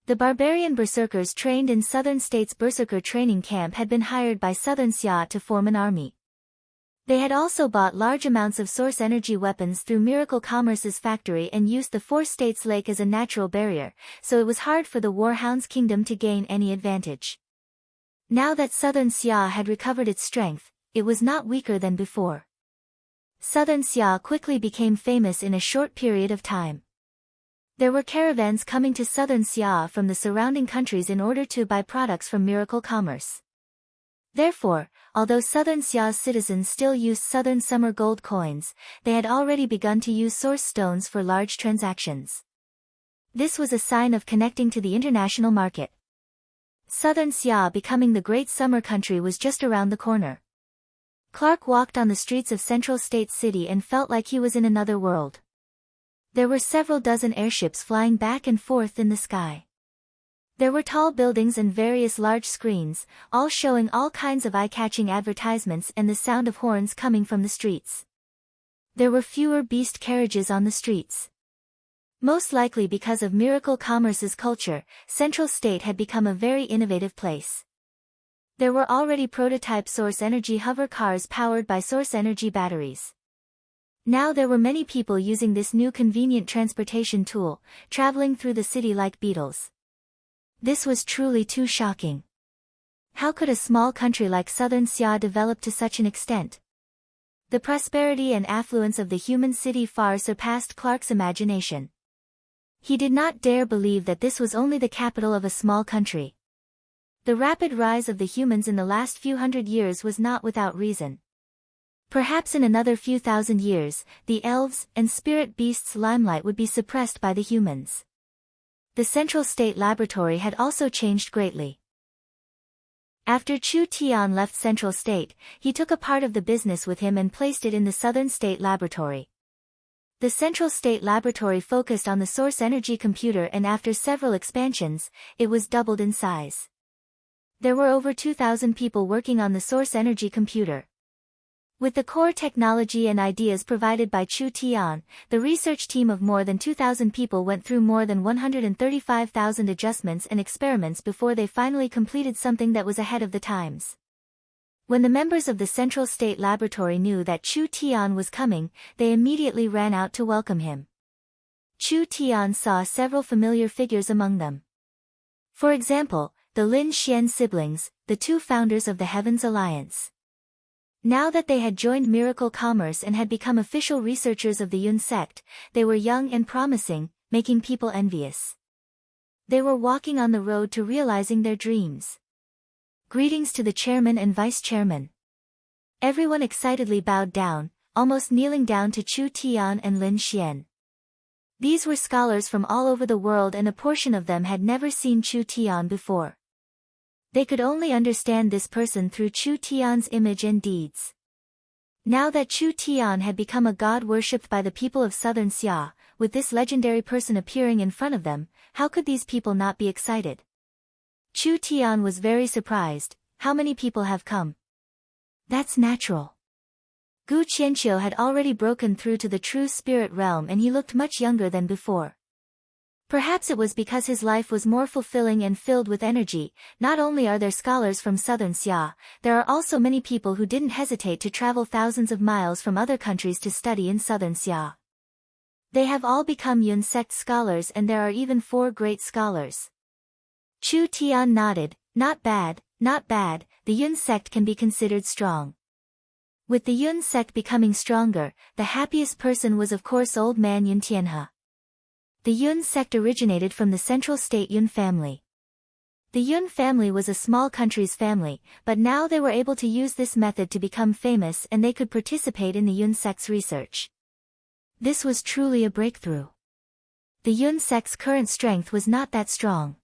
The barbarian berserkers trained in Southern State's Berserker training camp had been hired by Southern Xia to form an army. They had also bought large amounts of source energy weapons through Miracle Commerce's factory and used the Four States Lake as a natural barrier, so it was hard for the Warhound's kingdom to gain any advantage. Now that Southern Xia had recovered its strength, it was not weaker than before. Southern Xia quickly became famous in a short period of time. There were caravans coming to Southern Xia from the surrounding countries in order to buy products from Miracle Commerce. Therefore, although Southern Xia's citizens still used Southern Summer gold coins, they had already begun to use source stones for large transactions. This was a sign of connecting to the international market. Southern Xia becoming the great summer country was just around the corner. Clark walked on the streets of Central State City and felt like he was in another world. There were several dozen airships flying back and forth in the sky. There were tall buildings and various large screens, all showing all kinds of eye-catching advertisements and the sound of horns coming from the streets. There were fewer beast carriages on the streets. Most likely because of Miracle Commerce's culture, Central State had become a very innovative place. There were already prototype source energy hover cars powered by source energy batteries. Now there were many people using this new convenient transportation tool, traveling through the city like beetles. This was truly too shocking. How could a small country like Southern Xia develop to such an extent? The prosperity and affluence of the human city far surpassed Clark's imagination. He did not dare believe that this was only the capital of a small country. The rapid rise of the humans in the last few hundred years was not without reason. Perhaps in another few thousand years, the elves and spirit beasts' limelight would be suppressed by the humans. The Central State Laboratory had also changed greatly. After Chu Tian left Central State, he took a part of the business with him and placed it in the Southern State Laboratory. The Central State Laboratory focused on the source energy computer, and after several expansions, it was doubled in size. There were over 2,000 people working on the source energy computer. With the core technology and ideas provided by Chu Tian, the research team of more than 2,000 people went through more than 135,000 adjustments and experiments before they finally completed something that was ahead of the times. When the members of the Central State Laboratory knew that Chu Tian was coming, they immediately ran out to welcome him. Chu Tian saw several familiar figures among them. For example, the Lin Xian siblings, the two founders of the Heavens Alliance. Now that they had joined Miracle Commerce and had become official researchers of the Yun sect, they were young and promising, making people envious. They were walking on the road to realizing their dreams. Greetings to the chairman and vice chairman. Everyone excitedly bowed down, almost kneeling down to Chu Tian and Lin Xian. These were scholars from all over the world, and a portion of them had never seen Chu Tian before. They could only understand this person through Chu Tian's image and deeds. Now that Chu Tian had become a god worshipped by the people of Southern Xia, with this legendary person appearing in front of them, how could these people not be excited? Chu Tian was very surprised. How many people have come? That's natural. Gu Qianqiu had already broken through to the true spirit realm, and he looked much younger than before. Perhaps it was because his life was more fulfilling and filled with energy. Not only are there scholars from Southern Xia, there are also many people who didn't hesitate to travel thousands of miles from other countries to study in Southern Xia. They have all become Yun sect scholars, and there are even 4 great scholars. Chu Tian nodded. Not bad, not bad, the Yun sect can be considered strong. With the Yun sect becoming stronger, the happiest person was of course old man Yun Tianhe. The Yun sect originated from the Central State Yun family. The Yun family was a small country's family, but now they were able to use this method to become famous, and they could participate in the Yun sect's research. This was truly a breakthrough. The Yun sect's current strength was not that strong.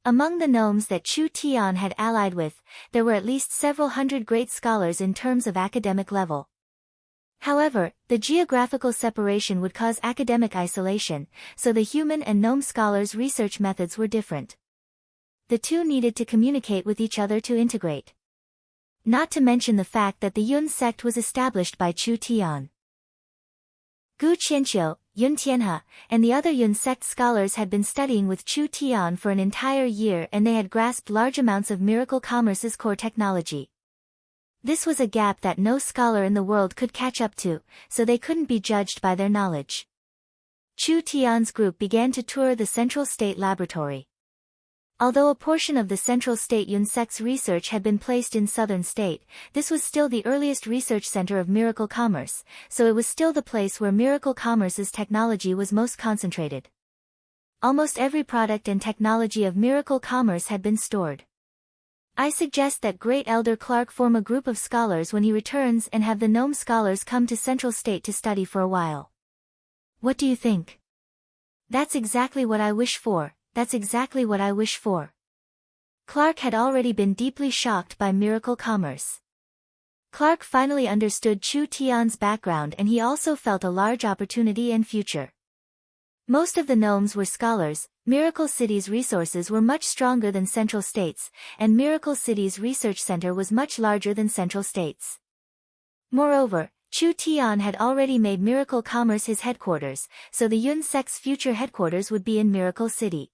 Among the gnomes that Chu Tian had allied with, there were at least several hundred great scholars in terms of academic level. However, the geographical separation would cause academic isolation, so the human and gnome scholars' research methods were different. The two needed to communicate with each other to integrate. Not to mention the fact that the Yun sect was established by Chu Tian. Gu Qianqiu, Yun Tianhe, and the other Yun sect scholars had been studying with Chu Tian for an entire year, and they had grasped large amounts of Miracle Commerce's core technology. This was a gap that no scholar in the world could catch up to, so they couldn't be judged by their knowledge. Chu Tian's group began to tour the Central State Laboratory. Although a portion of the Central State Yun sect's research had been placed in Southern State, this was still the earliest research center of Miracle Commerce, so it was still the place where Miracle Commerce's technology was most concentrated. Almost every product and technology of Miracle Commerce had been stored. I suggest that Great Elder Clark form a group of scholars when he returns and have the gnome scholars come to Central State to study for a while. What do you think? That's exactly what I wish for, that's exactly what I wish for. Clark had already been deeply shocked by miracle commerce. Clark finally understood Chu Tian's background, and he also felt a large opportunity and future. Most of the gnomes were scholars. Miracle City's resources were much stronger than Central State's, and Miracle City's research center was much larger than Central State's. Moreover, Chu Tian had already made Miracle Commerce his headquarters, so the Yun sect's future headquarters would be in Miracle City.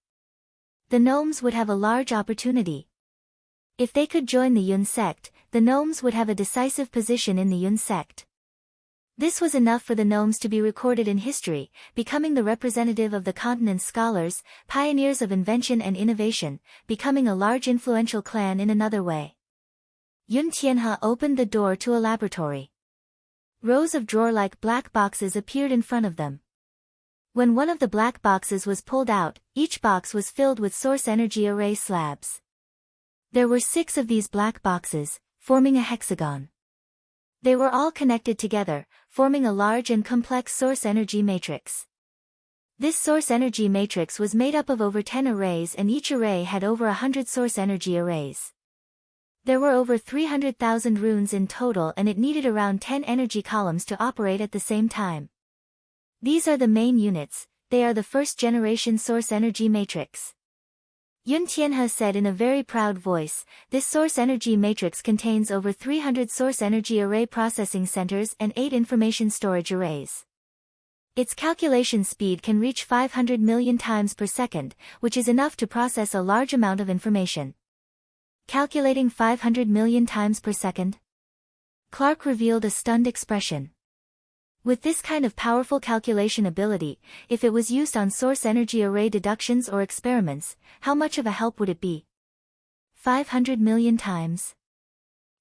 The gnomes would have a large opportunity. If they could join the Yun sect, the gnomes would have a decisive position in the Yun sect. This was enough for the gnomes to be recorded in history, becoming the representative of the continent's scholars, pioneers of invention and innovation, becoming a large influential clan in another way. Yun Tianhe opened the door to a laboratory. Rows of drawer-like black boxes appeared in front of them. When one of the black boxes was pulled out, each box was filled with source energy array slabs. There were 6 of these black boxes, forming a hexagon. They were all connected together, forming a large and complex source energy matrix. This source energy matrix was made up of over 10 arrays, and each array had over 100 source energy arrays. There were over 300,000 runes in total, and it needed around 10 energy columns to operate at the same time. These are the main units. They are the first-generation source energy matrix. Yun Tianhe said in a very proud voice, this source energy matrix contains over 300 source energy array processing centers and 8 information storage arrays. Its calculation speed can reach 500 million times per second, which is enough to process a large amount of information. Calculating 500 million times per second? Clark revealed a stunned expression. With this kind of powerful calculation ability, if it was used on source energy array deductions or experiments, how much of a help would it be? 500 million times.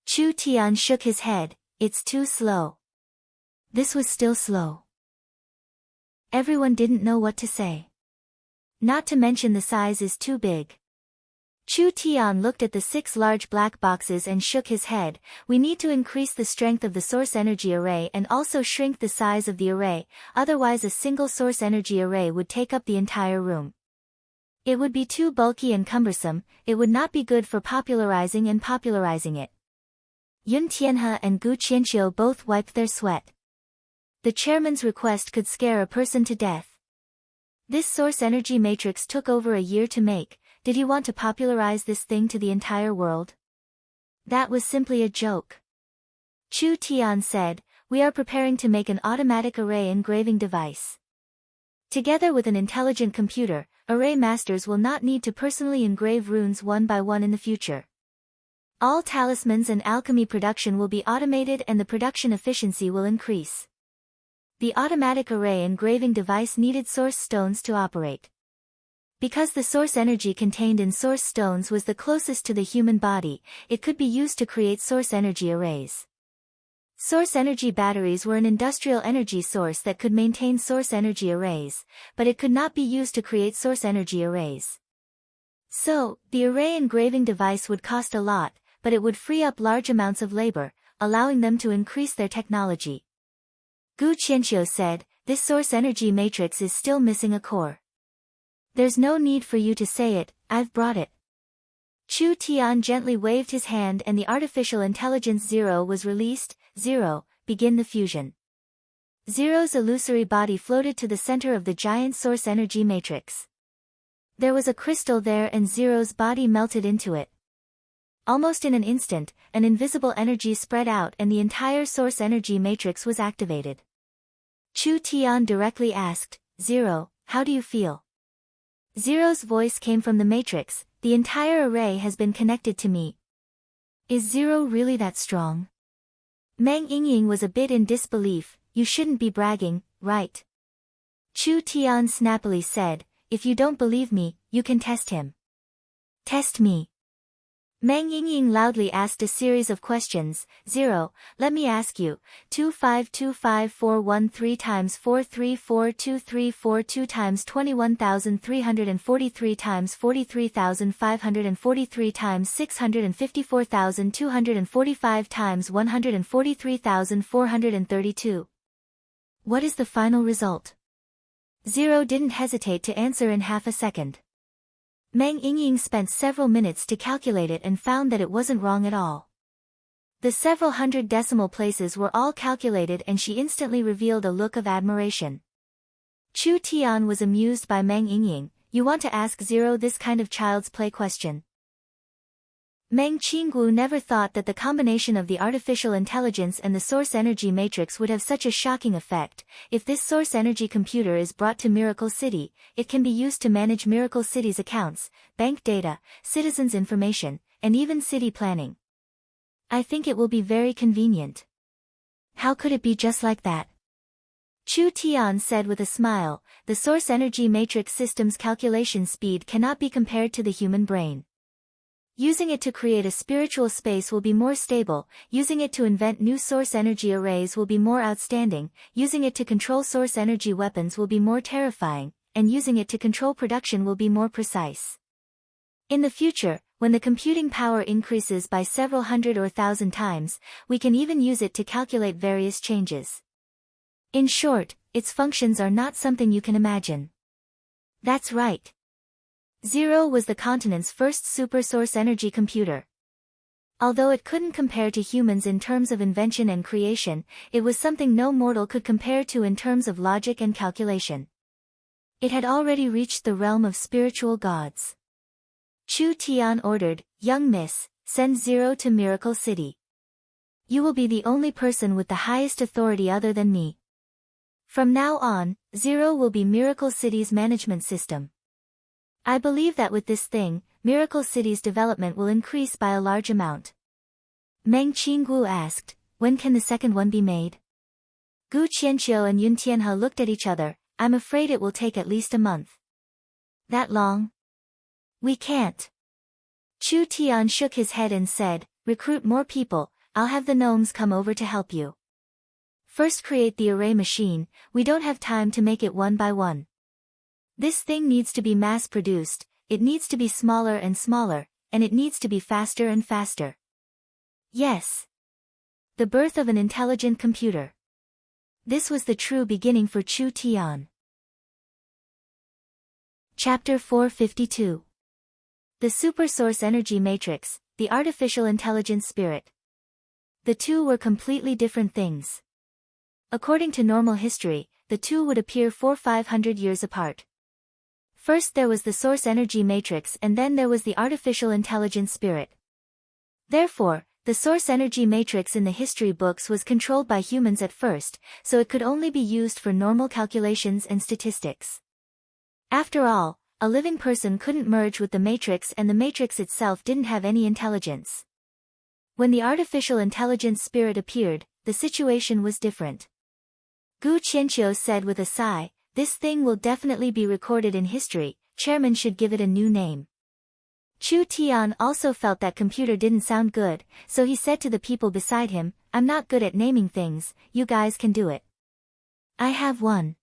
Chu Tian shook his head, it's too slow. This was still slow. Everyone didn't know what to say. Not to mention the size is too big. Chu Tian looked at the 6 large black boxes and shook his head. We need to increase the strength of the source energy array and also shrink the size of the array, otherwise a single source energy array would take up the entire room. It would be too bulky and cumbersome, it would not be good for popularizing it. Yun Tianhe and Gu Qianqiu both wiped their sweat. The chairman's request could scare a person to death. This source energy matrix took over a year to make. Did he want to popularize this thing to the entire world? That was simply a joke. Chu Tian said, we are preparing to make an automatic array engraving device. Together with an intelligent computer, array masters will not need to personally engrave runes one by one in the future. All talismans and alchemy production will be automated, and the production efficiency will increase. The automatic array engraving device needed source stones to operate. Because the source energy contained in source stones was the closest to the human body, it could be used to create source energy arrays. Source energy batteries were an industrial energy source that could maintain source energy arrays, but it could not be used to create source energy arrays. So, the array engraving device would cost a lot, but it would free up large amounts of labor, allowing them to increase their technology. Gu Qianqiu said, this source energy matrix is still missing a core. There's no need for you to say it, I've brought it. Chu Tian gently waved his hand and the artificial intelligence Zero was released. Zero, begin the fusion. Zero's illusory body floated to the center of the giant source energy matrix. There was a crystal there and Zero's body melted into it. Almost in an instant, an invisible energy spread out and the entire source energy matrix was activated. Chu Tian directly asked, Zero, how do you feel? Zero's voice came from the matrix, the entire array has been connected to me. Is Zero really that strong? Meng Yingying was a bit in disbelief, you shouldn't be bragging, right? Chu Tian snappily said, if you don't believe me, you can test him. Test me. Meng Yingying loudly asked a series of questions. 0. Let me ask you. 2525413 times 434242 times 21343 times 43543 times 654245 times 143432. What is the final result? 0 didn't hesitate to answer in half a second. Meng Yingying spent several minutes to calculate it and found that it wasn't wrong at all. The several hundred decimal places were all calculated, and she instantly revealed a look of admiration. Chu Tian was amused by Meng Yingying. You want to ask 0 this kind of child's play question? Meng Qinggu never thought that the combination of the artificial intelligence and the source energy matrix would have such a shocking effect. If this source energy computer is brought to Miracle City, it can be used to manage Miracle City's accounts, bank data, citizens' information, and even city planning. I think it will be very convenient. How could it be just like that? Chu Tian said with a smile. The source energy matrix system's calculation speed cannot be compared to the human brain. Using it to create a spiritual space will be more stable, using it to invent new source energy arrays will be more outstanding, using it to control source energy weapons will be more terrifying, and using it to control production will be more precise. In the future, when the computing power increases by several hundred or thousand times, we can even use it to calculate various changes. In short, its functions are not something you can imagine. That's right. 0 was the continent's first super source energy computer. Although it couldn't compare to humans in terms of invention and creation, it was something no mortal could compare to in terms of logic and calculation. It had already reached the realm of spiritual gods. Chu Tian ordered, "Young miss, send 0 to Miracle City. You will be the only person with the highest authority other than me. From now on, 0 will be Miracle City's management system. I believe that with this thing, Miracle City's development will increase by a large amount." Meng Qinggu asked, "When can the second one be made?" Gu Qianqiu and Yun Tianhe looked at each other. "I'm afraid it will take at least a month." "That long?" "We can't." Chu Tian shook his head and said, "Recruit more people, I'll have the gnomes come over to help you. First create the array machine, we don't have time to make it one by one. This thing needs to be mass-produced, it needs to be smaller and smaller, and it needs to be faster and faster." Yes. The birth of an intelligent computer. This was the true beginning for Chu Tian. Chapter 452. The Super Source Energy Matrix, the Artificial Intelligence Spirit. The two were completely different things. According to normal history, the two would appear 400-500 years apart. First there was the source energy matrix, and then there was the artificial intelligence spirit. Therefore, the source energy matrix in the history books was controlled by humans at first, so it could only be used for normal calculations and statistics. After all, a living person couldn't merge with the matrix, and the matrix itself didn't have any intelligence. When the artificial intelligence spirit appeared, the situation was different. Gu Qianqiu said with a sigh, "This thing will definitely be recorded in history, chairman should give it a new name." Chu Tian also felt that computer didn't sound good, so he said to the people beside him, "I'm not good at naming things, you guys can do it." "I have one."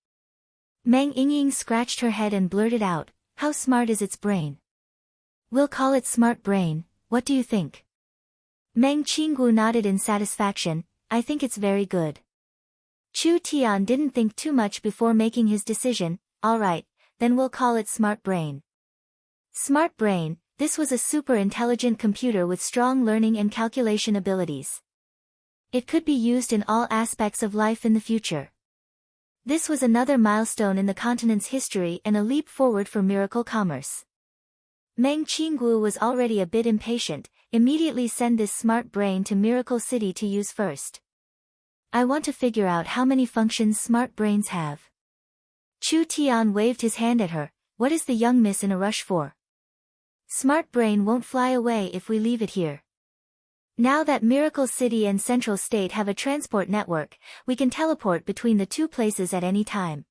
Meng Yingying scratched her head and blurted out, "How smart is its brain?" "We'll call it Smart Brain, what do you think?" Meng Qinggu nodded in satisfaction, "I think it's very good." Chu Tian didn't think too much before making his decision. "All right, then we'll call it Smart Brain." Smart Brain, this was a super intelligent computer with strong learning and calculation abilities. It could be used in all aspects of life in the future. This was another milestone in the continent's history and a leap forward for miracle commerce. Meng Qinggu was already a bit impatient. "Immediately send this Smart Brain to Miracle City to use first. I want to figure out how many functions smart brains have." Chu Tian waved his hand at her. "What is the young miss in a rush for? Smart Brain won't fly away if we leave it here. Now that Miracle City and Central State have a transport network, we can teleport between the two places at any time.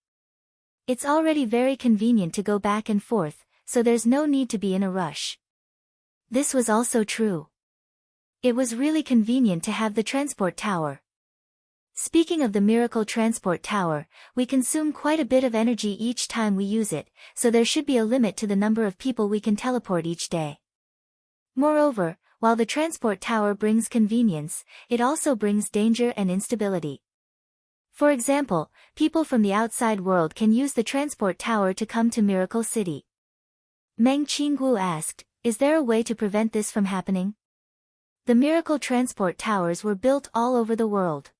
It's already very convenient to go back and forth, so there's no need to be in a rush." This was also true. It was really convenient to have the transport tower. Speaking of the Miracle Transport Tower, we consume quite a bit of energy each time we use it, so there should be a limit to the number of people we can teleport each day. Moreover, while the transport tower brings convenience, it also brings danger and instability. For example, people from the outside world can use the transport tower to come to Miracle City. Meng Qinggu asked, "Is there a way to prevent this from happening?" The Miracle Transport Towers were built all over the world.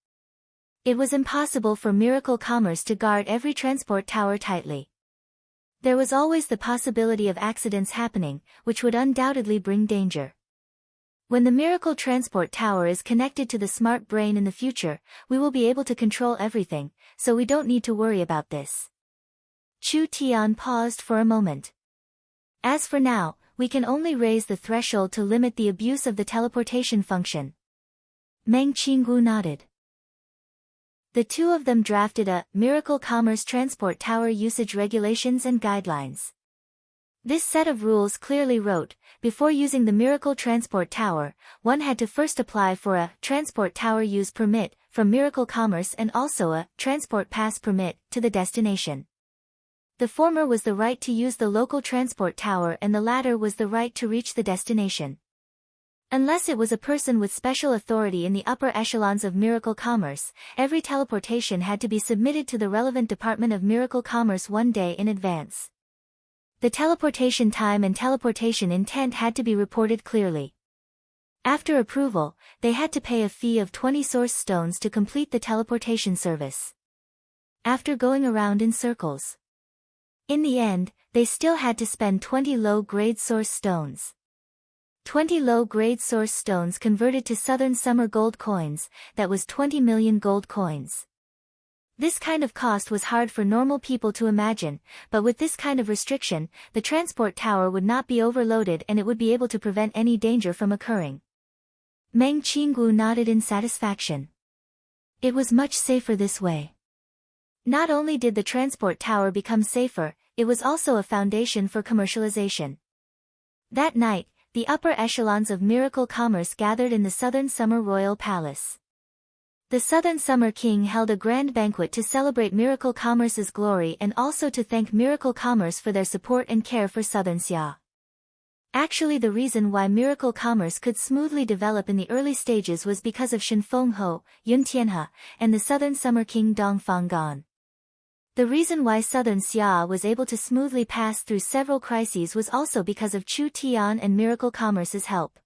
It was impossible for Miracle Commerce to guard every transport tower tightly. There was always the possibility of accidents happening, which would undoubtedly bring danger. When the Miracle Transport Tower is connected to the smart brain in the future, we will be able to control everything, so we don't need to worry about this. Chu Tian paused for a moment. As for now, we can only raise the threshold to limit the abuse of the teleportation function. Meng Qinggu nodded. The two of them drafted a Miracle Commerce Transport Tower Usage Regulations and Guidelines. This set of rules clearly wrote, before using the Miracle Transport Tower, one had to first apply for a Transport Tower Use Permit from Miracle Commerce and also a Transport Pass Permit to the destination. The former was the right to use the local transport tower and the latter was the right to reach the destination. Unless it was a person with special authority in the upper echelons of Miracle Commerce, every teleportation had to be submitted to the relevant department of Miracle Commerce 1 day in advance. The teleportation time and teleportation intent had to be reported clearly. After approval, they had to pay a fee of 20 source stones to complete the teleportation service. After going around in circles. In the end, they still had to spend 20 low-grade source stones. 20 low-grade source stones converted to Southern Summer gold coins, that was 20 million gold coins. This kind of cost was hard for normal people to imagine, but with this kind of restriction, the transport tower would not be overloaded and it would be able to prevent any danger from occurring. Meng Qinggu nodded in satisfaction. It was much safer this way. Not only did the transport tower become safer, it was also a foundation for commercialization. That night, the upper echelons of Miracle Commerce gathered in the Southern Summer Royal Palace. The Southern Summer King held a grand banquet to celebrate Miracle Commerce's glory and also to thank Miracle Commerce for their support and care for Southern Xia. Actually, the reason why Miracle Commerce could smoothly develop in the early stages was because of Shenfeng Ho, Yun Tianhe, and the Southern Summer King Dong Fanggan. The reason why Southern Xia was able to smoothly pass through several crises was also because of Chu Tian and Miracle Commerce's help.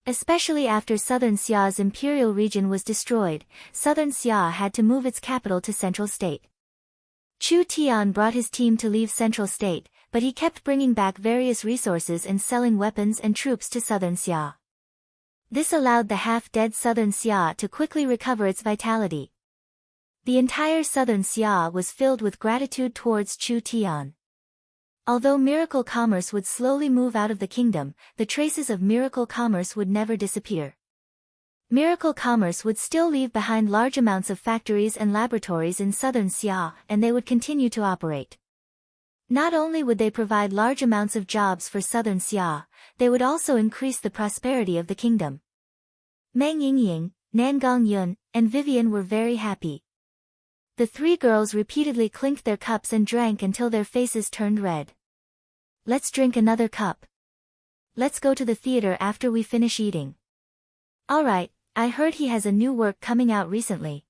Especially after Southern Xia's imperial region was destroyed, Southern Xia had to move its capital to Central State. Chu Tian brought his team to leave Central State, but he kept bringing back various resources and selling weapons and troops to Southern Xia. This allowed the half-dead Southern Xia to quickly recover its vitality. The entire Southern Xia was filled with gratitude towards Chu Tian. Although Miracle Commerce would slowly move out of the kingdom, the traces of Miracle Commerce would never disappear. Miracle Commerce would still leave behind large amounts of factories and laboratories in Southern Xia, and they would continue to operate. Not only would they provide large amounts of jobs for Southern Xia, they would also increase the prosperity of the kingdom. Meng Yingying, Nangong Yun, and Vivian were very happy. The three girls repeatedly clinked their cups and drank until their faces turned red. Let's drink another cup. Let's go to the theater after we finish eating. Alright, I heard he has a new work coming out recently.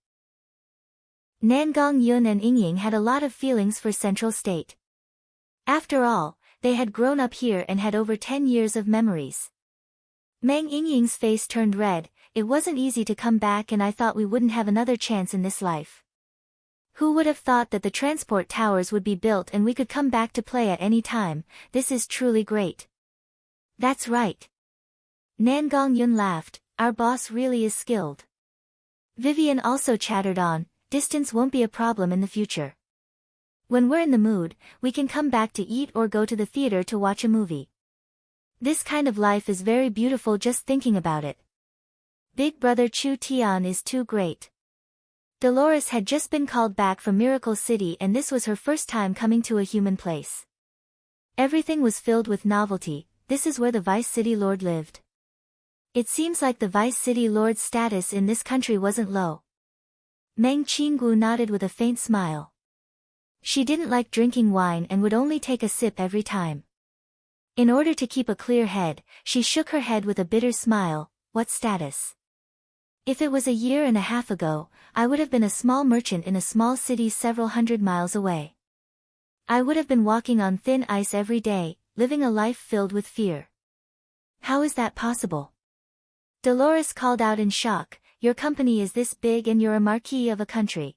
Nangong Yun and Yingying had a lot of feelings for Central State. After all, they had grown up here and had over 10 years of memories. Meng Yingying's face turned red. It wasn't easy to come back and I thought we wouldn't have another chance in this life. Who would have thought that the transport towers would be built and we could come back to play at any time? This is truly great. That's right. Nangong Yun laughed, our boss really is skilled. Vivian also chattered on, distance won't be a problem in the future. When we're in the mood, we can come back to eat or go to the theater to watch a movie. This kind of life is very beautiful just thinking about it. Big brother Chu Tian is too great. Dolores had just been called back from Miracle City and this was her first time coming to a human place. Everything was filled with novelty, this is where the Vice City Lord lived. It seems like the Vice City Lord's status in this country wasn't low. Meng Qinggu nodded with a faint smile. She didn't like drinking wine and would only take a sip every time. In order to keep a clear head, she shook her head with a bitter smile. What status? If it was a year and a half ago, I would have been a small merchant in a small city several hundred miles away. I would have been walking on thin ice every day, living a life filled with fear. How is that possible? Dolores called out in shock, your company is this big and you're a marquis of a country.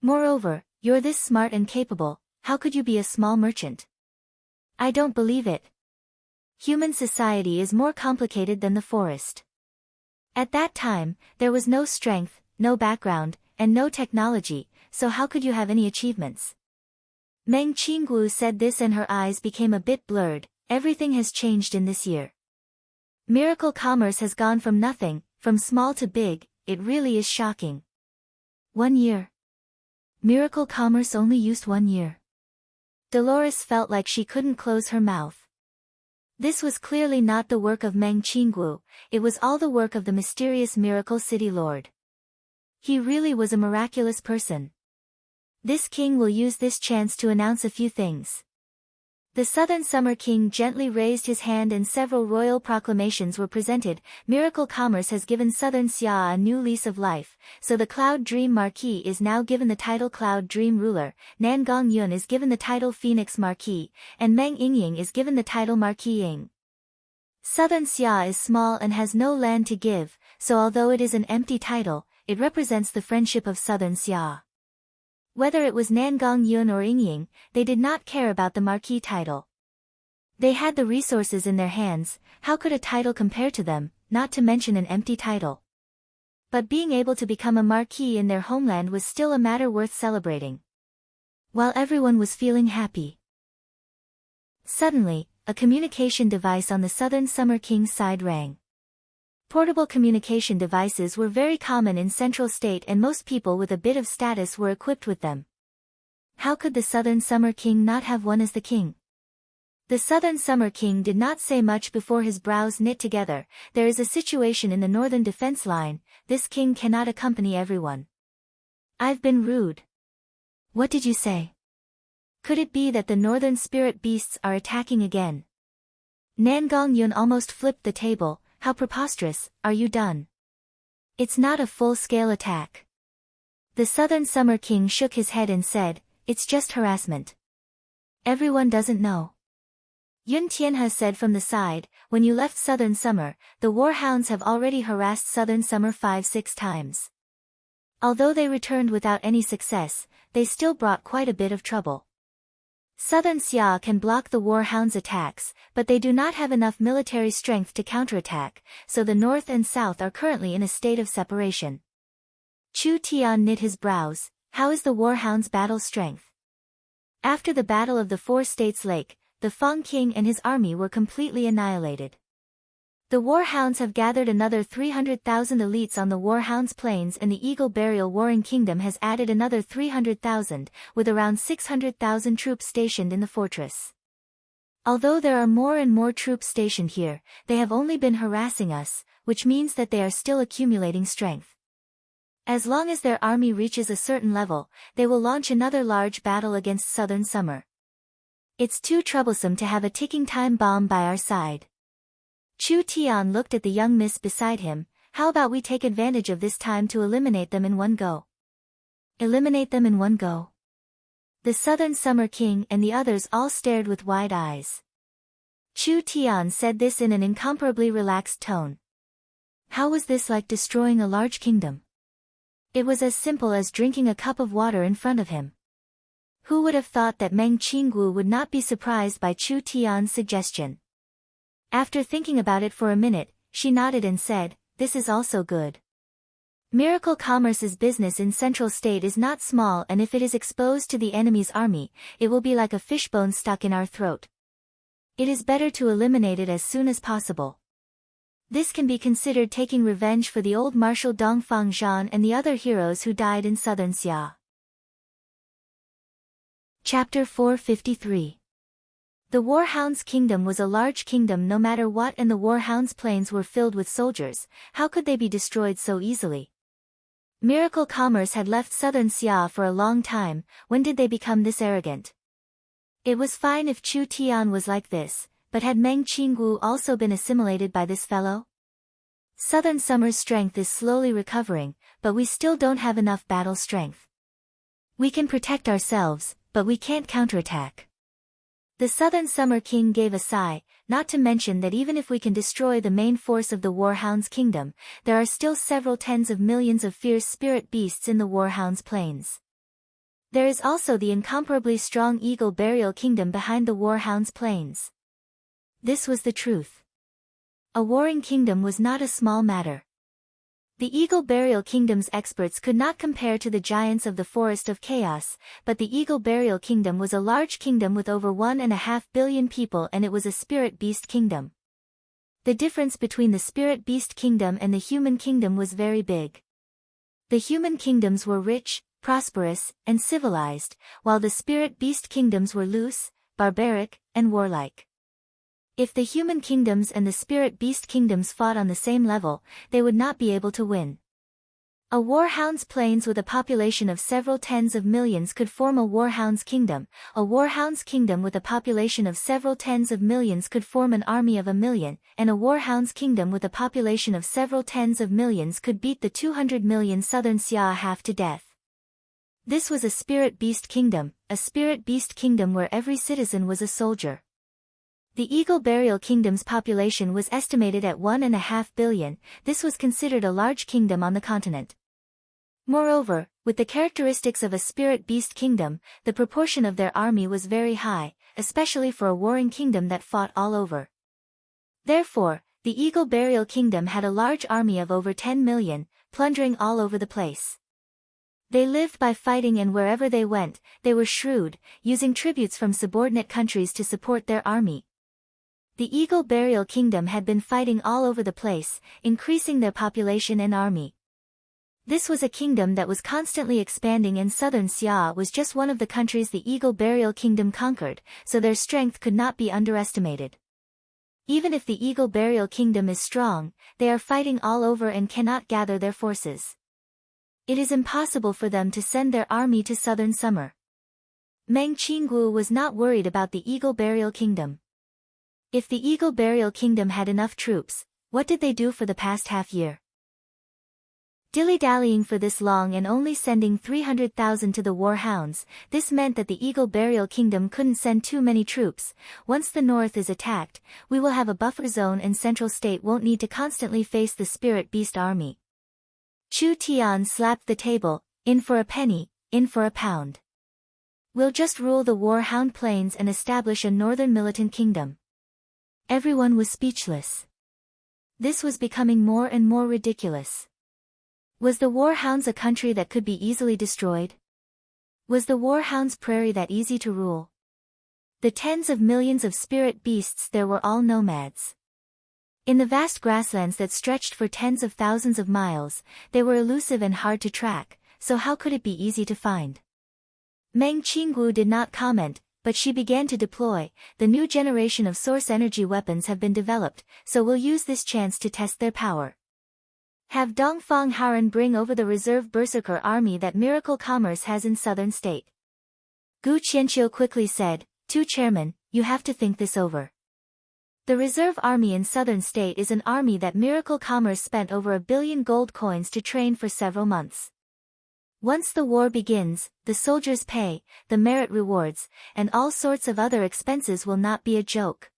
Moreover, you're this smart and capable, how could you be a small merchant? I don't believe it. Human society is more complicated than the forest. At that time, there was no strength, no background, and no technology, so how could you have any achievements? Meng Qinggu said this and her eyes became a bit blurred. Everything has changed in this year. Miracle commerce has gone from nothing, from small to big, it really is shocking. 1 year. Miracle commerce only used 1 year. Dolores felt like she couldn't close her mouth. This was clearly not the work of Meng Qinggu, it was all the work of the mysterious Miracle City Lord. He really was a miraculous person. This king will use this chance to announce a few things. The Southern Summer King gently raised his hand and several royal proclamations were presented. Miracle commerce has given Southern Xia a new lease of life, so the Cloud Dream Marquis is now given the title Cloud Dream Ruler, Nangong Yun is given the title Phoenix Marquis, and Meng Yingying is given the title Marquis Ying. Southern Xia is small and has no land to give, so although it is an empty title, it represents the friendship of Southern Xia. Whether it was Nangong Yun or Yingying, they did not care about the marquis title. They had the resources in their hands, how could a title compare to them, not to mention an empty title? But being able to become a marquis in their homeland was still a matter worth celebrating. While everyone was feeling happy. Suddenly, a communication device on the Southern Summer King's side rang. Portable communication devices were very common in Central State and most people with a bit of status were equipped with them. How could the Southern Summer King not have one as the king? The Southern Summer King did not say much before his brows knit together. There is a situation in the Northern Defense Line, this king cannot accompany everyone. I've been rude. What did you say? Could it be that the Northern Spirit Beasts are attacking again? Nangong Yun almost flipped the table. How preposterous, are you done? It's not a full-scale attack. The Southern Summer King shook his head and said, it's just harassment. Everyone doesn't know. Yun Tianhe said from the side, when you left Southern Summer, the warhounds have already harassed Southern Summer 5-6 times. Although they returned without any success, they still brought quite a bit of trouble. Southern Xia can block the warhounds' attacks, but they do not have enough military strength to counterattack, so the north and south are currently in a state of separation. Chu Tian knit his brows, how is the warhounds' battle strength? After the Battle of the Four States Lake, the Feng King and his army were completely annihilated. The warhounds have gathered another 300,000 elites on the Warhounds Plains and the Eagle Burial Warring Kingdom has added another 300,000, with around 600,000 troops stationed in the fortress. Although there are more and more troops stationed here, they have only been harassing us, which means that they are still accumulating strength. As long as their army reaches a certain level, they will launch another large battle against Southern Summer. It's too troublesome to have a ticking time bomb by our side. Chu Tian looked at the young miss beside him, how about we take advantage of this time to eliminate them in one go? Eliminate them in one go? The Southern Summer King and the others all stared with wide eyes. Chu Tian said this in an incomparably relaxed tone. How was this like destroying a large kingdom? It was as simple as drinking a cup of water in front of him. Who would have thought that Meng Qinggu would not be surprised by Chu Tian's suggestion? After thinking about it for a minute, she nodded and said, this is also good. Miracle Commerce's business in Central State is not small and if it is exposed to the enemy's army, it will be like a fishbone stuck in our throat. It is better to eliminate it as soon as possible. This can be considered taking revenge for the old Marshal Dongfang Zhan and the other heroes who died in Southern Xia. Chapter 453. The Warhound's kingdom was a large kingdom no matter what, and the Warhound's plains were filled with soldiers. How could they be destroyed so easily? Miracle Commerce had left southern Xia for a long time. When did they become this arrogant? It was fine if Chu Tian was like this, but had Meng Qinggu also been assimilated by this fellow? Southern Summer's strength is slowly recovering, but we still don't have enough battle strength. We can protect ourselves, but we can't counterattack. The Southern Summer King gave a sigh, not to mention that even if we can destroy the main force of the Warhound's kingdom, there are still several tens of millions of fierce spirit beasts in the Warhound's plains. There is also the incomparably strong Eagle Burial Kingdom behind the Warhound's plains. This was the truth. A warring kingdom was not a small matter. The Eagle Burial Kingdom's experts could not compare to the giants of the Forest of Chaos, but the Eagle Burial Kingdom was a large kingdom with over 1.5 billion people, and it was a spirit beast kingdom. The difference between the spirit beast kingdom and the human kingdom was very big. The human kingdoms were rich, prosperous, and civilized, while the spirit beast kingdoms were loose, barbaric, and warlike. If the human kingdoms and the spirit beast kingdoms fought on the same level, they would not be able to win. A Warhound's plains with a population of several tens of millions could form a Warhound's kingdom. A Warhound's kingdom with a population of several tens of millions could form an army of 1 million, and a Warhound's kingdom with a population of several tens of millions could beat the 200 million southern Xia half to death. This was a spirit beast kingdom where every citizen was a soldier. The Eagle Burial Kingdom's population was estimated at 1.5 billion. This was considered a large kingdom on the continent. Moreover, with the characteristics of a spirit beast kingdom, the proportion of their army was very high, especially for a warring kingdom that fought all over. Therefore, the Eagle Burial Kingdom had a large army of over 10 million, plundering all over the place. They lived by fighting, and wherever they went, they were shrewd, using tributes from subordinate countries to support their army. The Eagle Burial Kingdom had been fighting all over the place, increasing their population and army. This was a kingdom that was constantly expanding, and southern Xia was just one of the countries the Eagle Burial Kingdom conquered, so their strength could not be underestimated. Even if the Eagle Burial Kingdom is strong, they are fighting all over and cannot gather their forces. It is impossible for them to send their army to southern Summer. Meng Qinggu was not worried about the Eagle Burial Kingdom. If the Eagle Burial Kingdom had enough troops, what did they do for the past half-year? Dilly-dallying for this long and only sending 300,000 to the Warhounds, this meant that the Eagle Burial Kingdom couldn't send too many troops. Once the north is attacked, we will have a buffer zone and Central State won't need to constantly face the Spirit Beast army. Chu Tian slapped the table, in for a penny, in for a pound. We'll just rule the Warhound Plains and establish a northern militant kingdom. Everyone was speechless. This was becoming more and more ridiculous. Was the Warhounds a country that could be easily destroyed? Was the Warhounds prairie that easy to rule? The tens of millions of spirit beasts there were all nomads. In the vast grasslands that stretched for tens of thousands of miles, they were elusive and hard to track, so how could it be easy to find? Meng Qinggu did not comment, but she began to deploy. The new generation of source energy weapons have been developed, so we'll use this chance to test their power. Have Dongfang Haran bring over the reserve berserker army that Miracle Commerce has in southern state. Gu Qianqiu quickly said, "To Chairman, you have to think this over. The reserve army in southern state is an army that Miracle Commerce spent over 1 billion gold coins to train for several months. Once the war begins, the soldiers' pay, the merit rewards, and all sorts of other expenses will not be a joke."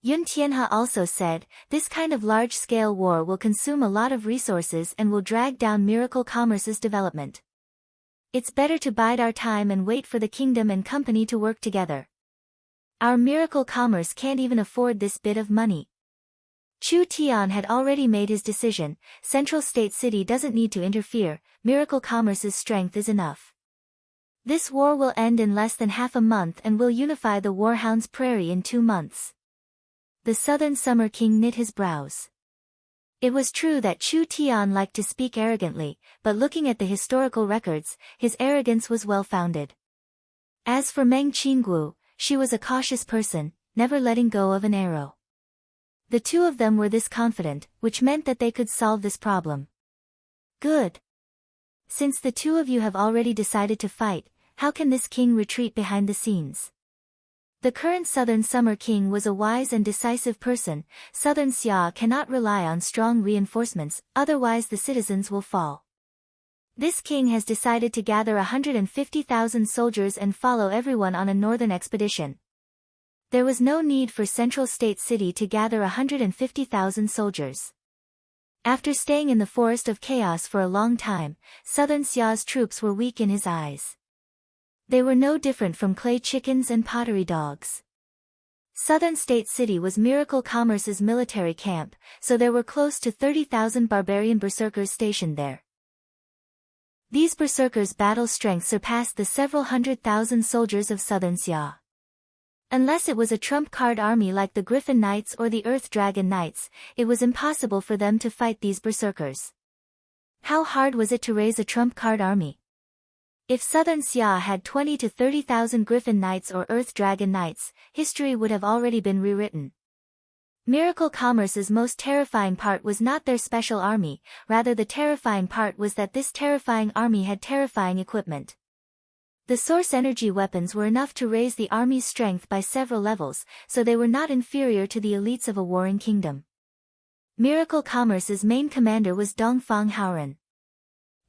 Yun Tianhe also said, "This kind of large-scale war will consume a lot of resources and will drag down Miracle Commerce's development. It's better to bide our time and wait for the kingdom and company to work together. Our Miracle Commerce can't even afford this bit of money." Chu Tian had already made his decision. Central State City doesn't need to interfere, Miracle Commerce's strength is enough. This war will end in less than half a month and will unify the Warhound's prairie in 2 months. The Southern Summer King knit his brows. It was true that Chu Tian liked to speak arrogantly, but looking at the historical records, his arrogance was well-founded. As for Meng Qinggu, she was a cautious person, never letting go of an arrow. The two of them were this confident, which meant that they could solve this problem. Good. Since the two of you have already decided to fight, how can this king retreat behind the scenes? The current Southern Summer King was a wise and decisive person. Southern Xia cannot rely on strong reinforcements, otherwise the citizens will fall. This king has decided to gather 150,000 soldiers and follow everyone on a northern expedition. There was no need for Central State City to gather 150,000 soldiers. After staying in the Forest of Chaos for a long time, Southern Xia's troops were weak in his eyes. They were no different from clay chickens and pottery dogs. Southern State City was Miracle Commerce's military camp, so there were close to 30,000 barbarian berserkers stationed there. These berserkers' battle strength surpassed the several 100,000 soldiers of Southern Xia. Unless it was a trump card army like the Griffin Knights or the Earth Dragon Knights, it was impossible for them to fight these berserkers. How hard was it to raise a trump card army? If Southern Xia had 20 to 30,000 Griffin Knights or Earth Dragon Knights, history would have already been rewritten. Miracle Commerce's most terrifying part was not their special army, rather the terrifying part was that this terrifying army had terrifying equipment. The source energy weapons were enough to raise the army's strength by several levels, so they were not inferior to the elites of a warring kingdom. Miracle Commerce's main commander was Dongfang Haoran.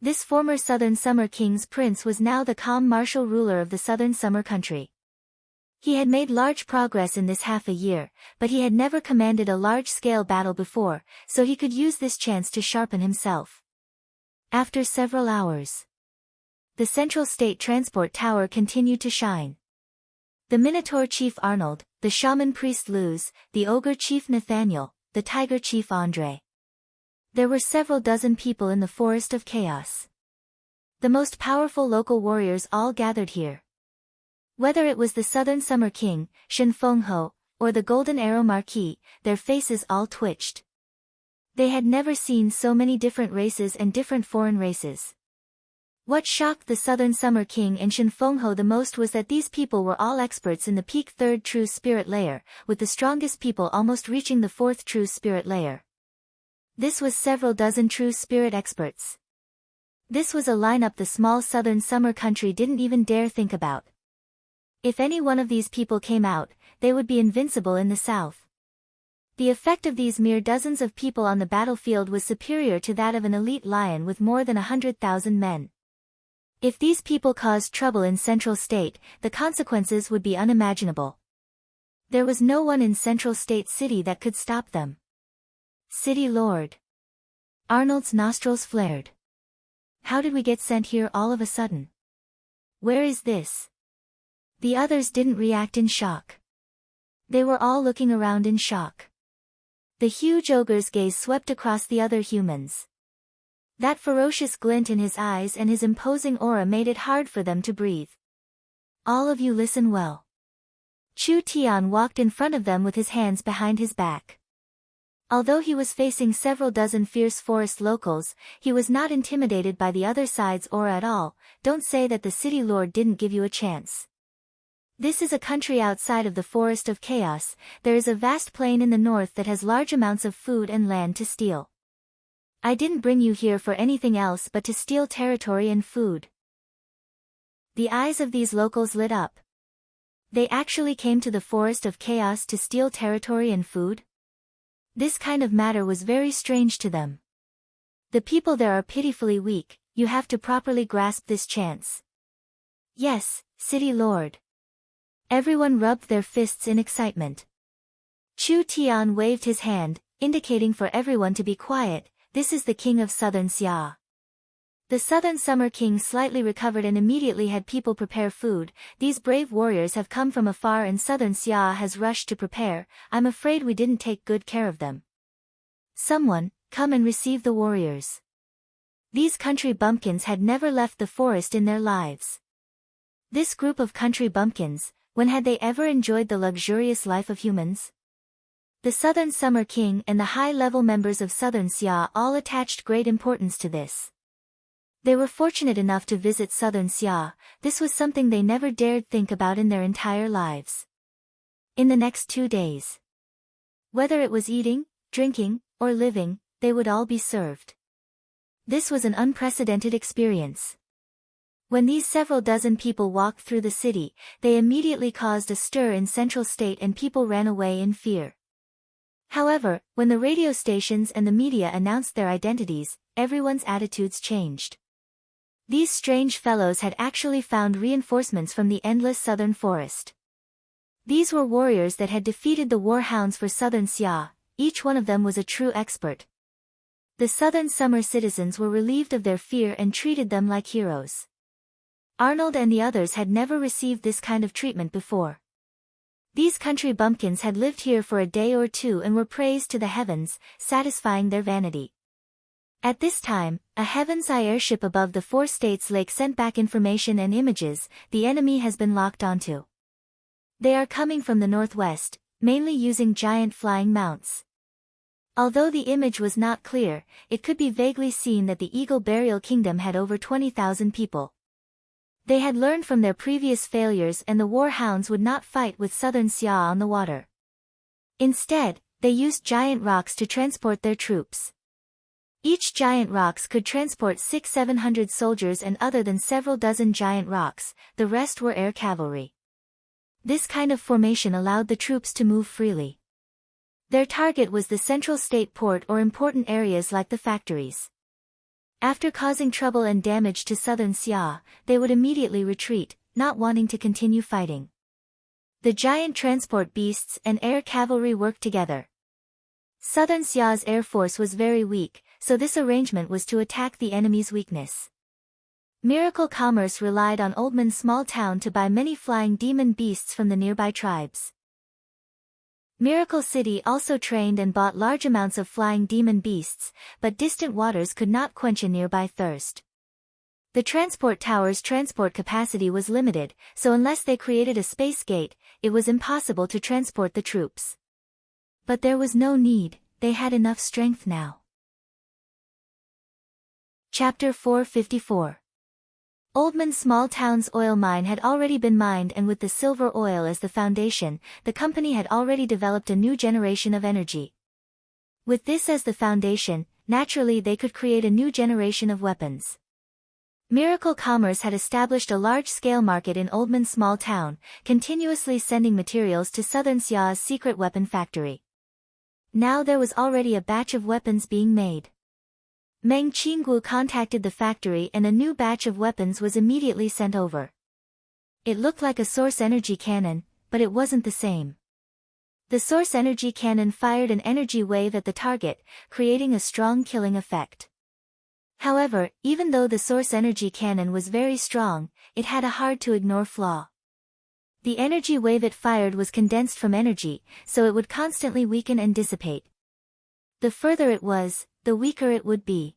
This former Southern Summer King's prince was now the calm martial ruler of the Southern Summer country. He had made large progress in this half a year, but he had never commanded a large-scale battle before, so he could use this chance to sharpen himself. After several hours, the Central State Transport Tower continued to shine. The Minotaur Chief Arnold, the Shaman Priest Luz, the Ogre Chief Nathaniel, the Tiger Chief Andre. There were several dozen people in the Forest of Chaos. The most powerful local warriors all gathered here. Whether it was the Southern Summer King, Shen Fengho, or the Golden Arrow Marquis, their faces all twitched. They had never seen so many different races and different foreign races. What shocked the Southern Summer King and Shen Fengho the most was that these people were all experts in the peak 3rd True Spirit layer, with the strongest people almost reaching the 4th True Spirit layer. This was several dozen True Spirit experts. This was a lineup the small Southern Summer country didn't even dare think about. If any one of these people came out, they would be invincible in the south. The effect of these mere dozens of people on the battlefield was superior to that of an elite lion with more than 100,000 men. If these people caused trouble in Central State, the consequences would be unimaginable. There was no one in Central State City that could stop them. City Lord. Arnold's nostrils flared. How did we get sent here all of a sudden? Where is this? The others didn't react in shock. They were all looking around in shock. The huge ogre's gaze swept across the other humans. That ferocious glint in his eyes and his imposing aura made it hard for them to breathe. All of you listen well. Chu Tian walked in front of them with his hands behind his back. Although he was facing several dozen fierce forest locals, he was not intimidated by the other side's aura at all. Don't say that the city lord didn't give you a chance. This is a country outside of the Forest of Chaos. There is a vast plain in the north that has large amounts of food and land to steal. I didn't bring you here for anything else but to steal territory and food. The eyes of these locals lit up. They actually came to the Forest of Chaos to steal territory and food? This kind of matter was very strange to them. The people there are pitifully weak, you have to properly grasp this chance. Yes, City Lord. Everyone rubbed their fists in excitement. Chu Tian waved his hand, indicating for everyone to be quiet. This is the king of Southern Xia. The Southern Summer King slightly recovered and immediately had people prepare food. These brave warriors have come from afar and Southern Xia has rushed to prepare. I'm afraid we didn't take good care of them. Someone, come and receive the warriors. These country bumpkins had never left the forest in their lives. This group of country bumpkins, when had they ever enjoyed the luxurious life of humans? The Southern Summer King and the high-level members of Southern Xia all attached great importance to this. They were fortunate enough to visit southern Xia. This was something they never dared think about in their entire lives. In the next 2 days, whether it was eating, drinking, or living, they would all be served. This was an unprecedented experience. When these several dozen people walked through the city, they immediately caused a stir in Central State and people ran away in fear. However, when the radio stations and the media announced their identities, everyone's attitudes changed. These strange fellows had actually found reinforcements from the endless southern forest. These were warriors that had defeated the war hounds for southern Xia. Each one of them was a true expert. The southern summer citizens were relieved of their fear and treated them like heroes. Arnold and the others had never received this kind of treatment before. These country bumpkins had lived here for a day or two and were praised to the heavens, satisfying their vanity. At this time, a Heaven's Eye airship above the 4 states lake sent back information and images. The enemy has been locked onto. They are coming from the northwest, mainly using giant flying mounts. Although the image was not clear, it could be vaguely seen that the Eagle Burial Kingdom had over 20,000 people. They had learned from their previous failures and the war hounds would not fight with southern Xia on the water. Instead, they used giant rocks to transport their troops. Each giant rocks could transport 600-700 soldiers, and other than several dozen giant rocks, the rest were air cavalry. This kind of formation allowed the troops to move freely. Their target was the Central State port or important areas like the factories. After causing trouble and damage to southern Xia, they would immediately retreat, not wanting to continue fighting. The giant transport beasts and air cavalry worked together. Southern Xia's air force was very weak, so this arrangement was to attack the enemy's weakness. Miracle Commerce relied on Oldman's small town to buy many flying demon beasts from the nearby tribes. Miracle City also trained and bought large amounts of flying demon beasts, but distant waters could not quench a nearby thirst. The transport tower's transport capacity was limited, so unless they created a space gate, it was impossible to transport the troops. But there was no need, they had enough strength now. Chapter 454. Oldman's small town's oil mine had already been mined, and with the silver oil as the foundation, the company had already developed a new generation of energy. With this as the foundation, naturally they could create a new generation of weapons. Miracle Commerce had established a large-scale market in Oldman's small town, continuously sending materials to Southern Xia's secret weapon factory. Now there was already a batch of weapons being made. Meng Qinggu contacted the factory and a new batch of weapons was immediately sent over. It looked like a source energy cannon, but it wasn't the same. The source energy cannon fired an energy wave at the target, creating a strong killing effect. However, even though the source energy cannon was very strong, it had a hard-to-ignore flaw. The energy wave it fired was condensed from energy, so it would constantly weaken and dissipate. The further it was, the weaker it would be.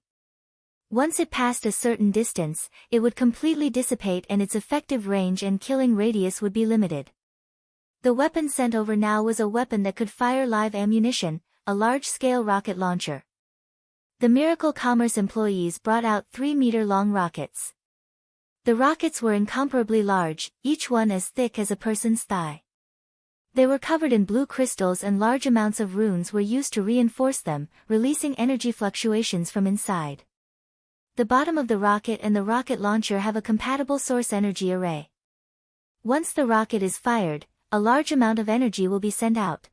Once it passed a certain distance, it would completely dissipate and its effective range and killing radius would be limited. The weapon sent over now was a weapon that could fire live ammunition, a large-scale rocket launcher. The Miracle Commerce employees brought out 3-meter-long rockets. The rockets were incomparably large, each one as thick as a person's thigh. They were covered in blue crystals and large amounts of runes were used to reinforce them, releasing energy fluctuations from inside. The bottom of the rocket and the rocket launcher have a compatible source energy array. Once the rocket is fired, a large amount of energy will be sent out.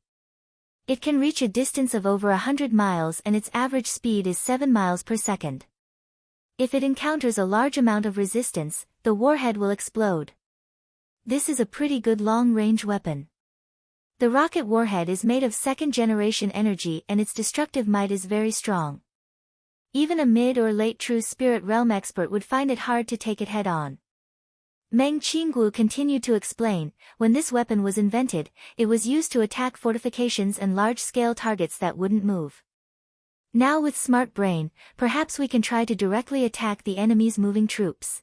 It can reach a distance of over 100 miles and its average speed is 7 miles per second. If it encounters a large amount of resistance, the warhead will explode. This is a pretty good long-range weapon. The rocket warhead is made of second-generation energy and its destructive might is very strong. Even a mid or late true spirit realm expert would find it hard to take it head-on. Meng Qinggu continued to explain, when this weapon was invented, it was used to attack fortifications and large-scale targets that wouldn't move. Now with Smart Brain, perhaps we can try to directly attack the enemy's moving troops.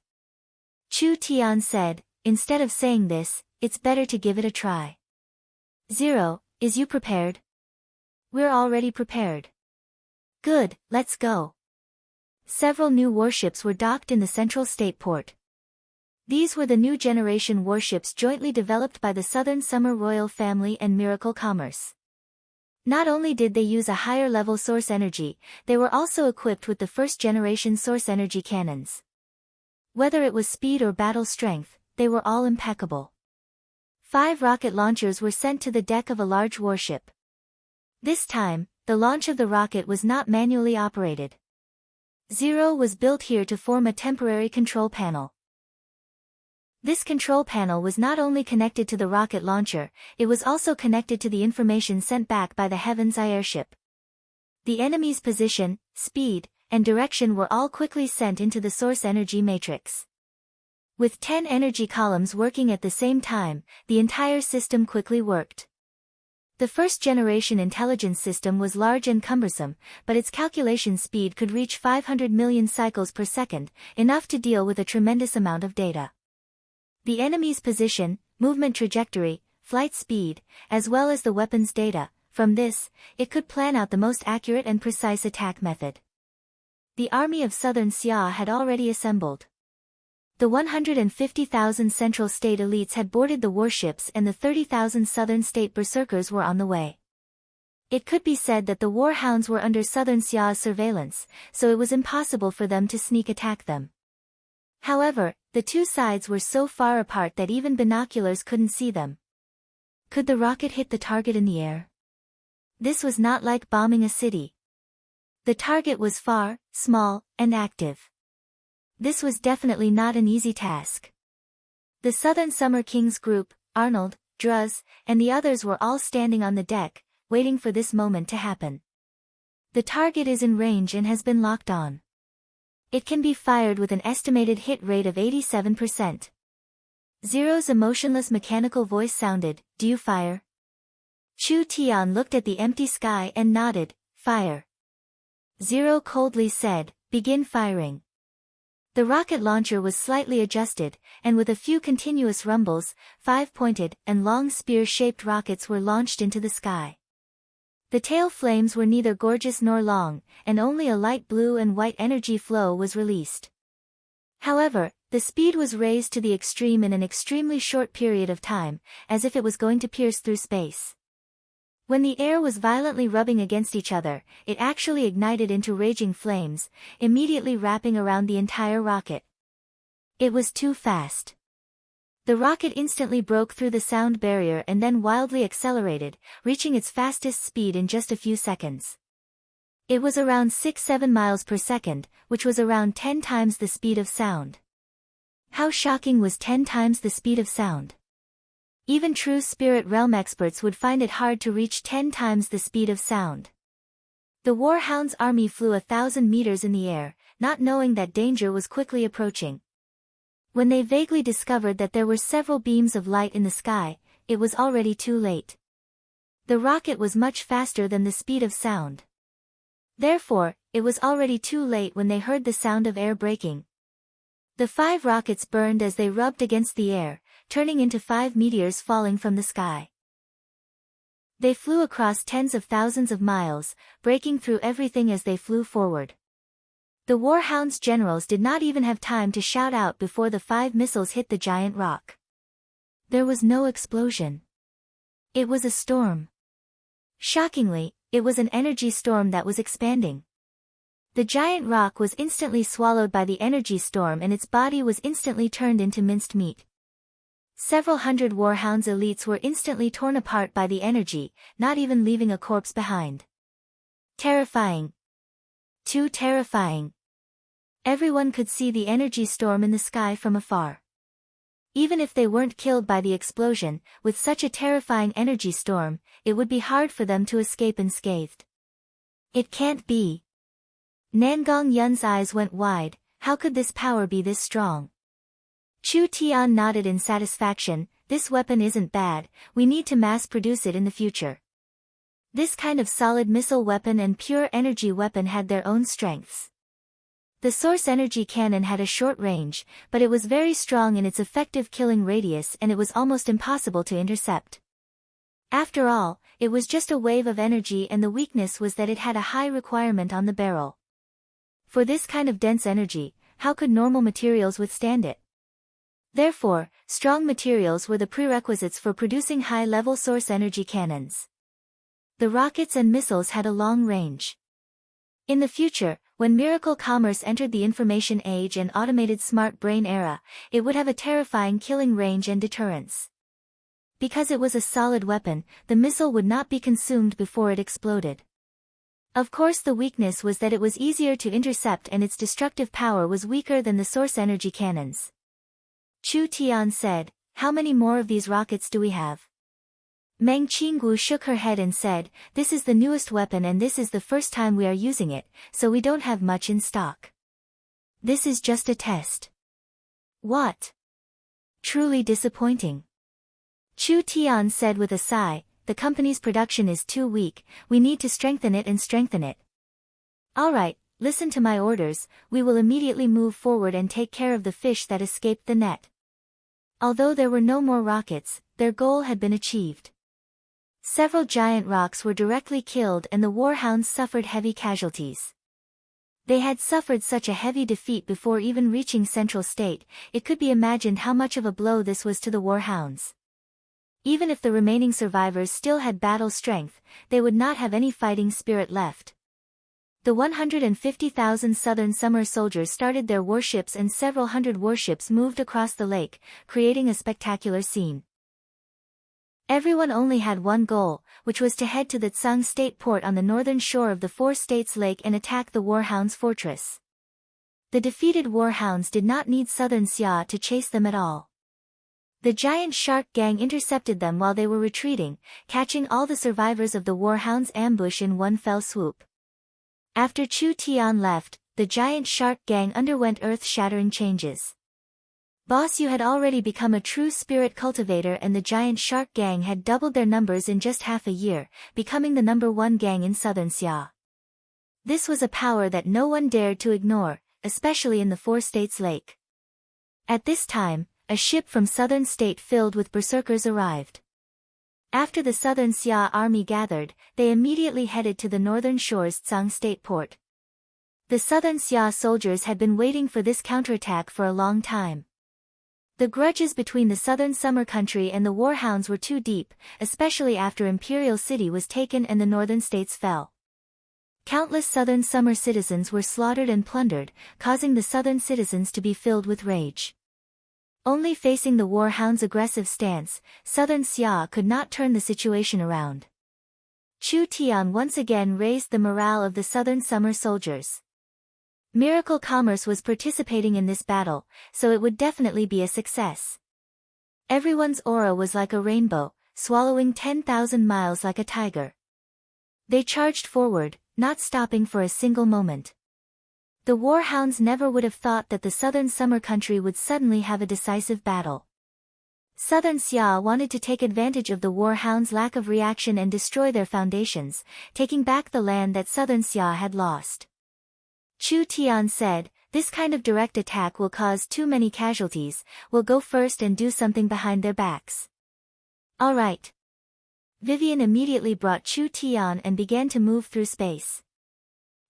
Chu Tian said, instead of saying this, it's better to give it a try. Zero, is you prepared? We're already prepared. Good, let's go. Several new warships were docked in the central state port. These were the new generation warships jointly developed by the Southern Summer Royal Family and Miracle Commerce. Not only did they use a higher-level source energy, they were also equipped with the first-generation source energy cannons. Whether it was speed or battle strength, they were all impeccable. 5 rocket launchers were sent to the deck of a large warship. This time, the launch of the rocket was not manually operated. 0 was built here to form a temporary control panel. This control panel was not only connected to the rocket launcher, it was also connected to the information sent back by the Heaven's Eye airship. The enemy's position, speed, and direction were all quickly sent into the source energy matrix. With 10 energy columns working at the same time, the entire system quickly worked. The first-generation intelligence system was large and cumbersome, but its calculation speed could reach 500 million cycles per second, enough to deal with a tremendous amount of data. The enemy's position, movement trajectory, flight speed, as well as the weapon's data, from this, it could plan out the most accurate and precise attack method. The army of Southern Xia had already assembled. The 150,000 Central State elites had boarded the warships and the 30,000 Southern State berserkers were on the way. It could be said that the warhounds were under Southern Xia's surveillance, so it was impossible for them to sneak attack them. However, the two sides were so far apart that even binoculars couldn't see them. Could the rocket hit the target in the air? This was not like bombing a city. The target was far, small, and active. This was definitely not an easy task. The Southern Summer King's group, Arnold, Druz, and the others were all standing on the deck, waiting for this moment to happen. The target is in range and has been locked on. It can be fired with an estimated hit rate of 87%. Zero's emotionless mechanical voice sounded, "Do you fire?" Chu Tian looked at the empty sky and nodded, "Fire." Zero coldly said, "Begin firing." The rocket launcher was slightly adjusted, and with a few continuous rumbles, 5 pointed and long spear-shaped rockets were launched into the sky. The tail flames were neither gorgeous nor long, and only a light blue and white energy flow was released. However, the speed was raised to the extreme in an extremely short period of time, as if it was going to pierce through space. When the air was violently rubbing against each other, it actually ignited into raging flames, immediately wrapping around the entire rocket. It was too fast. The rocket instantly broke through the sound barrier and then wildly accelerated, reaching its fastest speed in just a few seconds. It was around 6-7 miles per second, which was around 10 times the speed of sound. How shocking was 10 times the speed of sound? Even true spirit realm experts would find it hard to reach 10 times the speed of sound. The Warhound's army flew 1,000 meters in the air, not knowing that danger was quickly approaching. When they vaguely discovered that there were several beams of light in the sky, it was already too late. The rocket was much faster than the speed of sound. Therefore, it was already too late when they heard the sound of air breaking. The 5 rockets burned as they rubbed against the air, turning into 5 meteors falling from the sky. They flew across tens of thousands of miles, breaking through everything as they flew forward. The Warhound's generals did not even have time to shout out before the 5 missiles hit the giant rock. There was no explosion. It was a storm. Shockingly, it was an energy storm that was expanding. The giant rock was instantly swallowed by the energy storm and its body was instantly turned into minced meat. Several hundred Warhound's elites were instantly torn apart by the energy, not even leaving a corpse behind. Terrifying. Too terrifying. Everyone could see the energy storm in the sky from afar. Even if they weren't killed by the explosion, with such a terrifying energy storm, it would be hard for them to escape unscathed. It can't be. Nangong Yun's eyes went wide. How could this power be this strong? Chu Tian nodded in satisfaction. This weapon isn't bad, we need to mass-produce it in the future. This kind of solid missile weapon and pure energy weapon had their own strengths. The source energy cannon had a short range, but it was very strong in its effective killing radius and it was almost impossible to intercept. After all, it was just a wave of energy and the weakness was that it had a high requirement on the barrel. For this kind of dense energy, how could normal materials withstand it? Therefore, strong materials were the prerequisites for producing high-level source energy cannons. The rockets and missiles had a long range. In the future, when miracle commerce entered the information age and automated smart brain era, it would have a terrifying killing range and deterrence. Because it was a solid weapon, the missile would not be consumed before it exploded. Of course, the weakness was that it was easier to intercept and its destructive power was weaker than the source energy cannons. Chu Tian said, "How many more of these rockets do we have?" Meng Qinggu shook her head and said, "This is the newest weapon and this is the first time we are using it, so we don't have much in stock. This is just a test." What? Truly disappointing. Chu Tian said with a sigh, "The company's production is too weak, we need to strengthen it and strengthen it." "Alright, listen to my orders, we will immediately move forward and take care of the fish that escaped the net." Although there were no more rockets, their goal had been achieved. Several giant rocks were directly killed and the warhounds suffered heavy casualties. They had suffered such a heavy defeat before even reaching Central State, it could be imagined how much of a blow this was to the warhounds. Even if the remaining survivors still had battle strength, they would not have any fighting spirit left. The 150,000 Southern Summer soldiers started their warships and several hundred warships moved across the lake, creating a spectacular scene. Everyone only had one goal, which was to head to the Tsang State port on the northern shore of the Four States Lake and attack the Warhounds' fortress. The defeated Warhounds did not need Southern Xia to chase them at all. The giant shark gang intercepted them while they were retreating, catching all the survivors of the Warhounds' ambush in one fell swoop. After Chu Tian left, the giant shark gang underwent earth-shattering changes. Boss Yu had already become a true spirit cultivator and the giant shark gang had doubled their numbers in just half a year, becoming the #1 gang in Southern Xia. This was a power that no one dared to ignore, especially in the Four States Lake. At this time, a ship from Southern State filled with berserkers arrived. After the Southern Xia army gathered, they immediately headed to the northern shore's Tsang State port. The Southern Xia soldiers had been waiting for this counterattack for a long time. The grudges between the Southern Summer Country and the Warhounds were too deep, especially after Imperial City was taken and the northern states fell. Countless Southern Summer citizens were slaughtered and plundered, causing the Southern citizens to be filled with rage. Only facing the Warhounds' aggressive stance, Southern Xia could not turn the situation around. Chu Tian once again raised the morale of the Southern Summer soldiers. Miracle Commerce was participating in this battle, so it would definitely be a success. Everyone's aura was like a rainbow, swallowing 10,000 miles like a tiger. They charged forward, not stopping for a single moment. The Warhounds never would have thought that the Southern Summer Country would suddenly have a decisive battle. Southern Xia wanted to take advantage of the Warhounds' lack of reaction and destroy their foundations, taking back the land that Southern Xia had lost. Chu Tian said, "This kind of direct attack will cause too many casualties, we'll go first and do something behind their backs." "All right." Vivian immediately brought Chu Tian and began to move through space.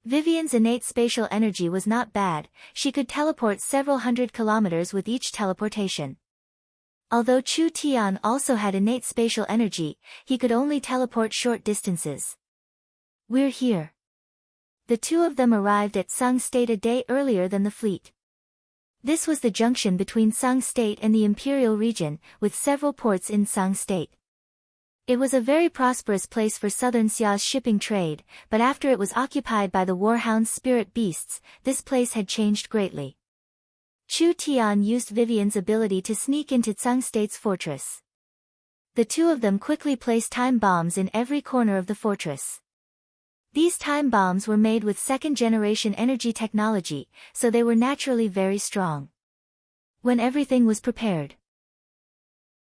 Vivian's innate spatial energy was not bad, she could teleport several hundred kilometers with each teleportation. Although Chu Tian also had innate spatial energy, he could only teleport short distances. "We're here." The two of them arrived at Tsang State a day earlier than the fleet. This was the junction between Tsang State and the Imperial region, with several ports in Tsang State. It was a very prosperous place for Southern Xia's shipping trade, but after it was occupied by the Warhound's spirit beasts, this place had changed greatly. Chu Tian used Vivian's ability to sneak into Tsang State's fortress. The two of them quickly placed time bombs in every corner of the fortress. These time bombs were made with second-generation energy technology, so they were naturally very strong. When everything was prepared,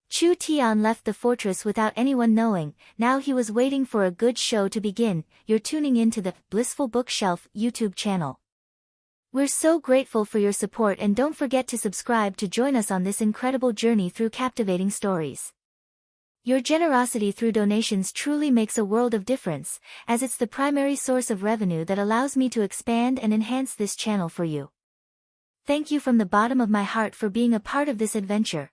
Chu Tian left the fortress without anyone knowing. Now he was waiting for a good show to begin. You're tuning into the Blissful Bookshelf YouTube channel. We're so grateful for your support and don't forget to subscribe to join us on this incredible journey through captivating stories. Your generosity through donations truly makes a world of difference, as it's the primary source of revenue that allows me to expand and enhance this channel for you. Thank you from the bottom of my heart for being a part of this adventure.